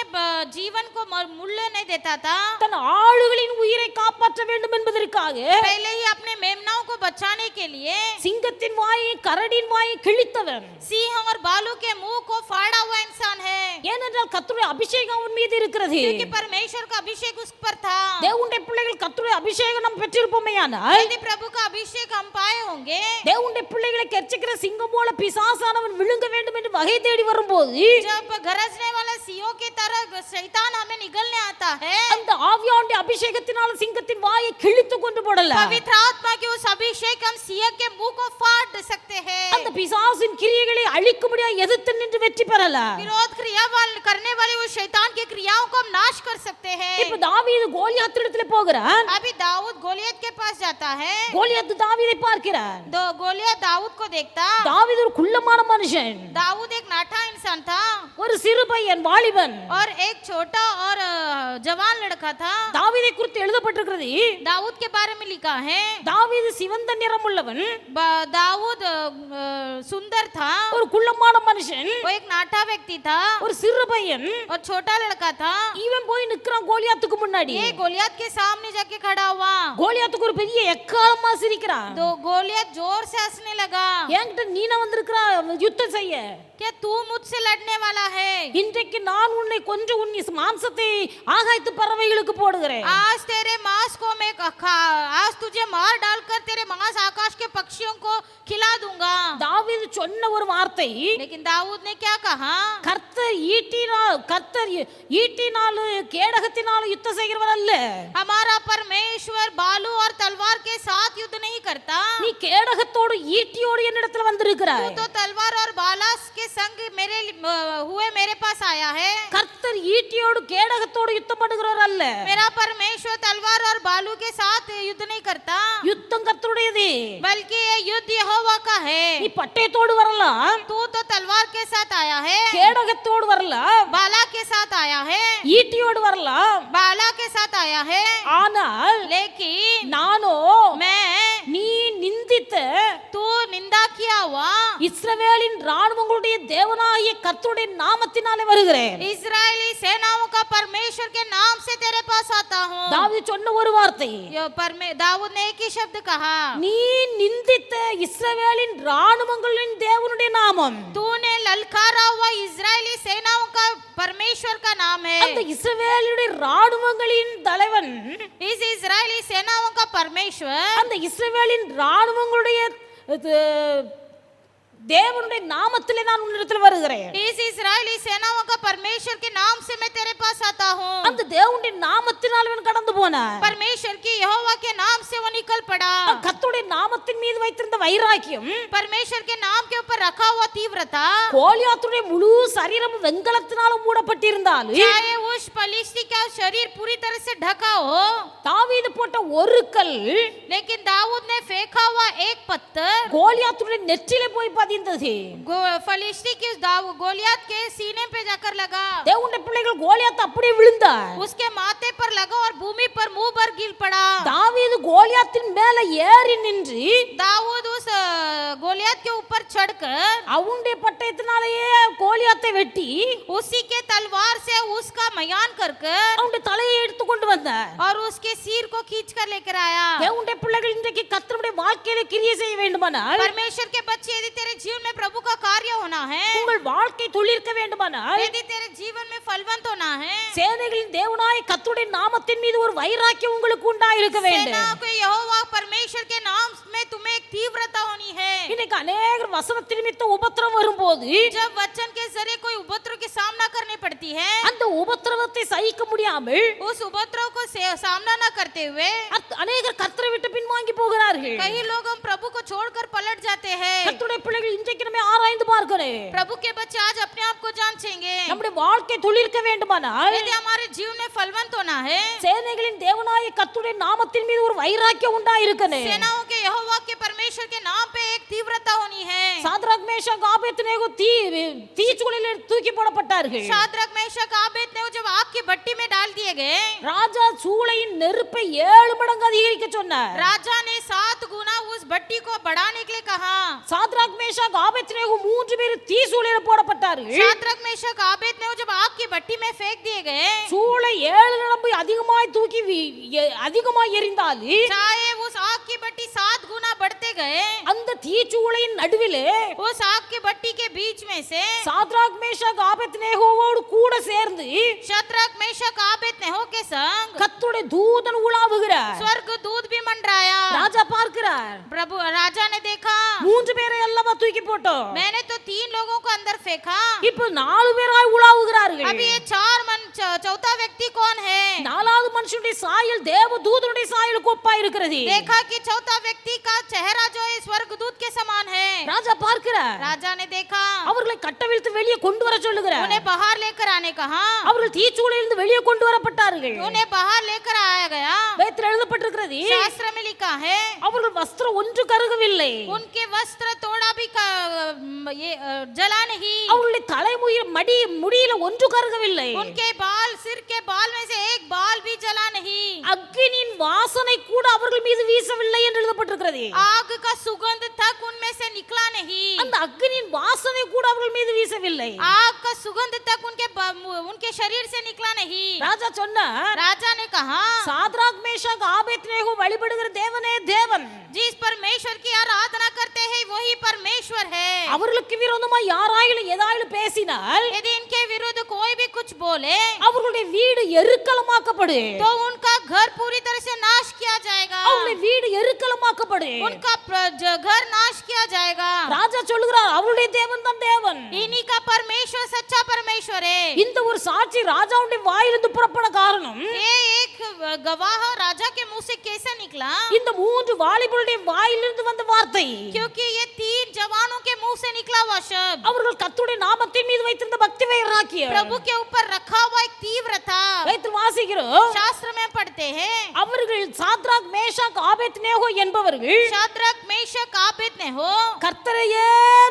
Speaker 2: जीवन को मूल्य नहीं देता था।
Speaker 1: தன் ஆளுகளின் உயிரை காப்பாற்ற வேண்டும் என்பதற்காக
Speaker 2: पहले ही अपने मेमनाओं को बचाने के लिए
Speaker 1: சிங்கத்தின் வாயை கரடியின் வாயை கிழித்தவன்,
Speaker 2: सिंह और भालू के मुंह को फाड़ा हुआ इंसान है।
Speaker 1: ஏனென்றால் கர்த்தருடைய அபிஷேகம் அவன் மீது இருக்கிறது.
Speaker 2: क्योंकि परमेश्वर का अभिषेक उस पर था।
Speaker 1: தேவனுடைய பிள்ளைகள் கர்த்தருடைய அபிஷேகம் நாம் பெற்றிருப்போமேயானால்
Speaker 2: यदि प्रभु का अभिषेक हम पाए होंगे,
Speaker 1: தேவனுடைய பிள்ளைகளை கெர்ச்சிக்கிற சிங்கம் போல பிசாசானவன் விழுங்க வேண்டும் என்று வகை தேடி வரும்போது
Speaker 2: जब गरजने वाला सिंहों की तरह शैतान हमें निगलने आता है,
Speaker 1: அந்த ஆவியானுடைய அபிஷேகத்தினால சிங்கத்தின் வாயை கிழித்து கொண்டு போடல.
Speaker 2: पवित्र आत्मा के उस अभिषेक हम सिंह के मुंह को फाड़ सकते हैं।
Speaker 1: அந்த பிசாசின் கிரியைகளை அழிக்கும்படியா எதிர்த்து நின்று வெற்றி பெறல.
Speaker 2: विरोध क्रिया करने वाले उस शैतान की क्रियाओं को हम नाश कर सकते हैं।
Speaker 1: இப்ப தாவீது கோலியாத்திடத்துல போகிறான்.
Speaker 2: अभी दाऊद गोलियत के पास जाता है।
Speaker 1: கோலியாத் தாவீதை பார்க்கிறான்.
Speaker 2: गोलियत दाऊद को देखता।
Speaker 1: தாவீது ஒரு குள்ளமான மனுஷன்,
Speaker 2: दाऊद एक नाठा इंसान था
Speaker 1: ஒரு சிறு பையன், வாலிபன்.
Speaker 2: और एक छोटा और जवान लड़का था।
Speaker 1: தாவீதை குறித்து எழுதப்பட்டிருக்கிறது,
Speaker 2: दाऊद के बारे में लिखा है,
Speaker 1: தாவீது சிவந்த நிறம் உள்ளவன்,
Speaker 2: दाऊद सुंदर था,
Speaker 1: ஒரு குள்ளமான மனுஷன்,
Speaker 2: वो एक नाठा व्यक्ति था
Speaker 1: ஒரு சிறு பையன்.
Speaker 2: और छोटा लड़का था।
Speaker 1: இவன் போய் நிக்கிறான் கோலியாத்துக்கு முன்னாடி.
Speaker 2: ये गोलियत के सामने जाके खड़ा हुआ।
Speaker 1: கோலியாத்துக்கு ஒரு பெரிய எக்காலமா சிரிக்கிறான்.
Speaker 2: तो गोलियत जोर से हंसने लगा।
Speaker 1: என்கிட்ட நீனா வந்திருக்கிற யுத்தம் செய்ய,
Speaker 2: क्या तू मुझसे लड़ने वाला है?
Speaker 1: இன்றைக்கு நான் உன்னை கொன்று உன் மாம்சத்தை ஆகாயத்து பறவைகளுக்கு போடுகிறேன்.
Speaker 2: आज तेरे मांस को मैं आज तुझे मार डालकर तेरे मांस आकाश के पक्षियों को खिला दूंगा।
Speaker 1: தாவீது சொன்ன ஒரு வார்த்தை,
Speaker 2: लेकिन दाऊद ने क्या कहा?
Speaker 1: கர்த்தர் ஈட்டினால் கேடகத்தினால் யுத்தம் செய்கிறவர் அல்ல.
Speaker 2: हमारा परमेश्वर बालू और तलवार के साथ युद्ध नहीं करता।
Speaker 1: நீ கேடகத்தோடு ஈட்டியோடு என்னிடத்துல வந்திருக்கிறாய்.
Speaker 2: तू तो तलवार और बालास के संग मेरे पास आया है।
Speaker 1: கர்த்தர் ஈட்டியோடு கேடகத்தோடு யுத்தம் பண்ணுகிறவர் அல்ல.
Speaker 2: मेरा परमेश्वर तलवार और बालू के साथ युद्ध नहीं करता,
Speaker 1: யுத்தம் கர்த்தருடையது.
Speaker 2: बल्कि ये युद्ध यहोवा का है।
Speaker 1: நீ பட்டயத்தோடு வரலாம்,
Speaker 2: तू तो तलवार के साथ आया है,
Speaker 1: கேடகத்தோடு வரலாம்,
Speaker 2: बाला के साथ आया है,
Speaker 1: ஈட்டியோடு வரலாம்.
Speaker 2: बाला के साथ आया है।
Speaker 1: ஆனால்
Speaker 2: लेकिन
Speaker 1: நானோ
Speaker 2: मैं
Speaker 1: நீ நிந்தித்த
Speaker 2: तू निंदा किया हुआ
Speaker 1: இஸ்ரவேலின் ராணுவங்களுடைய தேவனாகிய கர்த்தருடைய நாமத்தினாலே வருகிறேன்.
Speaker 2: इस्राएली सेनाओं का परमेश्वर के नाम से तेरे पास आता हूँ।
Speaker 1: தாவீது சொன்ன ஒரு வார்த்தை,
Speaker 2: दाऊद ने एक ही शब्द कहा,
Speaker 1: நீ நிந்தித்த இஸ்ரவேலின் ராணுவங்களின் தேவனுடைய நாமம்.
Speaker 2: तूने ललकारा हुआ इस्राएली सेनाओं का परमेश्वर का नाम
Speaker 1: அந்த
Speaker 2: है।
Speaker 1: இஸ்ரவேலுடைய ராணுவங்களின் தலைவன்,
Speaker 2: इस इस्राएली सेनाओं का परमेश्वर
Speaker 1: அந்த இஸ்ரவேலின் ராணுவங்களுடைய தேவனுடைய நாமத்திலே நான் உன்னிடத்தில் வருகிறேன்.
Speaker 2: इस इस्राएली सेनाओं का परमेश्वर के नाम से मैं तेरे पास आता हूँ।
Speaker 1: அந்த தேவனுடைய நாமத்தினால் அவன் கடந்து போனான்.
Speaker 2: परमेश्वर की यहोवा के नाम से वो निकल पड़ा।
Speaker 1: கர்த்தருடைய நாமத்தின் மீது வைத்திருந்த வைராக்கியம்,
Speaker 2: परमेश्वर के नाम के ऊपर रखा हुआ तीव्रता,
Speaker 1: கோலியாத்துடைய முழு சரீரம் வெண்கலத்தினால மூடப்பட்டிருந்தாலும்
Speaker 2: चाहे उस पलिश्ती का शरीर पूरी तरह से ढका हो,
Speaker 1: தாவீது போட்ட ஒரு கல்
Speaker 2: लेकिन दाऊद ने फेंका हुआ एक पत्थर
Speaker 1: கோலியாத்துடைய நெற்றியிலே போய் பதிந்தது.
Speaker 2: फलिश्ती की गोलियत के सीने पे जाकर लगा।
Speaker 1: தேவனுடைய பிள்ளைகள் கோலியாத் அப்படியே விழுந்தார்.
Speaker 2: उसके माथे पर लगा और भूमि पर मुंह पर गिर पड़ा।
Speaker 1: தாவீது கோலியாத்தின் மேல ஏறி நின்று
Speaker 2: दाऊद उस गोलियत के ऊपर चढ़कर
Speaker 1: அவனுடைய பட்டயத்தினாலேயே கோலியாத்தை வெட்டி
Speaker 2: उसी के तलवार से उसका मयान कर
Speaker 1: அவனுடைய தலையை எடுத்து கொண்டு வந்தார்.
Speaker 2: और उसके सिर को खींच कर लेकर आया।
Speaker 1: தேவனுடைய பிள்ளைகள் இன்றைக்கு கர்த்தருடைய வாழ்க்கையில கிரியை செய்ய வேண்டுமானால்,
Speaker 2: परमेश्वर के बच्चे, यदि तेरे जीवन में प्रभु का कार्य होना है,
Speaker 1: உங்கள் வாழ்க்கை துளிர்க்க வேண்டுமானால்,
Speaker 2: यदि तेरे जीवन में फलवंत होना है,
Speaker 1: சேனைகளின் தேவனாய கர்த்தருடைய நாமத்தின் மீது ஒரு வைராக்கியம் உங்களுக்கு உண்டாயிருக்க வேண்டும்.
Speaker 2: सेना के यहोवा परमेश्वर के नाम में तुम्हें एक तीव्रता होनी है।
Speaker 1: இன்னைக்கு अनेक வசனத்தின் நிமித்த உபத்திரம் வரும்போது
Speaker 2: जब वचन के जरिए कोई उपद्रव की सामना करनी पड़ती है,
Speaker 1: அந்த உபத்திரவத்தை சகிக்க முடியாமல்
Speaker 2: उस उपद्रव को सामना न करते हुए
Speaker 1: அநேகர் கர்த்தரை விட்டு பின்வாங்கி போகிறார்கள்.
Speaker 2: कई लोग हम प्रभु को छोड़कर पलट जाते हैं।
Speaker 1: கர்த்தருடைய பிள்ளைகள் இன்றைக்கு நம்ம ஆராய்ந்து பார்க்கிறேன்.
Speaker 2: प्रभु के बच्चे आज अपने आप को जांचेंगे।
Speaker 1: நம்முடைய வாழ்க்கை துளிர்க்க வேண்டுமானால்
Speaker 2: यदि हमारे जीवन में फलवंत होना है,
Speaker 1: சேனைகளின் தேவனாய கர்த்தருடைய நாமத்தின் மீது ஒரு வைராக்கியம் உண்டாயிருக்கணும்.
Speaker 2: सेनाओं के यहोवा के परमेश्वर के नाम पे एक तीव्रता होनी है।
Speaker 1: சாத்ராக் மேஷாக் ஆபேத்நேகோ தீச்சுக்குழியிலே தூக்கி போடப்பட்டார்கள்.
Speaker 2: शाद्रक मेशक आबेदनेगो जब आग की भट्टी में डाल दिए गए,
Speaker 1: ராஜா சூளையின் நெருப்பை 7 மடங்கு அதிகரிக்க சொன்னார்.
Speaker 2: राजा ने 7 गुना उस भट्टी को बढ़ाने के लिए कहा।
Speaker 1: சாத்ராக் மேஷாக் ஆபேத்நேகோ 3 பேர் தீச்சூளையில போடப்பட்டார்கள்.
Speaker 2: शाद्रक मेशक आबेदनेगो जब आग की भट्टी में फेंक दिए गए,
Speaker 1: சூளை 7 மடங்கு அதிகமாய் தூக்கி அதிகமாய் எரிந்தால்
Speaker 2: चाहे उस आग की भट्टी 7 गुना बढ़ते गए,
Speaker 1: அந்த தீச்சூளையின் நடுவிலே
Speaker 2: उस आग की भट्टी के बीच में से
Speaker 1: சாத்ராக் மேஷாக் ஆபேத்நேகோவோடு கூட சேர்ந்து
Speaker 2: शद्रक मेशक आबेदनेगो के संग
Speaker 1: கர்த்தருடைய தூதன் உலாவுகிறார்.
Speaker 2: स्वर्ग दूत भी मंडराया।
Speaker 1: ராஜா பார்க்கிறார்.
Speaker 2: प्रभु राजा ने देखा,
Speaker 1: 3 பேரை அல்லவா தூக்கி போட்டோம்,
Speaker 2: मैंने तो 3 लोगों को अंदर फेंका,
Speaker 1: இப்போ 4 பேராய் உலாவுகிறார்கள்.
Speaker 2: अभी ये चौथा व्यक्ति कौन है?
Speaker 1: 4வது மனுஷனுடைய சாயல் தேவ தூதனுடைய சாயலுக்கு ஒப்பா இருக்கிறது.
Speaker 2: देखा कि चौथा व्यक्ति का चेहरा जो है स्वर्गदूत के समान है।
Speaker 1: ராஜா பார்க்கிறார்.
Speaker 2: राजा ने देखा,
Speaker 1: அவர்களை கட்டவிழ்த்து வெளியே கொண்டு வர சொல்லுகிறார்.
Speaker 2: उन्हें बाहर लेकर आने कहा।
Speaker 1: அவர்கள் தீச்சூளையிலிருந்து வெளியே கொண்டு வரப்பட்டார்கள்.
Speaker 2: उन्हें बाहर लेकर आया गया।
Speaker 1: வேதத்தில் எழுதப்பட்டிருக்கிறது,
Speaker 2: शास्त्र में लिखा है,
Speaker 1: அவர்கள் வஸ்திரம் ஒன்று கருகவில்லை,
Speaker 2: उनके वस्त्र थोड़ा भी ये जला नहीं,
Speaker 1: அவர்களுடைய முடியில ஒன்று கருகவில்லை,
Speaker 2: उनके बाल सिर के बाल में से एक बाल भी जला नहीं,
Speaker 1: அக்கினியின் வாசனை கூட அவர்கள் மீது வீசவில்லை என்று எழுதப்பட்டிருக்கிறது.
Speaker 2: आग का सुगंध तक उनमें से निकला नहीं,
Speaker 1: அந்த அக்கினியின் வாசனை கூட அவர்கள் மீது வீசவில்லை.
Speaker 2: आग का सुगंध तक उनके शरीर से निकला नहीं।
Speaker 1: ராஜா சொன்னார்,
Speaker 2: राजा ने कहा,
Speaker 1: சாத்ராக் மேஷாக் ஆபேத்நேகோ வழிபடுகிற தேவனே தேவன்,
Speaker 2: जिस परमेश्वर की आराधना करते हैं वही परमेश्वर है।
Speaker 1: அவர்களுக்கு விரோதமாய் யாராயிலும் ஏதாயிலும் பேசினால்
Speaker 2: यदि इनके विरुद्ध कोई भी कुछ बोले
Speaker 1: அவர்களுடைய வீடு எருக்களமாக்கப்படும்,
Speaker 2: तो उनका घर पूरी तरह से नाश किया जाएगा,
Speaker 1: அவர்களுடைய வீடு எருக்களமாக்கப்படும்,
Speaker 2: उनका घर नाश किया जाएगा।
Speaker 1: ராஜா சொல்லுகிறார், அவருடைய தேவன் தான் தேவன்.
Speaker 2: इन्हीं का परमेश्वर सच्चा परमेश्वर है।
Speaker 1: இந்த ஒரு சாட்சி ராஜாவுடைய வாயிலிருந்து புறப்பட காரணம்,
Speaker 2: ये एक गवाह राजा के मुंह से कैसे निकला?
Speaker 1: இந்த 3 வாலிபருடைய வாயிலிருந்து வந்த வார்த்தை,
Speaker 2: क्योंकि ये 3 जवानों के मुंह से निकला हुआ शब्द
Speaker 1: அவர்கள் கர்த்தருடைய நாமத்தின் மீது வைத்திருந்த பக்தி வைராக்கியம்,
Speaker 2: प्रभु के ऊपर रखा हुआ एक तीव्रता।
Speaker 1: வைத்து வாசிக்கிறோம்.
Speaker 2: शास्त्र में पढ़ते हैं,
Speaker 1: அவர்கள் சாத்ராக் மேஷாக் ஆபேத்நேகோ என்பவர்கள்
Speaker 2: शाद्रक मेशक आबेदनेगो
Speaker 1: கர்த்தரையே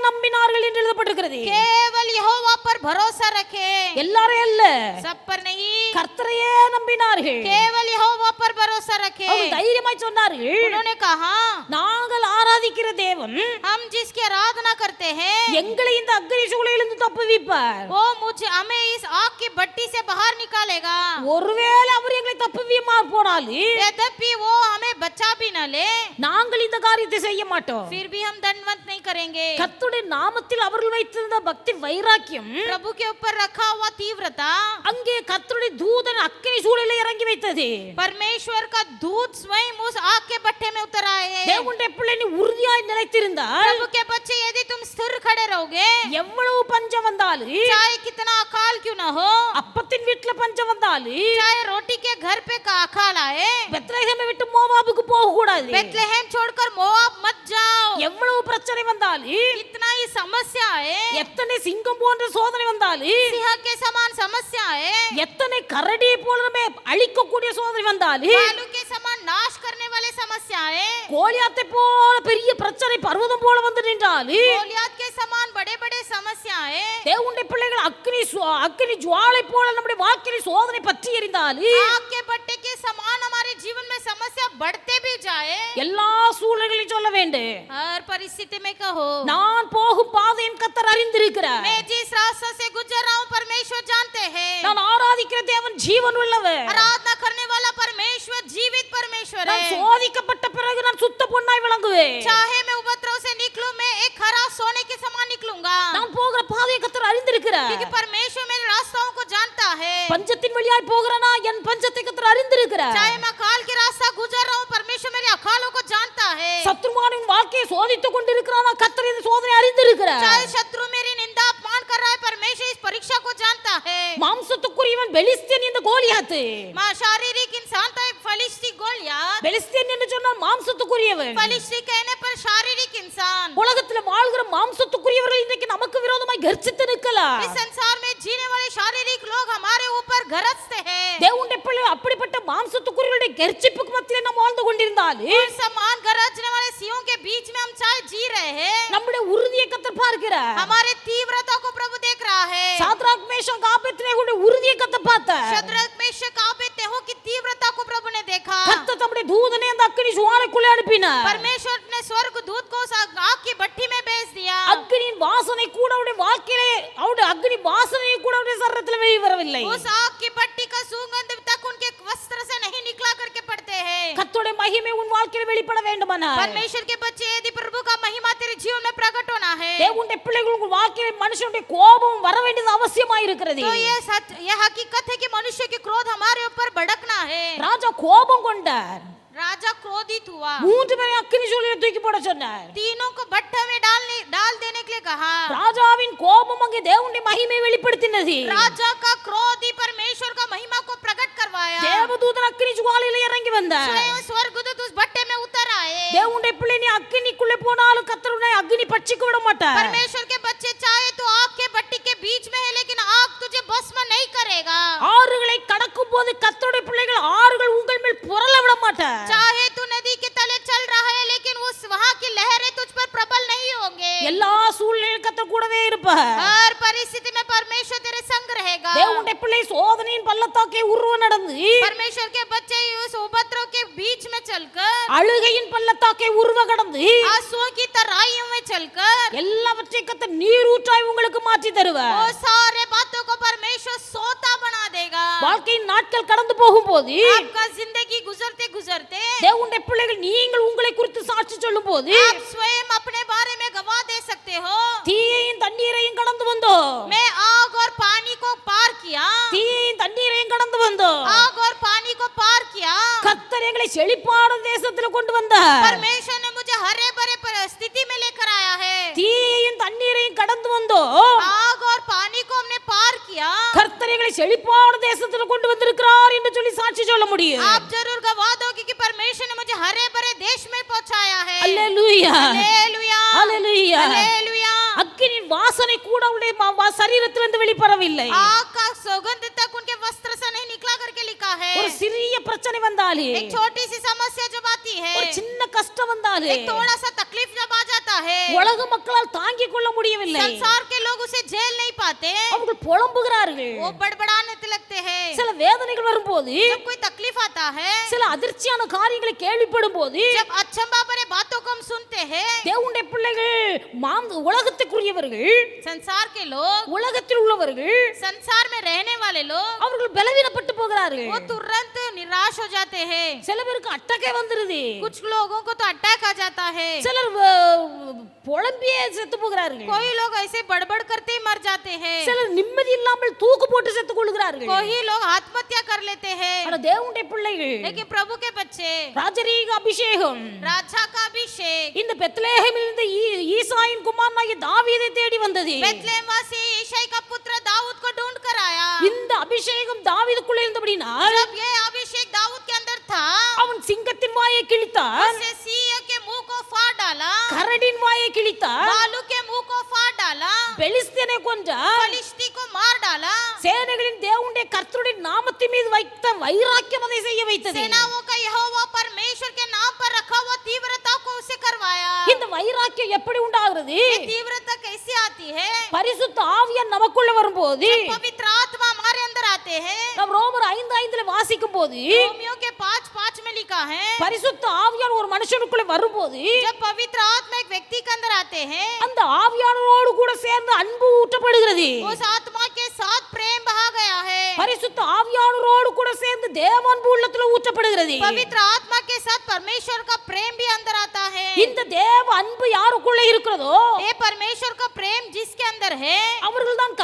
Speaker 1: நம்பினார்கள் என்று எழுதப்பட்டிருக்கிறது.
Speaker 2: केवल यहोवा पर भरोसा रखे,
Speaker 1: எல்லாரும் அல்ல,
Speaker 2: सब पर नहीं,
Speaker 1: கர்த்தரையே நம்பினார்கள்.
Speaker 2: केवल यहोवा पर भरोसा रखे।
Speaker 1: அவர்கள் தைரியமாய் சொன்னார்கள்,
Speaker 2: उन्होंने कहा,
Speaker 1: நாங்கள் ஆராதிக்கிற தேவன்
Speaker 2: हम जिसकी आराधना करते हैं
Speaker 1: எங்களை இந்த அக்கினி சூளையிலிருந்து தப்புவிப்பார்.
Speaker 2: वो हमें इस आग की भट्टी से बाहर निकालेगा।
Speaker 1: ஒருவேளை அவர் எங்களை தப்புவியுமா போனாலும்
Speaker 2: यद्यपि वो हमें बचा भी न ले,
Speaker 1: நாங்கள் இந்த காரியத்தை செய்ய மாட்டோம்.
Speaker 2: फिर भी हम दंडवत नहीं करेंगे।
Speaker 1: கர்த்தருடைய நாமத்தில் அவர்கள் வைத்திருந்த பக்தி வைராக்கியம்,
Speaker 2: प्रभु के ऊपर रखा हुआ तीव्रता,
Speaker 1: அங்கே கர்த்தருடைய தூதன் அக்கினி சூளையிலே இறங்கி வைத்தது.
Speaker 2: परमेश्वर का दूत स्वयं उस आग के भट्टे में उतर आए।
Speaker 1: தேவனுடைய பிள்ளை நீ உறுதியாய் நிலைத்திருந்தால்,
Speaker 2: प्रभु के बच्चे यदि तुम स्थिर खड़े रहोगे,
Speaker 1: எவ்வளவு பஞ்சம் வந்தாலும்,
Speaker 2: चाहे कितना अकाल क्यों न हो,
Speaker 1: அப்பத்தின் வீட்டுல பஞ்சம் வந்தாலும்,
Speaker 2: चाहे रोटी के घर पे का अकाल आए,
Speaker 1: பெத்லகேமை விட்டு மோவாபுக்கு போக கூடாது.
Speaker 2: बेथलेहम छोड़कर मोआब मत जाओ,
Speaker 1: எவ்வளவு பிரச்சனை வந்தாலும்,
Speaker 2: कितना ही समस्या आए,
Speaker 1: எத்தனை சிங்கம் போன்ற சோதனை வந்தாலும்,
Speaker 2: सिंह के समान समस्या आए,
Speaker 1: எத்தனை கரடி போல நம்ம அழிக்கக்கூடிய சோதனை வந்தாலும்,
Speaker 2: भालू के समान नाश करने वाले समस्या आए,
Speaker 1: கோலியாத்தை போல பெரிய பிரச்சனை பர்வதம் போல வந்து நின்றாலும்,
Speaker 2: गोलियत के समान बड़े बड़े समस्या आए,
Speaker 1: தேவனுடைய பிள்ளைகள் அக்கினி ஜுவாலை போல நம்முடைய வாழ்க்கையை சோதனை பற்றி எறிந்தாலும்,
Speaker 2: आग के भट्टे के समान हमारे जीवन में समस्या बढ़ते भी जाए,
Speaker 1: எல்லா சூழ்நிலையிலும் சொல்ல வேண்டும்,
Speaker 2: हर परिस्थिति में कहो,
Speaker 1: நான் போகும் பாதையின் கர்த்தர் அறிந்திருக்கிறார்.
Speaker 2: मैं जिस रास्ते से गुजर रहा हूँ परमेश्वर जानते हैं।
Speaker 1: நான் ஆராதிக்கிற தேவன் ஜீவன் உள்ளவர்.
Speaker 2: आराधना करने वाला परमेश्वर जीवित परमेश्वर
Speaker 1: நான்
Speaker 2: है।
Speaker 1: சோதிக்கப்பட்ட பிறகு நான் சுத்த பொன்னாய் விளங்குவேன்.
Speaker 2: चाहे मैं उपद्रव से निकलूं, मैं एक खरा सोने के समान निकलूंगा,
Speaker 1: நான் போகிற பாதையை கர்த்தர் அறிந்திருக்கிறார்.
Speaker 2: क्योंकि परमेश्वर मेरे रास्ताओं को जानता है।
Speaker 1: பஞ்சத்தின் வழியாய் போகிறனா என் பஞ்சத்தை கர்த்தர் அறிந்திருக்கிறார்.
Speaker 2: चाहे मैं अकाल के रास्ता गुजर रहा हूँ, परमेश्वर मेरे अकालों को जानता है।
Speaker 1: சத்துருவானின் வாழ்க்கையை சோதித்துக் கொண்டிருக்கிறானா கர்த்தர் இந்த சோதனை அறிந்திருக்கிறார்.
Speaker 2: चाहे शत्रु मेरी निंदा अपमान कर रहा है, परमेश्वर इस परीक्षा को जानता है।
Speaker 1: மாம்சத்துக்குரியவன் பெலிஸ்தியன் இந்த கோலியாத்து.
Speaker 2: मां शारीरिक इंसान था, एक फलिस्ती गोलियत, गोलियत,
Speaker 1: பெலிஸ்தியன் என்று சொன்னால் மாம்சத்துக்குரியவன்.
Speaker 2: फलिस्ती कहने पर शारीरिक इंसान,
Speaker 1: உலகத்தில் வாழ்கிற மாம்சத்துக்குரியவர்கள் இன்றைக்கு நமக்கு விரோதமாய் கர்ஜித்து நிற்கலாம்.
Speaker 2: इस संसार में जीने वाले शारीरिक लोग हमारे ऊपर गरजते हैं।
Speaker 1: தேவனுடைய பிள்ளைகள் அப்படிப்பட்ட மாம்சத்துக்குரியவருடைய கர்ஜிப்புக்கு மத்தியிலே நாம் வாழ்ந்து கொண்டிருந்தாலும்
Speaker 2: और समान गरजने वाले सियों के बीच में हम चाहे जी रहे हैं,
Speaker 1: நம்முடைய உறுதியை கர்த்தர் பார்க்கிறார்.
Speaker 2: हमारे तीव्रता को प्रभु देख रहा है।
Speaker 1: சாத்ராக் மேஷாக் ஆபேத்நேகோவுடைய உறுதியை கர்த்தர் பார்த்தார்.
Speaker 2: शद्रक मेशक आबेदनेगो की तीव्रता को प्रभु ने देखा।
Speaker 1: கர்த்தர் தம்முடைய தூதனை அந்த அக்கினி ஜுவாலைக்குள்ளே அனுப்பினார்.
Speaker 2: परमेश्वर ने स्वर्ग दूत को उस आग की भट्टी में भेज दिया।
Speaker 1: அக்கினியின் வாசனை கூட அவருடைய வாழ்க்கையிலே அவருடைய அக்கினி வாசனை கூட அவருடைய சரீரத்தில் வெளியே வரவில்லை.
Speaker 2: उस आग की भट्टी का सुगंध तक उनके वस्त्र से नहीं निकला करके पड़ते हैं।
Speaker 1: கர்த்தருடைய மகிமை உன் வாழ்க்கையில் வெளிப்பட வேண்டுமானால்
Speaker 2: परमेश्वर के बच्चे, यदि प्रभु का महिमा तेरे जीवन में प्रकट होना है,
Speaker 1: தேவனுடைய பிள்ளைகள் உங்கள் வாழ்க்கையில் மனுஷனுடைய கோபம் வர வேண்டியது அவசியமாய் இருக்கிறது.
Speaker 2: तो ये सत्य, ये हकीकत है कि मनुष्य के क्रोध हमारे ऊपर भड़कना है।
Speaker 1: ராஜா கோபம் கொண்டார்.
Speaker 2: राजा क्रोधित हुआ,
Speaker 1: 3 பேரை அக்கினி ஜுவாலையில் தூக்கி போட சொன்னார்.
Speaker 2: तीनों को भट्टे में डाल देने के लिए कहा।
Speaker 1: ராஜாவின் கோபம் அங்கே தேவனுடைய மகிமை வெளிப்படுத்தினது.
Speaker 2: राजा का क्रोध ही परमेश्वर का महिमा को प्रकट करवाया।
Speaker 1: தேவதூதன் அக்கினி ஜுவாலையில் இறங்கி வந்தார்.
Speaker 2: स्वयं स्वर्गदूत उस भट्टे में उतर आए।
Speaker 1: தேவனுடைய பிள்ளை நீ அக்கினிக்குள்ளே போனாலும் கர்த்தர் உன்னை அக்கினி பட்சிக்க விட மாட்டார்.
Speaker 2: परमेश्वर के बच्चे चाहे तो आग के भट्टी के बीच में है, लेकिन आग तुझे भस्म नहीं करेगा।
Speaker 1: ஆறுகளை கடக்கும் போது கர்த்தருடைய பிள்ளைகள் ஆறுகள் உங்கள் மேல் புரள விட மாட்டார்.
Speaker 2: चाहे तू नदी के तले चल रहा है, लेकिन उस वहां की लहरें तुझ पर प्रबल नहीं होंगे।
Speaker 1: எல்லா சூழ்நிலையிலும் கர்த்தர் கூடவே இருப்பார்.
Speaker 2: हर परिस्थिति में परमेश्वर तेरे संग रहेगा।
Speaker 1: தேவனுடைய பிள்ளை சோதனையின் பள்ளத்தாக்கை உருவ நடந்து
Speaker 2: परमेश्वर के बच्चे उस उपद्रव के बीच में चलकर,
Speaker 1: அழுகையின் பள்ளத்தாக்கை உருவ கடந்து
Speaker 2: आंसुओं की तराइयों में चलकर,
Speaker 1: எல்லாவற்றையும் கர்த்தர் நீரூற்றாய் உங்களுக்கு மாற்றி தருவார்.
Speaker 2: वो सारे बातों को परमेश्वर सोता बना देगा।
Speaker 1: வாழ்க்கையின் நாட்கள் கடந்து போகும்போது
Speaker 2: आपका जिंदगी गुजरते गुजरते
Speaker 1: தேவனுடைய பிள்ளைகள் நீங்கள் உங்களை குறித்து சாட்சி சொல்லும் போது
Speaker 2: आप स्वयं अपने बारे में गवाह दे सकते हो।
Speaker 1: தீயையும் தண்ணீரையும் கடந்து வந்தோம்.
Speaker 2: मैं आग और पानी को पार किया,
Speaker 1: தீயையும் தண்ணீரையும் கடந்து வந்தோம்.
Speaker 2: आग और पानी को पार किया।
Speaker 1: கர்த்தர் எங்களை செழிப்பான தேசத்துல கொண்டு வந்தார்.
Speaker 2: परमेश्वर ने मुझे हरे भरे परिस्थिति में लेकर आया है।
Speaker 1: தீயையும் தண்ணீரையும் கடந்து வந்தோம்.
Speaker 2: आग और पानी को हमने पार किया।
Speaker 1: கர்த்தர் எங்களை செழிப்பான தேசத்துல கொண்டு வந்திருக்கிறார் என்று சொல்லி சாட்சி சொல்ல முடியும்.
Speaker 2: आप जरूर गवाह दोगे कि परमेश्वर ने मुझे हरे भरे देश में पहुंचाया है।
Speaker 1: அல்லேலூயா
Speaker 2: हालेलुया,
Speaker 1: அல்லேலூயா.
Speaker 2: हालेलुया।
Speaker 1: அக்கினியின் வாசனை கூட அவருடைய சரீரத்திலிருந்து வெளிப்படவில்லை.
Speaker 2: आग का सुगंध तक उनके वस्त्र से नहीं निकला करके लिखा है।
Speaker 1: ஒரு சிறிய பிரச்சனை வந்தாலே
Speaker 2: एक छोटी सी समस्या जब आती है,
Speaker 1: ஒரு சின்ன கஷ்டம் வந்தாலே
Speaker 2: एक थोड़ा सा तकलीफ जब आ जाता है,
Speaker 1: உலக மக்களால் தாங்கிக் கொள்ள முடியவில்லை.
Speaker 2: संसार के लोग उसे झेल नहीं पाते,
Speaker 1: அவர்கள் புலம்புகிறார்கள்.
Speaker 2: वो बड़बड़ाने लगते हैं।
Speaker 1: சில வேதனைகள் வரும்போது
Speaker 2: जब कोई तकलीफ आता है,
Speaker 1: சில அதிர்ச்சியான காரியங்களை கேள்விப்படும் போது
Speaker 2: जब अचंभा भरे बातों को हम सुनते हैं,
Speaker 1: தேவனுடைய பிள்ளைகள் உலகத்துக்குரியவர்கள்,
Speaker 2: संसार के लोग,
Speaker 1: உலகத்தில் உள்ளவர்கள்
Speaker 2: संसार में रहने वाले लोग,
Speaker 1: அவர்கள் பலவீனப்பட்டு போகிறார்கள்.
Speaker 2: वो तुरंत निराश हो जाते हैं।
Speaker 1: சில பேருக்கு அட்டக்கே வந்துருது.
Speaker 2: कुछ लोगों को तो अटैक आ जाता है।
Speaker 1: சிலர் புலம்பியே செத்து போகிறார்கள்.
Speaker 2: कोई लोग ऐसे बड़बड़ करते ही मर जाते हैं।
Speaker 1: சிலர் நிம்மதி இல்லாமல் தூக்கு போட்டு செத்து கொள்கிறார்கள்.
Speaker 2: कोई लोग आत्महत्या कर लेते हैं।
Speaker 1: ஆனா தேவனுடைய பிள்ளைகள்
Speaker 2: लेकिन प्रभु के बच्चे,
Speaker 1: ராஜரீக அபிஷேகம்
Speaker 2: राजा का अभिषेक
Speaker 1: இந்த பெத்லெஹேமில் இருந்து ஈசாயின் குமாரனாகிய தாவீதை தேடி வந்தது.
Speaker 2: बेथलेहम वासी यिशै का पुत्र दाऊद को ढूंढ कर आया।
Speaker 1: இந்த அபிஷேகம் தாவீதுக்குள்ள இருந்தபடினால்
Speaker 2: जब ये अभिषेक दाऊद के अंदर था,
Speaker 1: அவன் சிங்கத்தின் வாயை கிழித்தான்,
Speaker 2: उसने सिंह के मुंह को फाड़ डाला,
Speaker 1: கரடின் வாயை கிழித்தான்,
Speaker 2: भालू के मुंह को फाड़ डाला,
Speaker 1: பெலிஸ்தியனை கொன்றான்,
Speaker 2: फलिश्ती को मार डाला।
Speaker 1: சேனைகளின் தேவனுடைய கர்த்தருடைய நாமத்தின் மீது வைத்த வைராக்கியம் அதை செய்ய வைத்தது.
Speaker 2: सेनाओं का यहोवा परमेश्वर के नाम पर रखा हुआ तीव्रता को उसे करवाया।
Speaker 1: இந்த வைராக்கியம் எப்படி உண்டாகிறது?
Speaker 2: ये तीव्रता कैसे आती है?
Speaker 1: பரிசுத்த ஆவியார் நமக்குள்ள வரும்போது,
Speaker 2: पवित्र आत्मा हमारे अंदर आते हैं।
Speaker 1: நாம் ரோமர் 5:5 வாசிக்கும் போது
Speaker 2: रोमियो के 5:5 में लिखा है,
Speaker 1: பரிசுத்த ஆவியார் ஒரு மனுஷனுக்குள்ள வரும்போது
Speaker 2: जब पवित्र आत्मा एक व्यक्ति के अंदर आते हैं,
Speaker 1: அந்த ஆவியானவரோடு கூட சேர்ந்து அன்பு ஊற்றப்படுகிறது.
Speaker 2: उस आत्मा के साथ प्रेम बहा गया है।
Speaker 1: பரிசுத்த ஆவியானவரோடு கூட சேர்ந்து தேவன்பு உள்ளத்துல ஊற்றப்படுகிறது.
Speaker 2: पवित्र आत्मा के साथ परमेश्वर का प्रेम भी अंदर आता है।
Speaker 1: இந்த தேவ அன்பு யாருக்குள்ள இருக்கிறதோ
Speaker 2: ये परमेश्वर का प्रेम जिसके अंदर है,
Speaker 1: அவர்கள் தான்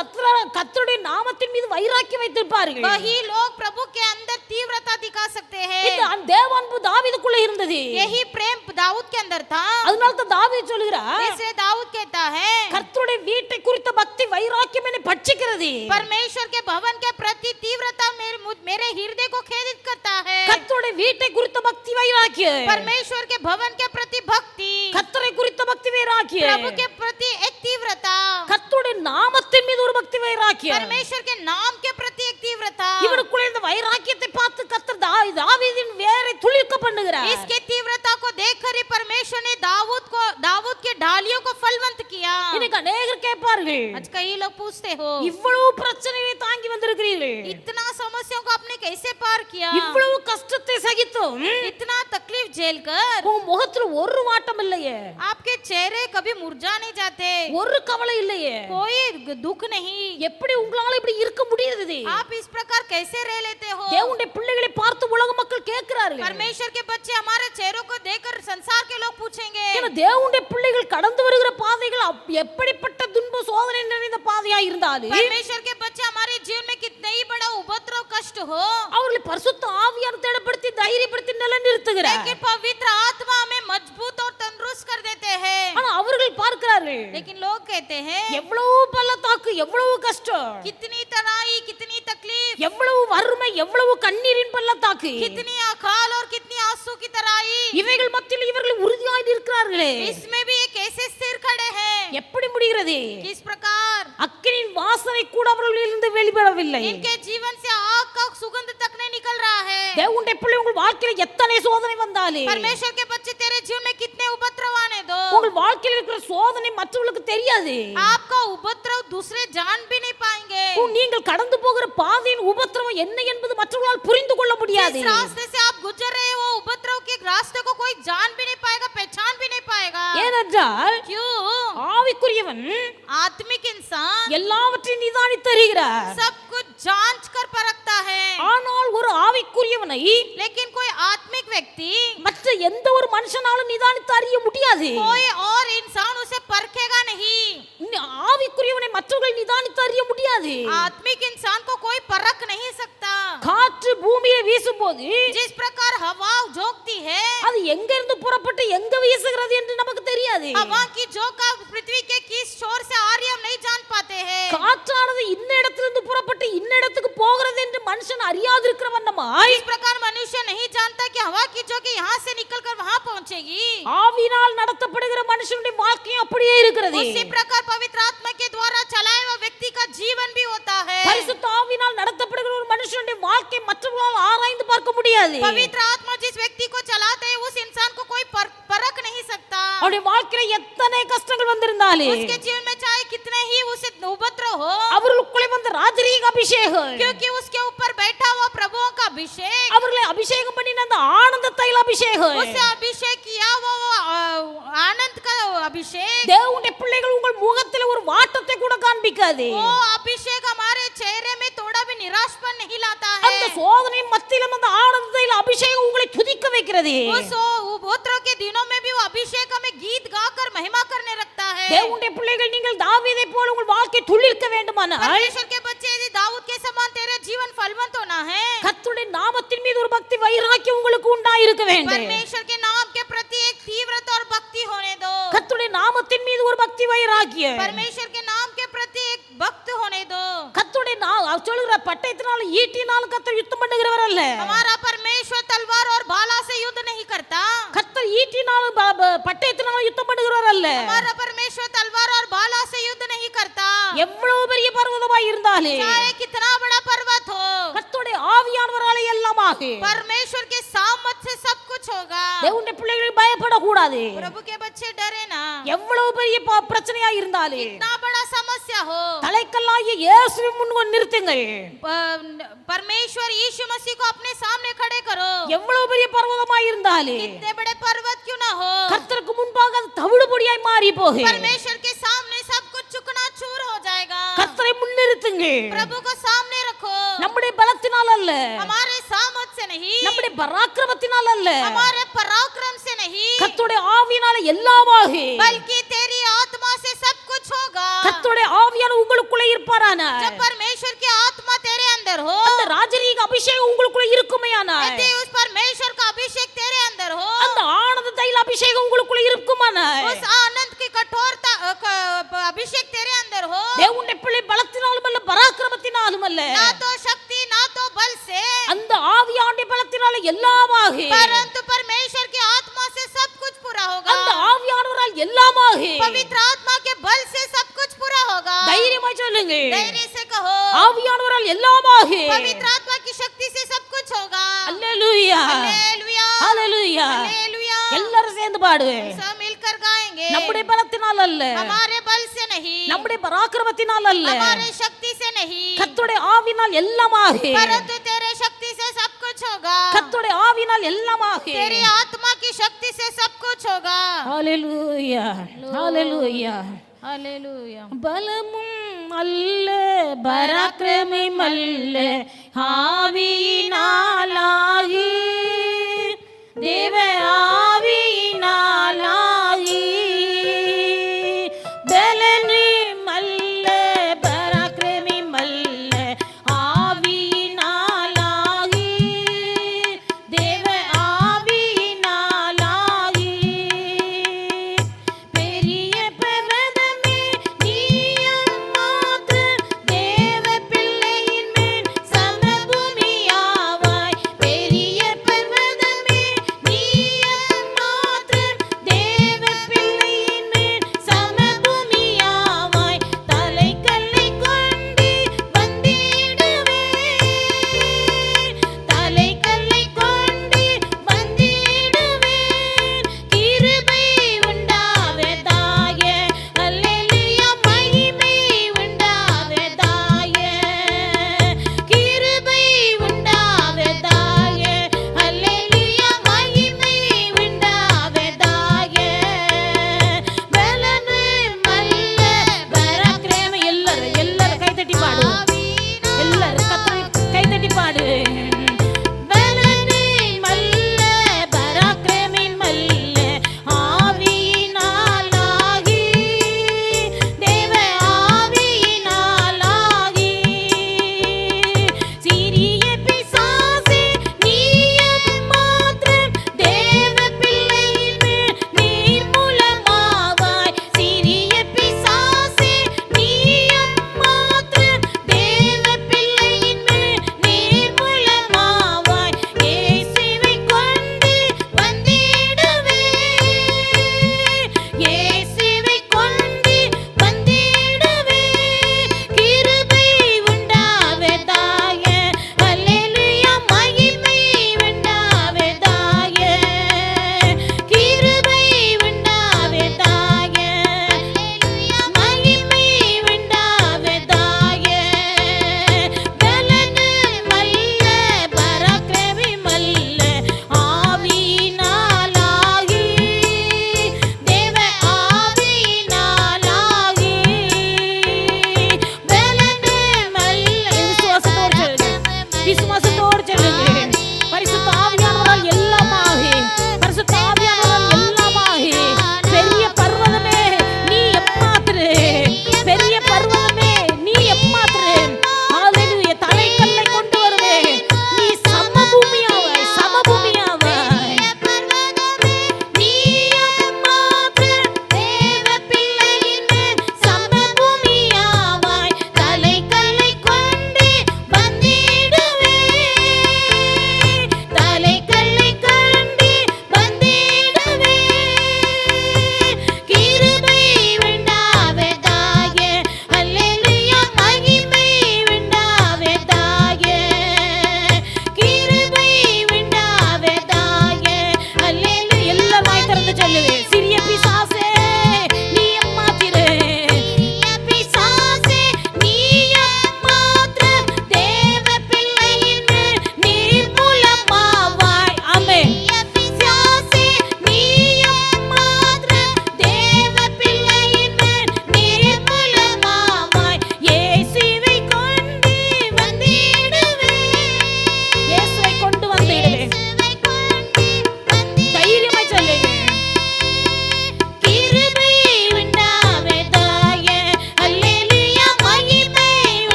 Speaker 1: கர்த்தருடைய நாமத்தின் மீது வைராக்கியம் வைத்திருப்பார்கள்.
Speaker 2: वही लोग प्रभु के अंदर तीव्रता दिखा सकते हैं।
Speaker 1: இந்த தேவ அன்பு தாவீதுக்குள்ள இருந்தது.
Speaker 2: यही प्रेम दाऊद के अंदर था।
Speaker 1: அதனால தான் தாவீது சொல்கிறார்,
Speaker 2: इसलिए दाऊद कहता है
Speaker 1: கர்த்தருடைய வீட்டை குறித்த பக்தி வைராக்கியம் என்னை பட்சிக்கிறது.
Speaker 2: परमेश्वर के भवन के प्रति तीव्रता मेरे हृदय को खेदित करता है।
Speaker 1: கர்த்தருடைய வீட்டை குறித்த பக்தி வைராக்கியம்,
Speaker 2: परमेश्वर के भवन के प्रति भक्ति,
Speaker 1: கர்த்தரை குறித்த பக்தி வைராக்கியம்,
Speaker 2: प्रभु के प्रति एक तीव्रता,
Speaker 1: கர்த்தருடைய நாமத்தின் மீது ஒரு பக்தி வைராக்கியம்,
Speaker 2: परमेश्वर के नाम के प्रति एक तीव्रता।
Speaker 1: இவனுக்குள்ள இந்த வைராக்கியத்தை பார்த்து கர்த்தர் தாவீதின் வேரை துளிர்க்க பண்ணுகிறார்.
Speaker 2: इसके तीव्रता को देखकर ही परमेश्वर ने दाऊद के डालियों को फलवंत किया।
Speaker 1: இன்னைக்கு अनेகர் கேட்பார்கள்,
Speaker 2: आज कई लोग पूछते हो
Speaker 1: இவ்வளவு பிரச்சனையை தாங்கி வந்திருக்கிறீர்கள்,
Speaker 2: इतना समस्याओं को आपने कैसे पार किया,
Speaker 1: இவ்வளவு கஷ்டத்தை சகித்தும்
Speaker 2: इतना तकलीफ झेल कर
Speaker 1: உங்க முகத்துல ஒரு வாட்டம் இல்லையே,
Speaker 2: आपके चेहरे कभी मुरझा नहीं जाते,
Speaker 1: ஒரு கவலை இல்லையே,
Speaker 2: कोई दुख नहीं,
Speaker 1: எப்படி உங்களால இப்படி இருக்க முடியுது?
Speaker 2: आप इस प्रकार कैसे रह लेते हो?
Speaker 1: தேவனுடைய பிள்ளைகளை பார்த்து உலக மக்கள் கேட்கிறார்கள்,
Speaker 2: परमेश्वर के बच्चे हमारे चेहरों को देखकर संसार के लोग पूछेंगे,
Speaker 1: ஏன்னா தேவனுடைய பிள்ளைகள் கடந்து வருகிற பாதைகள் எப்படிப்பட்ட துன்ப சோதனை நிறைந்த பாதையா இருந்தாலும்
Speaker 2: परमेश्वर के बच्चे हमारे जीवन में कितने ही बड़ा उपद्रव कष्ट हो,
Speaker 1: அவர்களை பரிசுத்த ஆவியார் திடப்படுத்தி தைரியப்படுத்தி நிலைநிறுத்துகிறார்.
Speaker 2: लेकिन पवित्र आत्मा हमें मजबूत और तंदुरुस्त कर देते हैं।
Speaker 1: ஆனா அவர்கள் பார்க்கிறார்கள்,
Speaker 2: लेकिन लोग कहते हैं
Speaker 1: எவ்வளவு பள்ளத்தாக்கு, எவ்வளவு கஷ்டம்,
Speaker 2: कितनी तराई, कितनी तकलीफ,
Speaker 1: எவ்வளவு வறுமை, எவ்வளவு கண்ணீரின் பள்ளத்தாக்கு,
Speaker 2: कितनी अकाल और कितनी आंसू की तराई,
Speaker 1: இவைகள் மத்தியில் இவர்கள் உறுதியாய் நிற்கிறார்களே,
Speaker 2: इसमें भी ये कैसे स्थिर खड़े हैं?
Speaker 1: எப்படி முடிகிறது?
Speaker 2: किस प्रकार?
Speaker 1: அக்கினியின் வாசனை கூட அவர்களிலிருந்து வெளிப்படவில்லை.
Speaker 2: इनके जीवन से आग का सुगंध तक नहीं निकल रहा है।
Speaker 1: தேவனுடைய பிள்ளை உங்கள் வாழ்க்கையில் எத்தனை சோதனை வந்தாலும்
Speaker 2: परमेश्वर के बच्चे तेरे जीवन में कितने उपद्रव आने दो,
Speaker 1: உங்கள் வாழ்க்கையில் இருக்கிற சோதனை மற்றவர்களுக்கு தெரியாது.
Speaker 2: आपका उपद्रव दूसरे जान भी नहीं पाएंगे।
Speaker 1: நீங்கள் கடந்து போகிற பாதையின் உபத்திரவம் என்ன என்பது மற்றவர்களால் புரிந்து கொள்ள முடியாது.
Speaker 2: जिस रास्ते से आप गुजर रहे हो उपद्रव के रास्ते को कोई जान भी नहीं पाएगा, पहचान भी नहीं पाएगा।
Speaker 1: ஏனென்றால்
Speaker 2: क्यों?
Speaker 1: ஆவிக்குரியவன்
Speaker 2: आत्मिक इंसान
Speaker 1: எல்லாவற்றையும் நிதானித்து அறிகிறார்.
Speaker 2: सब कुछ जांच कर परखता है,
Speaker 1: ஆனால் ஒரு ஆவிக்குரியவனை
Speaker 2: लेकिन कोई आत्मिक व्यक्ति,
Speaker 1: மற்ற எந்த ஒரு மனுஷனாலும் நிதானித்து அறிய முடியாது.
Speaker 2: कोई और इंसान उसे परखेगा नहीं।
Speaker 1: ஆவிக்குரியவனை மற்றவர்கள் நிதானித்து அறிய முடியாது.
Speaker 2: आत्मिक इंसान को कोई परख नहीं सकता।
Speaker 1: காற்று பூமியை வீசும்போது
Speaker 2: जिस प्रकार हवा झोंकती है,
Speaker 1: அது எங்க இருந்து புறப்பட்டு எங்க வீசுகிறது என்று நமக்கு தெரியாது.
Speaker 2: हवा की झोंका पृथ्वी के किस छोर से आ रही हम नहीं जान पाते हैं।
Speaker 1: காற்றானது இன்ன இடத்திலிருந்து புறப்பட்டு இன்ன இடத்துக்கு போகிறது என்று மனுஷன் அறியாதிருக்கிற வண்ணமாய்
Speaker 2: इस प्रकार मनुष्य नहीं जानता कि हवा की झोंकी यहाँ से निकलकर वहाँ पहुँचेगी।
Speaker 1: ஆவியினால் நடத்தப்படுகிற மனுஷனுடைய வாழ்க்கையும் அப்படியே இருக்கிறது.
Speaker 2: उसी प्रकार पवित्र आत्मा के द्वारा चलाए हुए व्यक्ति का जीवन भी होता है।
Speaker 1: பரிசுத்த ஆவியினால் நடத்தப்படுகிற ஒரு மனுஷனுடைய வாழ்க்கை மற்றவர்களால் ஆராய்ந்து பார்க்க முடியாது.
Speaker 2: पवित्र आत्मा जिस व्यक्ति को चलाते है उस इंसान को कोई परख नहीं सकता।
Speaker 1: அவருடைய வாழ்க்கையில எத்தனை கஷ்டங்கள் வந்திருந்தாலும்
Speaker 2: उसके जीवन में चाहे कितने ही उसे उपद्रव हो,
Speaker 1: அவர்களுக்குள்ளே வந்த ராஜரீக அபிஷேகம்,
Speaker 2: क्योंकि उसके ऊपर बैठा हुआ प्रभुओं का अभिषेक,
Speaker 1: அவர்களை அபிஷேகம் பண்ணின அந்த ஆனந்த தைல அபிஷேகம்,
Speaker 2: उसे अभिषेक किया वो आनंद का अभिषेक,
Speaker 1: தேவனுடைய பிள்ளைகள் உங்கள் முகத்தில் ஒரு வாட்டத்தை கூட காண்பிக்காது.
Speaker 2: वो अभिषेक हमारे चेहरे में थोड़ा भी निराशपन नहीं लाता
Speaker 1: அந்த
Speaker 2: है।
Speaker 1: சோதனை மத்தியிலும் அந்த ஆனந்த தைல அபிஷேகம் உங்களை துதிக்க வைக்கிறது.
Speaker 2: उस उपद्रव के दिनों में भी वो अभिषेक हमें गीत गाकर महिमा करने रखता है।
Speaker 1: தேவனுடைய பிள்ளைகள் நீங்கள் தாவீதை போல உங்கள் வாழ்க்கை துளிர்க்க வேண்டுமானால்
Speaker 2: परमेश्वर के बच्चे यदि दाऊद के समान तेरे जीवन फलवंत होना है,
Speaker 1: கர்த்தருடைய நாமத்தின் மீது ஒரு பக்தி வைராக்கியம் உங்களுக்கு உண்டாயிருக்க வேண்டும்.
Speaker 2: परमेश्वर के नाम के प्रति एक तीव्रता और भक्ति होने दो।
Speaker 1: கர்த்தருடைய நாமத்தின் மீது ஒரு பக்தி வைராக்கியம்,
Speaker 2: परमेश्वर के नाम के प्रति एक भक्त होने दो।
Speaker 1: கர்த்தருடைய சொல்லுகிற பட்டயத்தினால ஈட்டினால கர்த்தர் யுத்தம் பண்ணுகிறவர் அல்ல.
Speaker 2: हमारा परमेश्वर तलवार और भाला से युद्ध नहीं करता।
Speaker 1: கர்த்தர் ஈட்டினால பட்டயத்தினால யுத்தம் பண்ணுகிறவர் அல்ல.
Speaker 2: हमारा परमेश्वर तलवार और भाला से युद्ध नहीं करता।
Speaker 1: எவ்வளவு பெரிய பர்வதமாய் இருந்தாலே
Speaker 2: चाहे कितना बड़ा पर्वत हो,
Speaker 1: கர்த்தருடைய ஆவியானவராலே எல்லாம் ஆகும்.
Speaker 2: परमेश्वर के सामर्थ से सब कुछ होगा।
Speaker 1: தேவனுடைய பிள்ளைகள் பயப்படக்கூடாது.
Speaker 2: प्रभु के बच्चे डरे ना,
Speaker 1: எவ்வளவு பெரிய பிரச்சனையா இருந்தாலே
Speaker 2: इतना बड़ा समस्या हो,
Speaker 1: தலைக்கல்லாகிய இயேசுவை முன் நிறுத்துங்கள்.
Speaker 2: परमेश्वर यीशु मसीह को अपने सामने खड़े करो।
Speaker 1: எவ்வளவு பெரிய பர்வதமாய் இருந்தாலே
Speaker 2: इतने बड़े पर्वत क्यों ना हो,
Speaker 1: கர்த்தருக்கு முன்பாக அது தவிடுபொடியாய் மாறி போகும்.
Speaker 2: परमेश्वर के सामने सब कुछ चूर हो जाएगा।
Speaker 1: கர்த்தரை முன்னிறுத்துங்கள்.
Speaker 2: प्रभु को सामने रखो।
Speaker 1: நம்முடைய பலத்தினால் அல்ல,
Speaker 2: हमारे सामर्थ से नहीं,
Speaker 1: நம்முடைய பராக்கிரமத்தினால் அல்ல,
Speaker 2: हमारे पराक्रम से नहीं,
Speaker 1: கர்த்தருடைய ஆவியினால எல்லாமாகும்.
Speaker 2: बल्कि तेरी आत्मा से सब कुछ होगा।
Speaker 1: கர்த்தருடைய ஆவியான உங்களுக்குள்ளே இருப்பாரானால்,
Speaker 2: जब परमेश्वर की आत्मा तेरे अंदर हो,
Speaker 1: அந்த ராஜரீக அபிஷேகம் உங்களுக்குள்ளே இருக்குமேயானால்,
Speaker 2: यदि उस परमेश्वर का अभिषेक तेरे अंदर हो,
Speaker 1: அந்த ஆனந்த தைல அபிஷேகம் உங்களுக்குள்ள இருக்குமானால்
Speaker 2: उस आनंद की कठोरता अभिषेक तेरे अंदर हो,
Speaker 1: தேவனுடைய பிள்ளை பலத்தினாலும் அல்ல பராக்கிரமத்தினாலும் அல்ல,
Speaker 2: ना तो शक्ति ना तो बल से,
Speaker 1: அந்த ஆவியானுடைய பலத்தினால எல்லாமாக,
Speaker 2: परंतु परमेश्वर की आत्मा से सब कुछ पूरा होगा,
Speaker 1: அந்த ஆவியானவரால் எல்லாமாக,
Speaker 2: पवित्र आत्मा के बल से सब कुछ पूरा होगा।
Speaker 1: தைரியமா சொல்லுங்க,
Speaker 2: धैर्य से कहो,
Speaker 1: ஆவியானவரால் எல்லாமாக,
Speaker 2: पवित्र आत्मा की शक्ति से सब कुछ होगा।
Speaker 1: அல்லேலூயா
Speaker 2: हालेलुया,
Speaker 1: அல்லேலூயா.
Speaker 2: हालेलुया।
Speaker 1: எல்லாரும் சேர்ந்து பாடுவேன்.
Speaker 2: सब मिलकर गाएंगे,
Speaker 1: நம்முடைய பலத்தினால் அல்ல,
Speaker 2: हमारे बल से नहीं,
Speaker 1: நம்முடைய பராக்கிரமத்தினால் அல்ல,
Speaker 2: हमारे शक्ति से नहीं,
Speaker 1: கர்த்தருடைய ஆவியினால் எல்லாமாக,
Speaker 2: परंतु तेरे शक्ति से सब कुछ होगा,
Speaker 1: கர்த்தருடைய ஆவியினால் எல்லாமாக.
Speaker 2: तेरी आत्मा की शक्ति से सब कुछ होगा।
Speaker 1: ஹalleluya ஹalleluya.
Speaker 2: हालेलुया।
Speaker 1: பலமும் அல்ல பராக்கிரமம் அல்ல ஆவியினாலாகி, தேவ ஆவியினாலாகி, பலனும் அல்ல பராக்கிரமம் அல்ல ஆவியினாலாகி, தேவ ஆவியினாலாகி. பெரிய பர்வதமே நீயும் மாத்திர தேவ பிள்ளையின் மேல் சமபூமியாவாய். பெரிய பர்வதமே நீயும்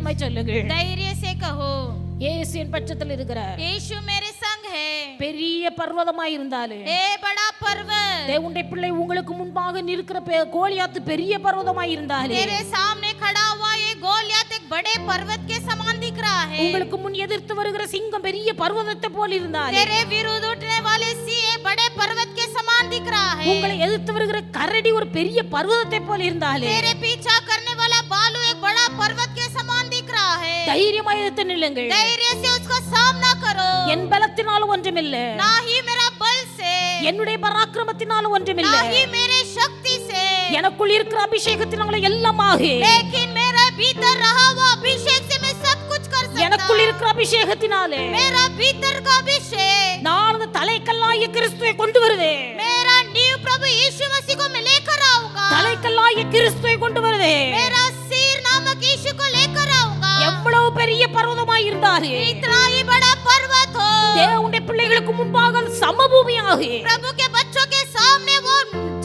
Speaker 1: தைரியமாய் சொல்லுங்கள்.
Speaker 2: धैर्य से कहो,
Speaker 1: இயேசு என் பட்சத்தில் இருக்கிறார்.
Speaker 2: यीशु मेरे संग है.
Speaker 1: பெரிய பர்வதமாய் இருந்தாலும்
Speaker 2: ए बड़ा पर्वत,
Speaker 1: தேவனுடைய பிள்ளை உங்களுக்கு முன்பாக நிற்கிற கோலியாத்து பெரிய பர்வதமாய் இருந்தாலும்
Speaker 2: तेरे सामने खड़ा हुआ ये गोलियत एक बड़े पर्वत के समान दिख रहा है.
Speaker 1: உங்களுக்கு முன் எதிர்த்து வருகிற சிங்கம் பெரிய பர்வதத்தை போல இருந்தாலும்
Speaker 2: तेरे विरुद्ध उठने वाले सिंह बड़े पर्वत के समान दिख रहा है.
Speaker 1: உங்களை எதிர்த்து வருகிற கரடி ஒரு பெரிய பர்வதத்தை போல இருந்தாலும்
Speaker 2: तेरे पीछा करने वाला बालू एक बड़ा पर्वत के समान दिख रहा है.
Speaker 1: தைரியமாய் எதிர்த்து நில்லுங்கள்.
Speaker 2: धैर्य से उसका सामना करो.
Speaker 1: என் பலத்தினாலும் ஒன்றுமில்லை,
Speaker 2: ना ही मेरा बल से,
Speaker 1: என்னுடைய பராக்கிரமத்தினாலும்
Speaker 2: ना
Speaker 1: ஒன்றுமில்லை,
Speaker 2: ही मेरे शक्ति से,
Speaker 1: எனக்குள் இருக்கிற அபிஷேகத்தினால எல்லாம் ஆகும்.
Speaker 2: लेकिन मेरे भीतर रहा हुआ अभिषेक से मैं सब कुछ कर सकता.
Speaker 1: எனக்குள் இருக்கிற அபிஷேகத்தினாலே
Speaker 2: मेरा भीतर का अभिषेक,
Speaker 1: நான் அந்த தலைக்கல்லாகிய கிறிஸ்துவை கொண்டு வருவேன்.
Speaker 2: मेरा नींव प्रभु यीशु मसीह को मैं लेकर आऊंगा.
Speaker 1: தலைக்கல்லாகிய கிறிஸ்துவை கொண்டு வருவேன்.
Speaker 2: मेरा सिर नामक यीशु को लेकर आऊंगा.
Speaker 1: எவ்வளவு பெரிய பர்வதமாய் இருந்தாரு,
Speaker 2: इतना ही बड़ा पर्वत हो,
Speaker 1: தேவனுடைய பிள்ளைகளுக்கு முன்பாக சமபூமியாகி
Speaker 2: प्रभु के बच्चों के सामने वो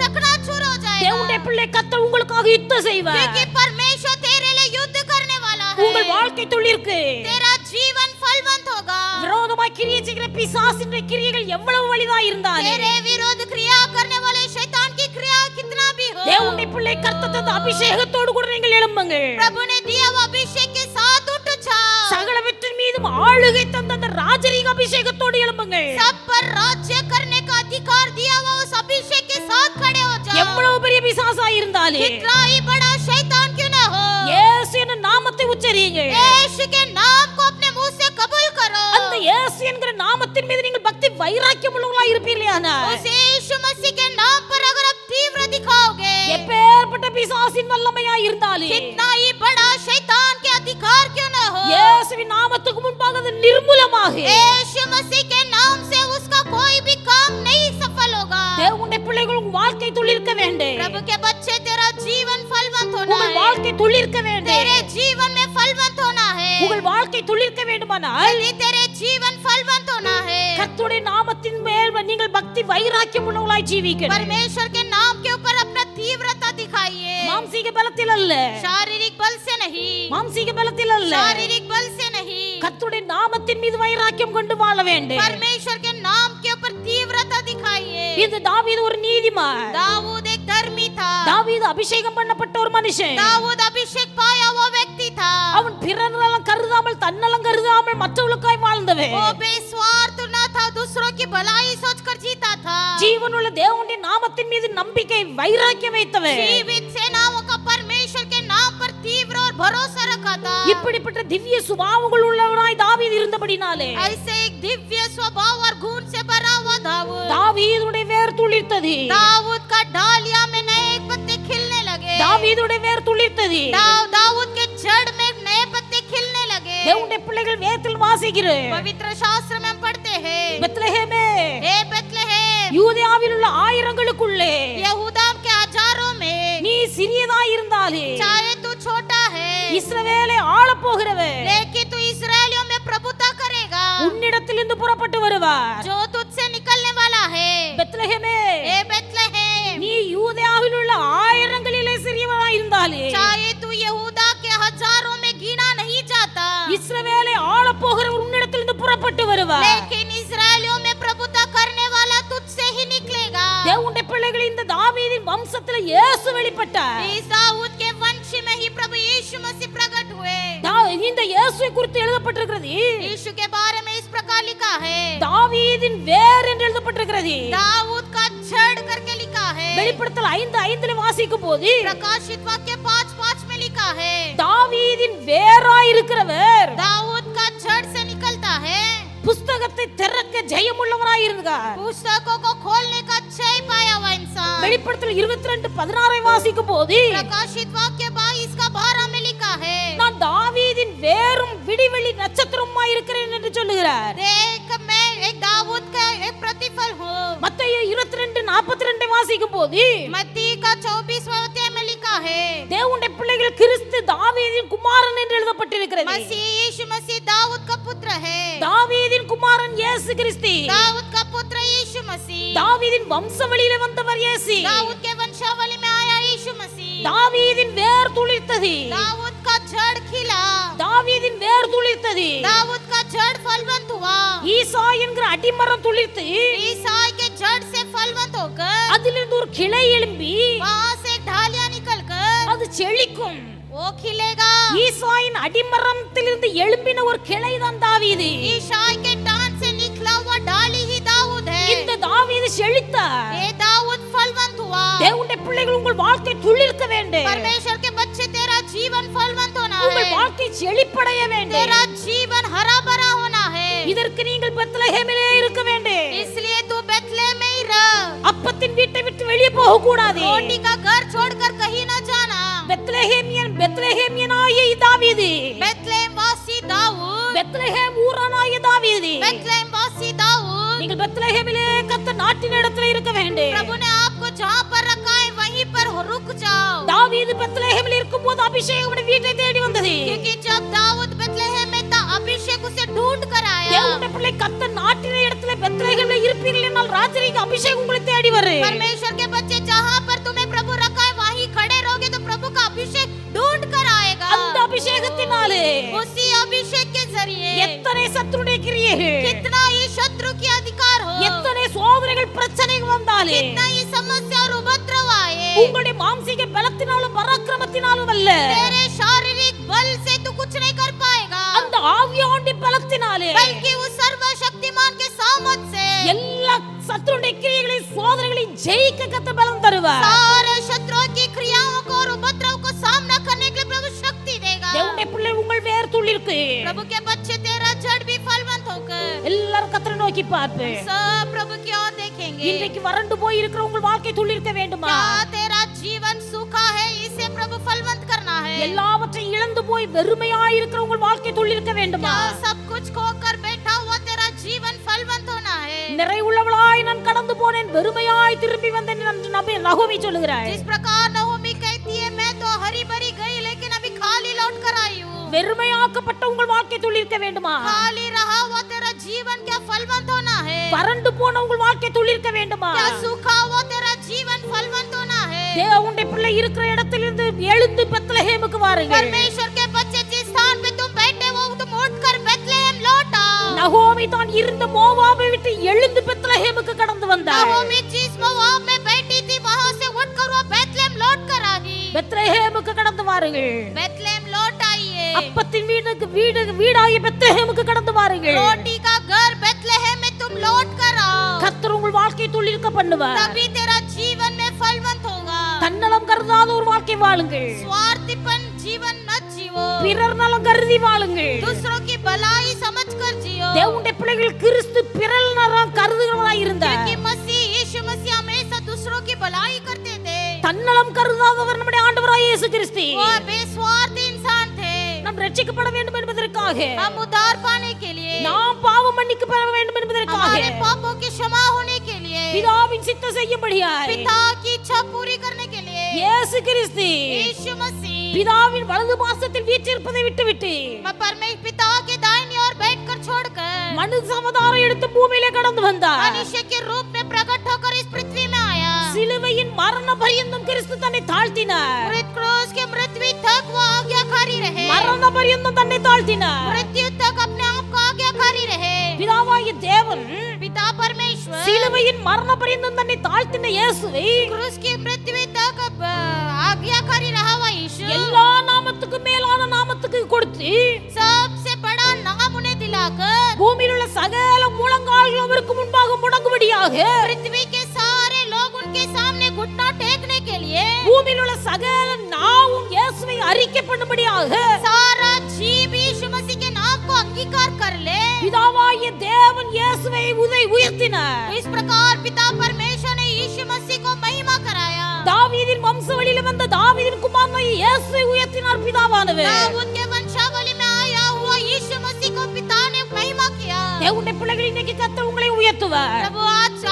Speaker 2: चकनाचूर हो जाएगा.
Speaker 1: தேவனுடைய பிள்ளை கர்த்தர் உங்களுக்காக யுத்தம் செய்வார்.
Speaker 2: क्योंकि परमेश्वर तेरे लिए युद्ध करने वाला है.
Speaker 1: உங்கள் வாழ்க்கை தொழிற்கு
Speaker 2: तेरा जीवन फलवंत होगा.
Speaker 1: விரோதமாய் கிரியை செய்கிற பிசாசின் கிரியைகள் எவ்வளவு வலிதாய் இருந்தாலும்
Speaker 2: तेरे विरोध क्रिया करने वाले शैतान की क्रिया कितना भी हो,
Speaker 1: தேவனுடைய பிள்ளை கர்த்தர் தந்த அபிஷேகத்தோடு கூட நீங்கள் எழும்புங்கள்.
Speaker 2: प्रभु ने दिया हुआ अभिषेक के साथ उठ जाओ.
Speaker 1: சகலவற்றின் மீதும் ஆளுகை தந்த அந்த ராஜரீக அபிஷேகத்தோடு எழும்புங்கள்.
Speaker 2: सब पर राज्य करने का अधिकार दिया हुआ उस अभिषेक के साथ खड़े हो जाओ.
Speaker 1: எவ்வளவு பெரிய பிசாசாய் இருந்தாலும்
Speaker 2: कितना ही बड़ा शैतान क्यों न हो,
Speaker 1: இயேசு என்ற நாமத்தை உச்சரியுங்கள்.
Speaker 2: यीशु के नाम को अपने मुंह से कबूल करो.
Speaker 1: அந்த இயேசு என்கிற நாமத்தின் மீது நீங்கள் பக்தி வைராக்கியம் உள்ளவர்களாய் இருப்பீர்களானால்
Speaker 2: उस यीशु मसीह के नाम पर अगर आप तीव्र दिखाओगे,
Speaker 1: எப்பேற்பட்ட பிசாசின் வல்லமையாய் இருந்தாலும்
Speaker 2: कितना ही बड़ा शैतान के अधिकार क्यों न हो,
Speaker 1: இயேசுவின் நாமத்துக்கு முன்பாக அது நிர்மூலமாக
Speaker 2: यीशु मसीह के नाम से उसका कोई भी काम नहीं सफल होगा.
Speaker 1: தேவனுடைய பிள்ளைகள் உங்கள் வாழ்க்கை துளிர்க்க வேண்டும்.
Speaker 2: प्रभु के बच्चे, तेरा जीवन फलवंत होना
Speaker 1: உங்கள்
Speaker 2: है.
Speaker 1: வாழ்க்கை துளிர்க்க வேண்டும்.
Speaker 2: तेरे जीवन में फलवंत होना है.
Speaker 1: உங்கள் வாழ்க்கை துளிர்க்க வேண்டுமானால்
Speaker 2: यदि तेरे जीवन फलवंत होना है,
Speaker 1: கர்த்தருடைய நாமத்தின் மேல் நீங்கள் பக்தி வைராக்கியம் உள்ளவர்களாய் ஜீவிக்கணும்.
Speaker 2: परमेश्वर के नाम के ऊपर अपना तीव्रता दिखाइए.
Speaker 1: மாம்சீக பலத்தில் அல்ல,
Speaker 2: शारीरिक बल से नहीं,
Speaker 1: மாம்சீக பலத்தில் அல்ல,
Speaker 2: शारीरिक बल से नहीं,
Speaker 1: கர்த்தருடைய நாமத்தின் மீது வைராக்கியம் கொண்டு வாழ வேண்டும்.
Speaker 2: परमेश्वर के नाम के ऊपर तीव्रता दिखाइए.
Speaker 1: இந்த தாவீது ஒரு நீதிமான்.
Speaker 2: दाऊद एक धर्मी था.
Speaker 1: தாவீது அபிஷேகம் பண்ணப்பட்ட ஒரு மனுஷன்.
Speaker 2: दाऊद अभिषेक पाया हुआ व्यक्ति था.
Speaker 1: அவன் பிறநலம் கருதாமல் தன்னலம் கருதாமல் மற்றவர்களுக்காய் வாழ்ந்தவன்.
Speaker 2: वो बेस्वार्थ न था, दूसरों की भलाई सोचकर जीता था.
Speaker 1: ஜீவனுள்ள தேவனுடைய நாமத்தின் மீது நம்பிக்கை வைராக்கியம் வைத்தவன்.
Speaker 2: जीवित सेनाओं का परमेश्वर के नाम पर तीव्र और भरोसा रखा था.
Speaker 1: இப்படிப்பட்ட திவ்ய சுபாவங்கள் உள்ளவனாய் தாவீது இருந்தபடினாலே
Speaker 2: ऐसे एक दिव्य स्वभाव और गुण से भरा हुआ दाऊद,
Speaker 1: தாவீதுடைய வேர் துளிர்த்தது.
Speaker 2: दाऊद का डालिया में नए पत्ते खिलने लगे.
Speaker 1: தாவீதுடைய வேர் துளிர்த்தது.
Speaker 2: दाऊद के जड़ में नए पत्ते खिलने लगे.
Speaker 1: தேவனுடைய பிள்ளைகள் வேதத்தில் வாசிக்கிறோம்.
Speaker 2: पवित्र शास्त्र में हम पढ़ते हैं,
Speaker 1: பெத்லகேமே,
Speaker 2: हे बेथलेहेम,
Speaker 1: யூதேயாவில் உள்ள ஆயிரங்களுக்குள்ளே
Speaker 2: यहूदा के हजारों में
Speaker 1: நீ சிறியதாய் இருந்தாலே
Speaker 2: चाहे तू छोटा है,
Speaker 1: இஸ்ரவேலை ஆளப் போகிறவர்
Speaker 2: लेकिन तू इस्राएलियों में प्रभुता करेगा.
Speaker 1: உன்னிடத்திலிருந்து புறப்பட்டு வருவார்.
Speaker 2: जो तुझसे निकलने वाला है,
Speaker 1: பெத்லகேமே,
Speaker 2: हे बेथलेहेम,
Speaker 1: நீ யூதேயாவில் உள்ள ஆயிரங்களிலே சிறியவனாய் இருந்தாலே
Speaker 2: चाहे तू यहूदा के हजारों में गिना नहीं जाता,
Speaker 1: இஸ்ரவேலை ஆளப் போகிறவர் உன்னிடத்திலிருந்து புறப்பட்டு வருவார்.
Speaker 2: लेकिन इस्राएलियों में प्रभुता करने वाला तुझसे ही निकलेगा.
Speaker 1: தேவனுடைய பிள்ளைகள் இந்த தாவீதின் வம்சத்துல இயேசு வெளிப்பட்டார்.
Speaker 2: इस दाऊद के वंश में ही प्रभु यीशु मसीह प्रकट हुए.
Speaker 1: இந்த இயேசுவை குறித்து எழுதப்பட்டிருக்கிறது,
Speaker 2: यीशु के बारे में इस प्रकार लिखा है,
Speaker 1: தாவீதின் வேர் என்று எழுதப்பட்டிருக்கிறது.
Speaker 2: दाऊद का जड़ करके लिखा है.
Speaker 1: வெளிப்படுத்தல் 5:5 வாசிக்கும் போது
Speaker 2: प्रकाशित वाक्य 5:5 में लिखा है,
Speaker 1: தாவீதின் வேராய் இருக்கிறவர்
Speaker 2: दाऊद का जड़ से निकलता है.
Speaker 1: புஸ்தகத்தை திறக்க ஜெயமுள்ளவராய் இருந்தார்.
Speaker 2: पुस्तकों को खोलने का जय पाया हुआ इंसान.
Speaker 1: வெளிப்படுத்தல் 22:16 வாசிக்கும் போது
Speaker 2: प्रकाशित वाक्य 22 का 12 में लिखा है,
Speaker 1: நான் தாவீதின் வேரும் விடிவெளி நட்சத்திரமாய் இருக்கிறேன் என்று சொல்லுகிறார்.
Speaker 2: देख मैं एक दाऊद का एक प्रतिफल हूँ.
Speaker 1: மத்தேயு 22:42 வாசிக்கும் போது
Speaker 2: मत्ती का 24वां अध्याय में लिखा है,
Speaker 1: தேவனுடைய பிள்ளைகள் கிறிஸ்து தாவீதின் குமாரன் என்று எழுதப்பட்டிருக்கிறது.
Speaker 2: मसीह यीशु मसीह दाऊद का पुत्र है.
Speaker 1: தாவீதின் குமாரன் இயேசு கிறிஸ்து.
Speaker 2: दाऊद का पुत्र यीशु मसीह.
Speaker 1: தாவீதின் வம்சவழியிலே வந்தவர் இயேசு.
Speaker 2: दाऊद के वंशावली में आया यीशु मसीह.
Speaker 1: தாவீதின் வேர் துளிர்த்தது.
Speaker 2: दाऊद का जड़ खिला.
Speaker 1: வேர் துளிர்த்தது.
Speaker 2: दाऊद का जड़ फलवंत हुआ.
Speaker 1: ஈசா என்கிற அடிமரம் துளிர்த்து
Speaker 2: ईसाई के जड़ से फलवंत होकर
Speaker 1: அதிலிருந்து ஒரு கிளை எழும்பி
Speaker 2: वहां से ढालियां निकलकर
Speaker 1: அது செழிக்கும்.
Speaker 2: वो खिलेगा.
Speaker 1: ஈசாயின் அடிமரத்திலிருந்து எழும்பின ஒரு கிளை தான் தாவீது.
Speaker 2: ईसाई के टान से निकला हुआ डाली ही दाऊद है.
Speaker 1: இந்த தாவீது செழித்தார்.
Speaker 2: ये दाऊद फलवंत हुआ.
Speaker 1: தேவனுடைய பிள்ளைகள் உங்கள் வாழ்க்கை துளிர்க்க வேண்டும்.
Speaker 2: परमेश्वर के बच्चे तेरा जीवन फलवंत होना
Speaker 1: உங்கள்
Speaker 2: है.
Speaker 1: வாழ்க்கை செழிப்படைய வேண்டும்.
Speaker 2: तेरा जीवन हरा भरा होना है.
Speaker 1: இதற்கு நீங்கள் பெத்லகேமிலே இருக்க வேண்டும்.
Speaker 2: इसलिए तू बेथलेहम में ही रह.
Speaker 1: அப்பத்தின் வீட்டை விட்டு வெளியே போக கூடாது.
Speaker 2: रोटी का घर छोड़कर कहीं न जाना.
Speaker 1: பெத்லகேமியனாகிய தாவீது,
Speaker 2: बेथलेहम वासी दाऊद,
Speaker 1: பெத்லகேம் ஊரானாகிய தாவீது,
Speaker 2: बेथलेहम वासी दाऊद,
Speaker 1: நீங்கள் பெத்லகேமிலே கர்த்தர் நாட்டின இடத்துல இருக்க வேண்டும்.
Speaker 2: प्रभु ने आपको जहाँ पर रखा है वहीं पर रुक जाओ.
Speaker 1: தாவீது பெத்லகேமில் இருக்கும்போது அபிஷேகம் அவருடைய வீட்டை தேடி வந்தது.
Speaker 2: क्योंकि जब दाऊद बेथलेहम में था अभिषेक उसे ढूंढ कर आया.
Speaker 1: தேவனுடைய பிள்ளை கர்த்தர் நாட்டின இடத்துல பெத்லகேமிலே இருப்பீர்கள் என்றால் ராத்திரிக்கு அபிஷேகம் உங்களை தேடி வரும்.
Speaker 2: परमेश्वर के बच्चे जहाँ पर तुम्हें प्रभु रखा है वहीं खड़े रहोगे तो प्रभु का अभिषेक ढूंढ कर आएगा.
Speaker 1: அந்த அபிஷேகத்தினாலே
Speaker 2: उसी अभिषेक के जरिए
Speaker 1: எத்தனை சத்துருடைய கிரியைகள்,
Speaker 2: कितना ही शत्रु के अधिकार हो,
Speaker 1: எத்தனை சோதனைகள் பிரச்சனைகள் வந்தாலே
Speaker 2: कितना ही समस्या और उपद्रव आए,
Speaker 1: உங்களுடைய மாம்சீக பலத்தினாலும் பராக்கிரமத்தினாலும் அல்ல,
Speaker 2: तेरे शारीरिक बल से तू कुछ नहीं कर पाएगा,
Speaker 1: அந்த ஆவியாண்டி பலத்தினாலே
Speaker 2: बल्कि उस सर्वशक्तिमान के सामर्थ से
Speaker 1: எல்லா சத்துருடைய கிரியைகளையும் சோதனைகளையும் ஜெயிக்க கர்த்தர் பலம் தருவார்.
Speaker 2: सारे शत्रुओं की क्रियाओं को और उपद्रव को सामना करने के लिए प्रभु शक्ति देगा.
Speaker 1: தேவனுடைய பிள்ளை உங்கள் வேர் துளிர்க்கு
Speaker 2: प्रभु के बच्चे तेरा जड़ भी फलवंत होकर
Speaker 1: எல்லாரும் கர்த்தரை நோக்கி பார்ப்பு.
Speaker 2: सब प्रभु की ओर देखेंगे.
Speaker 1: இன்றைக்கு வறண்டு போய் இருக்கிற உங்கள் வாழ்க்கை துளிர்க்க வேண்டுமா?
Speaker 2: क्या तेरा जीवन सूखा है, इसे प्रभु फलवंत करना है.
Speaker 1: எல்லாவற்றையும் இழந்து போய் வெறுமையாய் இருக்கிற உங்கள் வாழ்க்கை துளிர்க்க வேண்டுமா?
Speaker 2: क्या सब कुछ खोकर बैठा हुआ तेरा जीवन फलवंत होना है.
Speaker 1: நிறைவுள்ளவளாய் நான் கடந்து போனேன், வெறுமையாய் திரும்பி வந்தேன் என்று நகோமி சொல்லுகிறாள்.
Speaker 2: जिस प्रकार नहोमी कहती है मैं तो हरी भरी गई लेकिन अभी खाली लौट कर आई हूँ.
Speaker 1: வெறுமையாக்கப்பட்ட உங்கள் வாழ்க்கை துளிர்க்க வேண்டுமா?
Speaker 2: खाली रहा हुआ तेरा जीवन क्या फलवंत होना है.
Speaker 1: வறண்டு போன உங்கள் வாழ்க்கை துளிர்க்க வேண்டுமா?
Speaker 2: क्या सूखा हुआ तेरा जीवन फलवंत होना है.
Speaker 1: தேவனுடைய பிள்ளை இருக்கிற இடத்திலிருந்து எழுந்து பெத்லகேமுக்கு வாருங்கள்.
Speaker 2: परमेश्वर के बच्चे जिस स्थान पे तुम बैठे हो तुम उठकर बेथलेहम लौट आओ.
Speaker 1: நகோமி தான் இருந்த மோவாபை விட்டு எழுந்து பெத்லகேமுக்கு கடந்து வந்தாள்.
Speaker 2: नहोमी जिस मोआब में बैठी थी वहां से उठकर वो बेथलेहम लौट कर आई.
Speaker 1: பெத்லகேமுக்கு கடந்து வாருங்கள்.
Speaker 2: बेथलेहम लौट आई है.
Speaker 1: அப்பத்தின் வீடாகிய பெத்லகேமுக்கு கடந்து வாருங்கள்.
Speaker 2: रोटी का घर बेथलेहम में तुम लौट कर आओ.
Speaker 1: கர்த்தர் உங்கள் வாழ்க்கை துளிர்க்க பண்ணுவார்.
Speaker 2: तभी तेरा जीवन में फलवंत होगा.
Speaker 1: தன்னலம் கருதாத ஒரு வாழ்க்கை வாழுங்கள்.
Speaker 2: स्वार्थीपन जीवन मत जियो.
Speaker 1: பிறர் நலம் கருதி வாழுங்கள்.
Speaker 2: दूसरों की भलाई समझकर जियो.
Speaker 1: தேவனுடைய பிள்ளைகள் கிறிஸ்து பிறர் நலம் கருதுகிறவராய் இருந்தார்.
Speaker 2: क्योंकि मसीह यीशु मसीह हमेशा दूसरों की भलाई करते थे.
Speaker 1: தன்னலம் கருதாதவர் நம்முடைய ஆண்டவராய் இயேசு கிறிஸ்து.
Speaker 2: वो बेस्वार्थ इंसान थे.
Speaker 1: நாம் ரட்சிக்கப்பட வேண்டும் என்பதற்காக,
Speaker 2: हम उद्धार पाने के लिए,
Speaker 1: நாம் பாவ மன்னிப்பு பெற வேண்டும் என்பதற்காக,
Speaker 2: हमारे पापों की क्षमा होने के लिए,
Speaker 1: பிதாவின் சித்தம் செய்யும்படியாய்
Speaker 2: पिता की इच्छा पूरी करने के लिए
Speaker 1: இயேசு கிறிஸ்து
Speaker 2: यीशु मसीह
Speaker 1: பிதாவின் வலது பாசத்தில் வீற்றிருப்பதை விட்டுவிட்டு
Speaker 2: परमेश्वर पिता के दाहिनी ओर बैठकर छोड़कर
Speaker 1: மனுஷ அவதாரம் எடுத்து பூமியிலே கடந்து வந்தார்.
Speaker 2: मनुष्य के रूप में प्रकट होकर इस पृथ्वी में आया.
Speaker 1: சிலுவையின் மரண பரியந்தம் கிறிஸ்து தன்னை தாழ்த்தினார்.
Speaker 2: मृत क्रूस के मृत्यु तक वो आज्ञाकारी रहे.
Speaker 1: மரண பரியந்தம் தன்னை தாழ்த்தினார்.
Speaker 2: मृत्यु तक अपने आप को आज्ञाकारी रहे.
Speaker 1: பிதாவாகிய தேவன்
Speaker 2: पिता परमेश्वर
Speaker 1: சிலுவையின் மரண பரியந்தம் தன்னை தாழ்த்தின இயேசுவை
Speaker 2: क्रूस की मृत्यु तक आज्ञाकारी रहा हुआ यीशु
Speaker 1: எல்லா நாமத்துக்கும் மேலான நாமத்துக்கு கொடுத்து
Speaker 2: सबसे बड़ा नाम उन्हें दिलाकर
Speaker 1: பூமியில் உள்ள சகல முழங்கால்கள் அவருக்கு முன்பாக முடங்கும்படியாக,
Speaker 2: पृथ्वी के सारे लोग उनके सामने घुटना टेकने के लिए,
Speaker 1: பூமியில் உள்ள சகல நாவும் இயேசுவை அறிக்கை பண்ணும்படியாக
Speaker 2: सारा जीव यीशु मसीह के नाम को अंगीकार कर ले.
Speaker 1: பிதாவாகிய தேவன் இயேசுவை உயர்த்தினார்.
Speaker 2: इस प्रकार पिता परमेश्वर ने यीशु मसीह को महिमा कराया.
Speaker 1: தாவீதின் வம்சாவளியில வந்த தாவீதின் குமாரனாகிய இயேசுவை உயர்த்தினார் பிதாவானவர்.
Speaker 2: दाऊद के वंशावली में आया हुआ यीशु मसीह को पिता ने महिमा किया.
Speaker 1: தேவனுடைய பிள்ளைகள் இன்னைக்கு கர்த்தர் உங்களை உயர்த்துவார்.
Speaker 2: प्रभु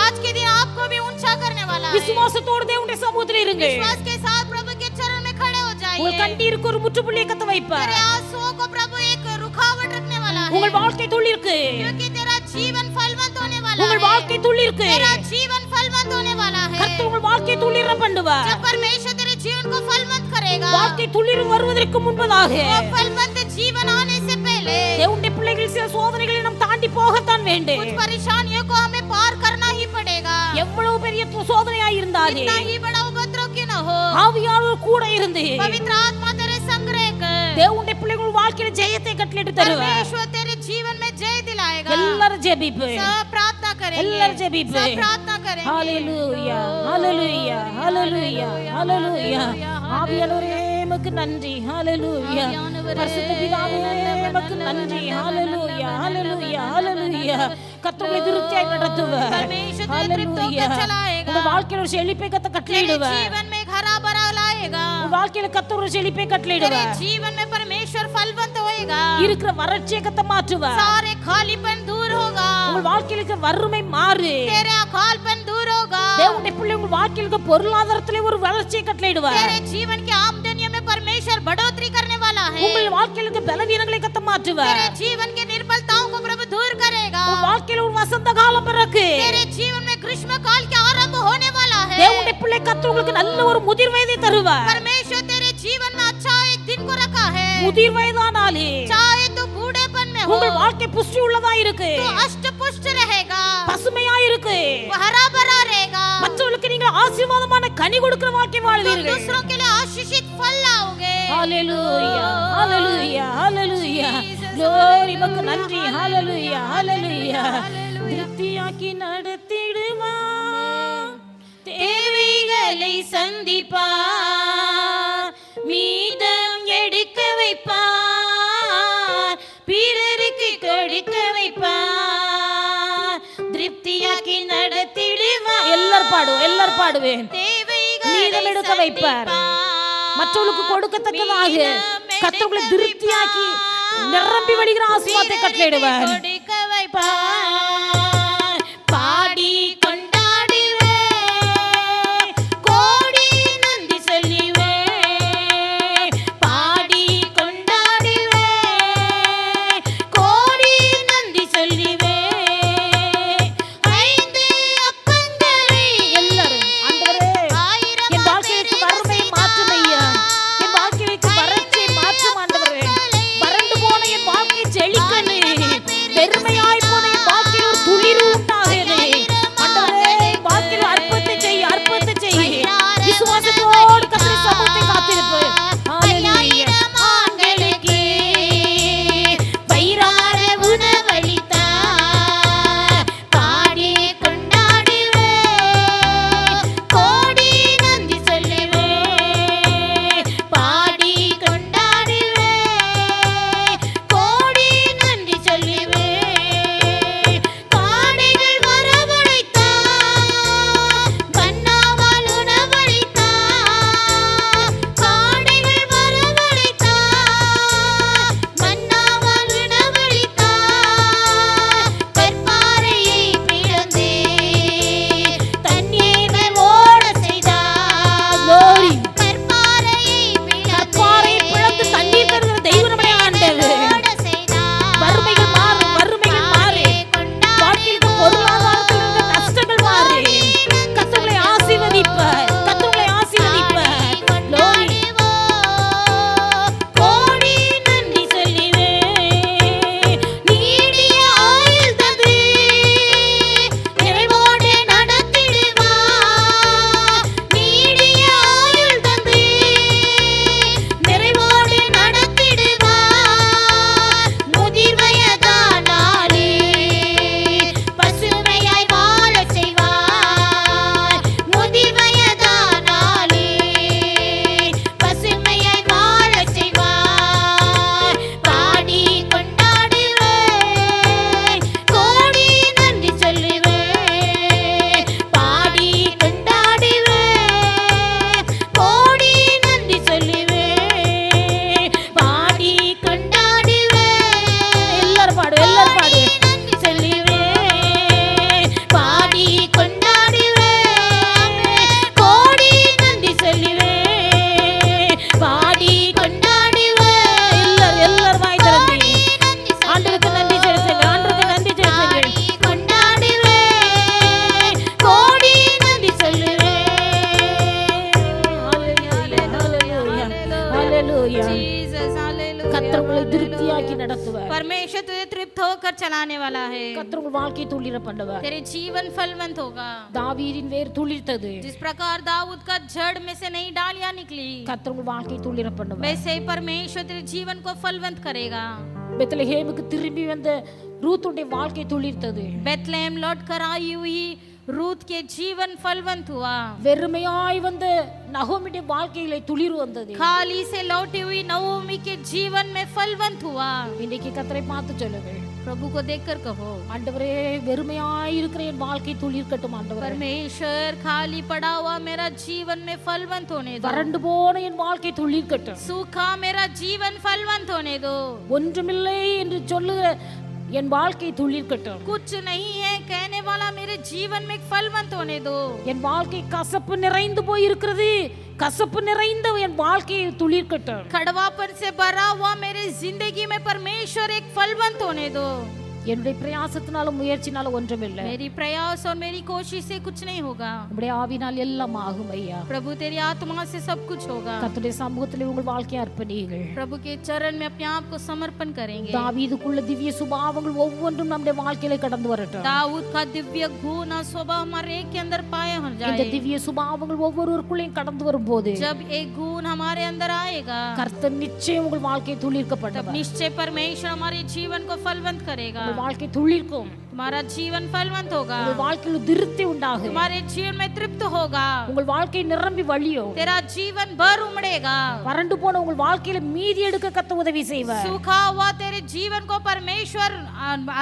Speaker 2: आज के दिन आपको भी ऊंचा करने वाला है.
Speaker 1: விசுவாசத்தோடு தேவனுடைய சமூகத்தில் இருங்க.
Speaker 2: विश्वास के साथ प्रभु के चरण में खड़े हो
Speaker 1: உங்கள்
Speaker 2: जाइए.
Speaker 1: கண்ணீருக்கு ஒரு முற்றுப்புள்ளியை கத்த வைப்பார்.
Speaker 2: तेरे आंसुओं को प्रभु एक रुकावट रखने वाला है.
Speaker 1: உங்கள் வாழ்க்கை துளிர்க்கு,
Speaker 2: क्योंकि तेरा जीवन फलवंत होने वाला
Speaker 1: உங்கள்
Speaker 2: है.
Speaker 1: வாழ்க்கை துளிர்க்கு
Speaker 2: तेरा जीवन फलवंत होने वाला है.
Speaker 1: கர்த்தர் உங்கள் வாழ்க்கை துளிர பண்ணுவார்.
Speaker 2: जब परमेश्वर तेरे जीवन को फलवंत करेगा,
Speaker 1: வாழ்க்கை துளிர் வருவதற்கு முன்பதாக
Speaker 2: वो फलवंत जीवन आने से पहले
Speaker 1: தேவனுடைய பிள்ளைகள் சில சோதனைகளை நாம் தாண்டி போகத்தான் வேண்டும்.
Speaker 2: कुछ परेशानियों को हमें पार करना ही पड़ेगा.
Speaker 1: எவ்வளவு பெரிய சோதனையா இருந்தாலும்
Speaker 2: कितना ही बड़ा उपद्रव क्यों न हो,
Speaker 1: ஆவியானவர் கூட இருந்து
Speaker 2: पवित्र आत्मा तेरे संग रहकर
Speaker 1: தேவனுடைய பிள்ளைகள் வாழ்க்கையில ஜெயத்தை கட்டளையிட்டு தருவார்.
Speaker 2: परमेश्वर तेरे जीवन में जय दिलाएगा.
Speaker 1: எல்லாரும் ஜெபிப்போம்,
Speaker 2: सब प्रार्थना करेंगे,
Speaker 1: எல்லாரும் ஜெபிப்போம்.
Speaker 2: सब प्रार्थना करेंगे.
Speaker 1: ஹalleluya ஹalleluya ஹalleluya ஹalleluya. ஆவியானவரே உமக்கு நன்றி. ஹalleluya. பரிசுத்த பிதாவே உமக்கு நன்றி. ஹalleluya ஹalleluya ஹalleluya. கர்த்தரை திருப்தியாய் நடத்துவார். ஹalleluya. உங்க வாழ்க்கையில ஒரு செழிப்பை கட்டளையிடுவார்.
Speaker 2: जीवन में हरा भरा लाएगा.
Speaker 1: உங்க வாழ்க்கையில கர்த்தர் ஒரு செழிப்பை கட்டளையிடுவார்.
Speaker 2: जीवन में परमेश्वर फलवंत होएगा.
Speaker 1: இருக்கிற வறட்சியை கர்த்தர் மாற்றுவார்.
Speaker 2: सारे खालीपन दूर होगा.
Speaker 1: உங்க வாழ்க்கையில இருக்கிற வறுமை மாறு.
Speaker 2: तेरे अकालपन दूर होगा.
Speaker 1: தேவனுடைய பிள்ளை உங்க வாழ்க்கையில இருக்கிற பொருளாதாரத்திலே ஒரு வளர்ச்சியை கட்டளையிடுவார்.
Speaker 2: तेरे जीवन की आमदनियों में परमेश्वर बढ़ोतरी करने वाला है.
Speaker 1: உங்கள் வாழ்க்கையில இருக்கிற பலவீனங்களை கர்த்தர் மாற்றுவார்.
Speaker 2: तेरे जीवन के निर्बलताओं को प्रभु दूर करेगा.
Speaker 1: உங்க வாழ்க்கையில ஒரு வசந்த காலம் பிறகு.
Speaker 2: तेरे जीवन में ग्रीष्म काल के आरंभ होने वाला है.
Speaker 1: தேவனுடைய பிள்ளை கர்த்தர் உங்களுக்கு நல்ல ஒரு முதிர் வயதை தருவார்.
Speaker 2: परमेश्वर तेरे जीवन में अच्छा एक दिन को रखा है.
Speaker 1: முதிர் வயதானாலே
Speaker 2: चाहे तू बूढ़ेपन में हो,
Speaker 1: உங்கள் வாழ்க்கை புஷ்டி உள்ளதா இருக்கு,
Speaker 2: तू अष्ट पुष्ट रहेगा,
Speaker 1: பசுமையா இருக்கு,
Speaker 2: हरा भरा रहेगा.
Speaker 1: மற்றவர்களுக்கு நீங்கள் ஆசீர்வாதமான கனி கொடுக்கிற வாழ்க்கை வாழ்வீர்கள்.
Speaker 2: दूसरों के लिए आशीषित फल लाओगे.
Speaker 1: ஹalleluya ஹalleluya ஹalleluya. glory உமக்கு நன்றி. ஹalleluya ஹalleluya. திருப்தியாக்கி நடத்திடுவார், தேவைகளை சந்திப்பார், மீதம் எடுக்க வைப்பார், பிறருக்கு கொடுக்க வைப்பார், திருப்தியாக்கி நடத்திடுவார். எல்லாரும் பாடுவேன். மீதம் எடுக்க வைப்பார், மற்றவர்களுக்கு கொடுக்கத்தக்கதாக கர்த்தர்களை திருப்தியாக்கி நிரம்பி வழிகிற ஆசீர்வாதத்தை கட்டளையிடுவார்.
Speaker 2: கொடுக்க வைப்பார்.
Speaker 1: பாடி கொண்டாடுவே, கோடி நன்றி சொல்லுவே, பாடி கொண்டாடுவே, கோடி நன்றி சொல்லுவே. 5 அப்பங்களை எல்லாரும் ஆண்டவரே என் வாழ்க்கைக்கு வறுமை மாற்றும் ஐயா, என் வாழ்க்கைக்கு வறட்சி மாற்றும் ஆண்டவரே. வறண்டு போன என் வாழ்க்கை செழிக்கணும், வெறுமையாய் போன என் வாழ்க்கையில் ஒரு துளிர் உண்டாகணும் ஆண்டவரே. வாழ்க்கையில் அற்புதத்தை செய், அற்புதத்தை செய். விசுவாசத்தோடு கர்த்தருடைய சமூகத்தை காத்திருப்பு. ஹalleluya. ஆண்களுக்கு வயிறார உணவளித்தார், பாடி கொண்டாடுவே, கோடி நன்றி சொல்லுவே, பாடி கொண்டாடுவே, கோடி நன்றி சொல்லுவே. காடைகள் வரவழைத்தார், மன்னாவால் உணவளித்தார், காடைகள் வரவழைத்தார், மன்னாவால் உணவளித்தார், கற்பாறையை பிளந்தே தண்ணீர்கள் ஓட செய்தார். glory. கற்பாறையை பிளந்து தண்ணீர் தருகிற தெய்வம் நம்முடைய ஆண்டவர். வறுமைகள் மாறும், வறுமைகள் மாறு, வாழ்க்கையில் பொருளாதாரத்தில் இருந்த கஷ்டங்கள் மாறு. கர்த்தரை ஆசீர்வதிப்பார், கர்த்தரை ஆசீர்வதிப்பார். glory. கோடி நன்றி சொல்லுவே, நீடிய ஆயுள் தந்து நிறைவோடு நடத்திடுவார், நீடிய ஆயுள் தந்து நிறைவோடு நடத்திடுவார். முதிர் வயதானாலே பசுமையாய் வாழச் செய்வார், முதிர் வயதானாலே பசுமையாய் வாழச் செய்வார். பாடி கொண்டாடுவே, கோடி நன்றி சொல்லுவே, பாடி கொண்டாடுவே, கோடி நன்றி சொல்லுவே, பாடி கொண்டாடுவே. எல்லாரும் பாடு சொல்லுவே, பாடி கொண்டாடுவே, கோடி நன்றி சொல்லுவே, பாடி கொண்டாடுவே. எல்லாரும் வாய் திறந்து ஆண்டவருக்கு நன்றி செலுத்துங்க, ஆண்டவருக்கு நன்றி செலுத்துங்க. கொண்டாடுவே, கோடி நன்றி சொல்லுவே. ஹalleluya ஹalleluya ஹalleluya.
Speaker 2: Jesus, hallelujah.
Speaker 1: கர்த்தர் உங்களை திருப்தியாக்கி நடத்துவார்.
Speaker 2: परमेश्वर तुझे तृप्त होकर चलाने वाला है.
Speaker 1: கர்த்தர் உங்கள் வாழ்க்கையை துளிர பண்ணுவார்.
Speaker 2: तेरे जीवन फलवंत होगा.
Speaker 1: தாவீதின் வேர் துளிர்த்தது.
Speaker 2: जिस प्रकार दाऊद का जड़ में से नई डालियां निकली,
Speaker 1: கர்த்தர் உங்கள் வாழ்க்கையை துளிர பண்ணுவார்.
Speaker 2: वैसे ही परमेश्वर तेरे जीवन को फलवंत करेगा.
Speaker 1: பெத்லகேமுக்கு திரும்பி வந்த ரூத்துடைய வாழ்க்கை துளிர்த்தது.
Speaker 2: बेथलेहम लौट कर आई हुई रूत के जीवन फलवंत हुआ.
Speaker 1: வெறுமையாய் வந்த நகோமியுடைய வாழ்க்கையிலே துளிர் வந்தது.
Speaker 2: खाली से लौटी हुई नवोमी के जीवन में फलवंत हुआ.
Speaker 1: இன்னைக்கு கர்த்தரை பார்த்து சொல்லுங்க,
Speaker 2: प्रभु को देखकर कहो,
Speaker 1: ஆண்டவரே வெறுமையாய் இருக்கிற என் வாழ்க்கை துளிர்க்கட்டும் ஆண்டவரே.
Speaker 2: परमेश्वर खाली पड़ा हुआ मेरा जीवन में फलवंत होने दो.
Speaker 1: வறண்டு போன என் வாழ்க்கை துளிர்க்கட்டும்.
Speaker 2: सूखा मेरा जीवन फलवंत होने दो.
Speaker 1: ஒன்றுமில்லை என்று சொல்லுகிற என் வாழ்க்கை துளிர்க்கட்டும்.
Speaker 2: कुछ नहीं है कहने वाला मेरे जीवन में फलवंत होने दो.
Speaker 1: என் வாழ்க்கை கசப்பு நிறைந்து போய் இருக்கிறது, கசப்பு நிறைந்த என் வாழ்க்கையை துளிர்க்கட்டும்.
Speaker 2: कड़वापन से भरा हुआ मेरे जिंदगी में परमेश्वर एक फलवंत होने दो.
Speaker 1: என்னுடைய பிரயாசத்தினாலும் முயற்சினாலும் ஒன்றுமில்லை.
Speaker 2: मेरी प्रयास और मेरी कोशिश से कुछ नहीं होगा.
Speaker 1: உம்முடைய ஆவினால் எல்லாம் ஆகும் ஐயா.
Speaker 2: प्रभु तेरी आत्मा से सब कुछ होगा.
Speaker 1: கர்த்தருடைய சமூகத்திலே உங்கள் வாழ்க்கையை அர்ப்பணியுங்கள்.
Speaker 2: प्रभु के चरण में अपने आप को समर्पण करेंगे.
Speaker 1: தாவீதுக்குள்ள திவ்ய சுபாவங்கள் ஒவ்வொன்றும் நம்முடைய வாழ்க்கையில கடந்து வரட்டும்.
Speaker 2: दाऊद का दिव्य गुण और स्वभाव हमारे एक के अंदर पाया हो
Speaker 1: இந்த
Speaker 2: जाए.
Speaker 1: திவ்ய சுபாவங்கள் ஒவ்வொருவருக்குள்ளேயும் கடந்து வரும்போது
Speaker 2: जब एक गुण हमारे अंदर आएगा,
Speaker 1: கர்த்தர் நிச்சயம் உங்கள் வாழ்க்கையை
Speaker 2: तब
Speaker 1: துளிர்க்கப்படுவார்.
Speaker 2: निश्चय परमेश्वर हमारे जीवन को फलवंत करेगा.
Speaker 1: உங்கள் வாழ்க்கை துளிர்க்கும்.
Speaker 2: तुम्हारा जीवन फलवंत होगा.
Speaker 1: உங்கள் வாழ்க்கையில் திருப்தி உண்டாகும்.
Speaker 2: तुम्हारे जीवन में तृप्त होगा.
Speaker 1: உங்கள் வாழ்க்கை நிரம்பி வழியும்.
Speaker 2: तेरा जीवन भर उमड़ेगा.
Speaker 1: வறண்டு போன உங்கள் வாழ்க்கையில மீதி எடுக்க கர்த்தர் உதவி செய்வார்.
Speaker 2: सूखा हुआ तेरे जीवन को परमेश्वर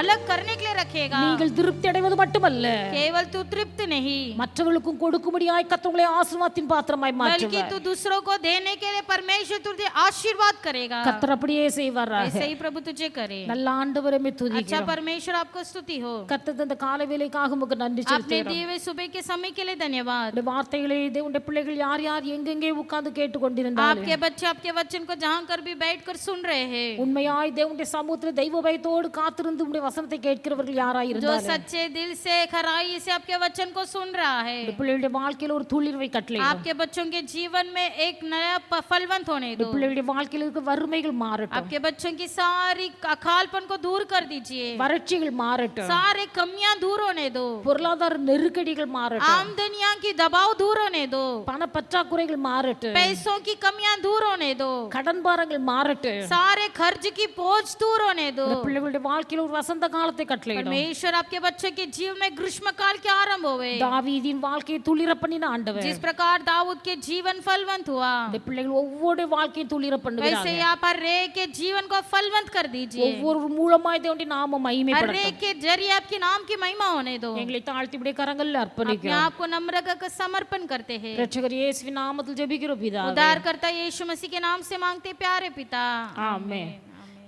Speaker 2: अलग करने के लिए रखेगा.
Speaker 1: நீங்கள் திருப்தி அடைவது மட்டுமல்ல,
Speaker 2: केवल तू तृप्त नहीं,
Speaker 1: மற்றவர்களுக்கும் கொடுக்கும்படியாய் கர்த்தர் உங்களை ஆசீர்வாதத்தின் பாத்திரமாய்
Speaker 2: बल्कि
Speaker 1: மாற்றுவார்.
Speaker 2: तू दूसरों को देने के लिए परमेश्वर तुझे आशीर्वाद करेगा.
Speaker 1: கர்த்தர் அப்படியே செய்வாராக.
Speaker 2: ऐसे ही प्रभु तुझे करे.
Speaker 1: நல்ல ஆண்டவரே மே
Speaker 2: अच्छा
Speaker 1: துதிக்கிறோம்.
Speaker 2: परमेश्वर आपको स्तुति हो.
Speaker 1: கர்த்தர் இந்த காலை வேளைக்காக உமக்கு நன்றி
Speaker 2: आपने
Speaker 1: செலுத்துகிறோம்.
Speaker 2: दिए हुए सुबह के समय के लिए धन्यवाद.
Speaker 1: இந்த வார்த்தைகளை தேவனுடைய பிள்ளைகள் யார் யார் எங்கெங்கே உட்கார்ந்து கேட்டு கொண்டிருந்தாலும்
Speaker 2: आपके बच्चे आपके वचन को जहां कर भी बैठकर सुन रहे हैं.
Speaker 1: உண்மையாய் தேவனுடைய சமூகத்தில் தெய்வ பயத்தோடு காத்திருந்து உம்முடைய வசனத்தை கேட்கிறவர்கள் யாராய்
Speaker 2: जो
Speaker 1: இருந்தாலும்
Speaker 2: सच्चे दिल से खराई से आपके वचन को सुन रहा है,
Speaker 1: இந்த பிள்ளைகளுடைய வாழ்க்கையில ஒரு துளிர்வை கட்டளை.
Speaker 2: आपके बच्चों के जीवन में एक नया फलवंत होने
Speaker 1: இந்த
Speaker 2: दो.
Speaker 1: பிள்ளைகளுடைய வாழ்க்கையில இருக்க வறுமைகள் மாறட்டும்.
Speaker 2: आपके बच्चों की सारी अकालपन को दूर कर दीजिए.
Speaker 1: வறட்சிகள் மாறட்டும்.
Speaker 2: सारे कमियां दूर होने दो.
Speaker 1: பொருளாதார நெருக்கடிகள் மாறட்டும்.
Speaker 2: आमदनियां की दबाव दूर होने दो.
Speaker 1: பண பற்றாக்குறைகள் மாறட்டும்.
Speaker 2: पैसों की कमियां दूर होने दो.
Speaker 1: கடன் பாரங்கள் மாறட்டும்.
Speaker 2: सारे खर्च की बोझ दूर होने दो.
Speaker 1: இந்த பிள்ளைகளுடைய வாழ்க்கையில ஒரு வசந்த காலத்தை கட்டளையிடும்.
Speaker 2: परमेश्वर आपके बच्चों के जीवन में ग्रीष्म काल के आरंभ होवे.
Speaker 1: தாவீதின் வாழ்க்கையை துளிர பண்ணின ஆண்டவர்
Speaker 2: जिस प्रकार दाऊद के जीवन फलवंत हुआ,
Speaker 1: இந்த பிள்ளைகள் ஒவ்வொரு வாழ்க்கையும் துளிர
Speaker 2: वैसे
Speaker 1: பண்ணுகிறாங்க.
Speaker 2: यहाँ पर रे के जीवन को फलवंत कर दीजिए.
Speaker 1: ஒவ்வொரு மூலமாய் தேவனுடைய நாமம்
Speaker 2: हर रे
Speaker 1: மகிமைப்படட்டும்.
Speaker 2: के जरिए आपके नाम की महिमा होने दो.
Speaker 1: எங்களை தாழ்த்தி விட கரங்களில்
Speaker 2: अपने
Speaker 1: அர்ப்பணிக்கிறோம்.
Speaker 2: आप को नम्र कर समर्पण करते हैं.
Speaker 1: இரட்சகர் இயேசுவின் நாமத்தில் ஜெபிக்கிறோம் பிதாவே.
Speaker 2: उद्धारकर्ता यीशु मसीह के नाम से मांगते प्यारे पिता.
Speaker 1: ஆமென்.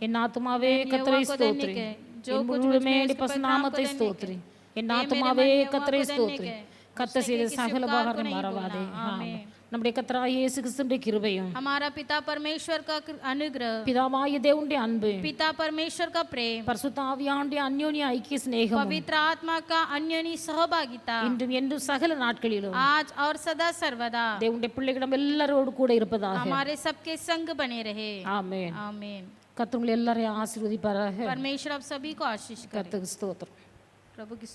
Speaker 1: என் ஆத்துமாவே கர்த்தரை ஸ்தோத்திரி. என் முழுமே பரிசுநாமத்தை ஸ்தோத்திரி. என் ஆத்துமாவே கர்த்தரை ஸ்தோத்திரி. கர்த்தர் செய்த சகல உபகாரம் மறவாதே. ஆமென். நம்முடைய கர்த்தராகிய இயேசு கிறிஸ்துவின் கிருபையும்
Speaker 2: हमारा पिता परमेश्वर का अनुग्रह,
Speaker 1: பிதாவாகிய தேவனுடைய அன்பு
Speaker 2: पिता परमेश्वर का प्रेम,
Speaker 1: பரிசுத்த ஆவியானவருடைய அந்யோன்ய ஐக்கிய சிநேகம்
Speaker 2: पवित्र आत्मा का अन्योन्य सहभागिता
Speaker 1: இன்றும் என்றும் சகல நாட்களிலும்
Speaker 2: आज और सदा सर्वदा
Speaker 1: தேவனுடைய பிள்ளைகளிடம் எல்லாரோடு கூட இருப்பதாக.
Speaker 2: हमारे सबके संग बने रहे.
Speaker 1: ஆமென்.
Speaker 2: आमीन.
Speaker 1: கர்த்தர் உங்களை எல்லாரையும் ஆசீர்வதிப்பாராக.
Speaker 2: परमेश्वर आप सभी को आशीष करे.
Speaker 1: கர்த்தருக்கு ஸ்தோத்திரம்.
Speaker 2: प्रभु की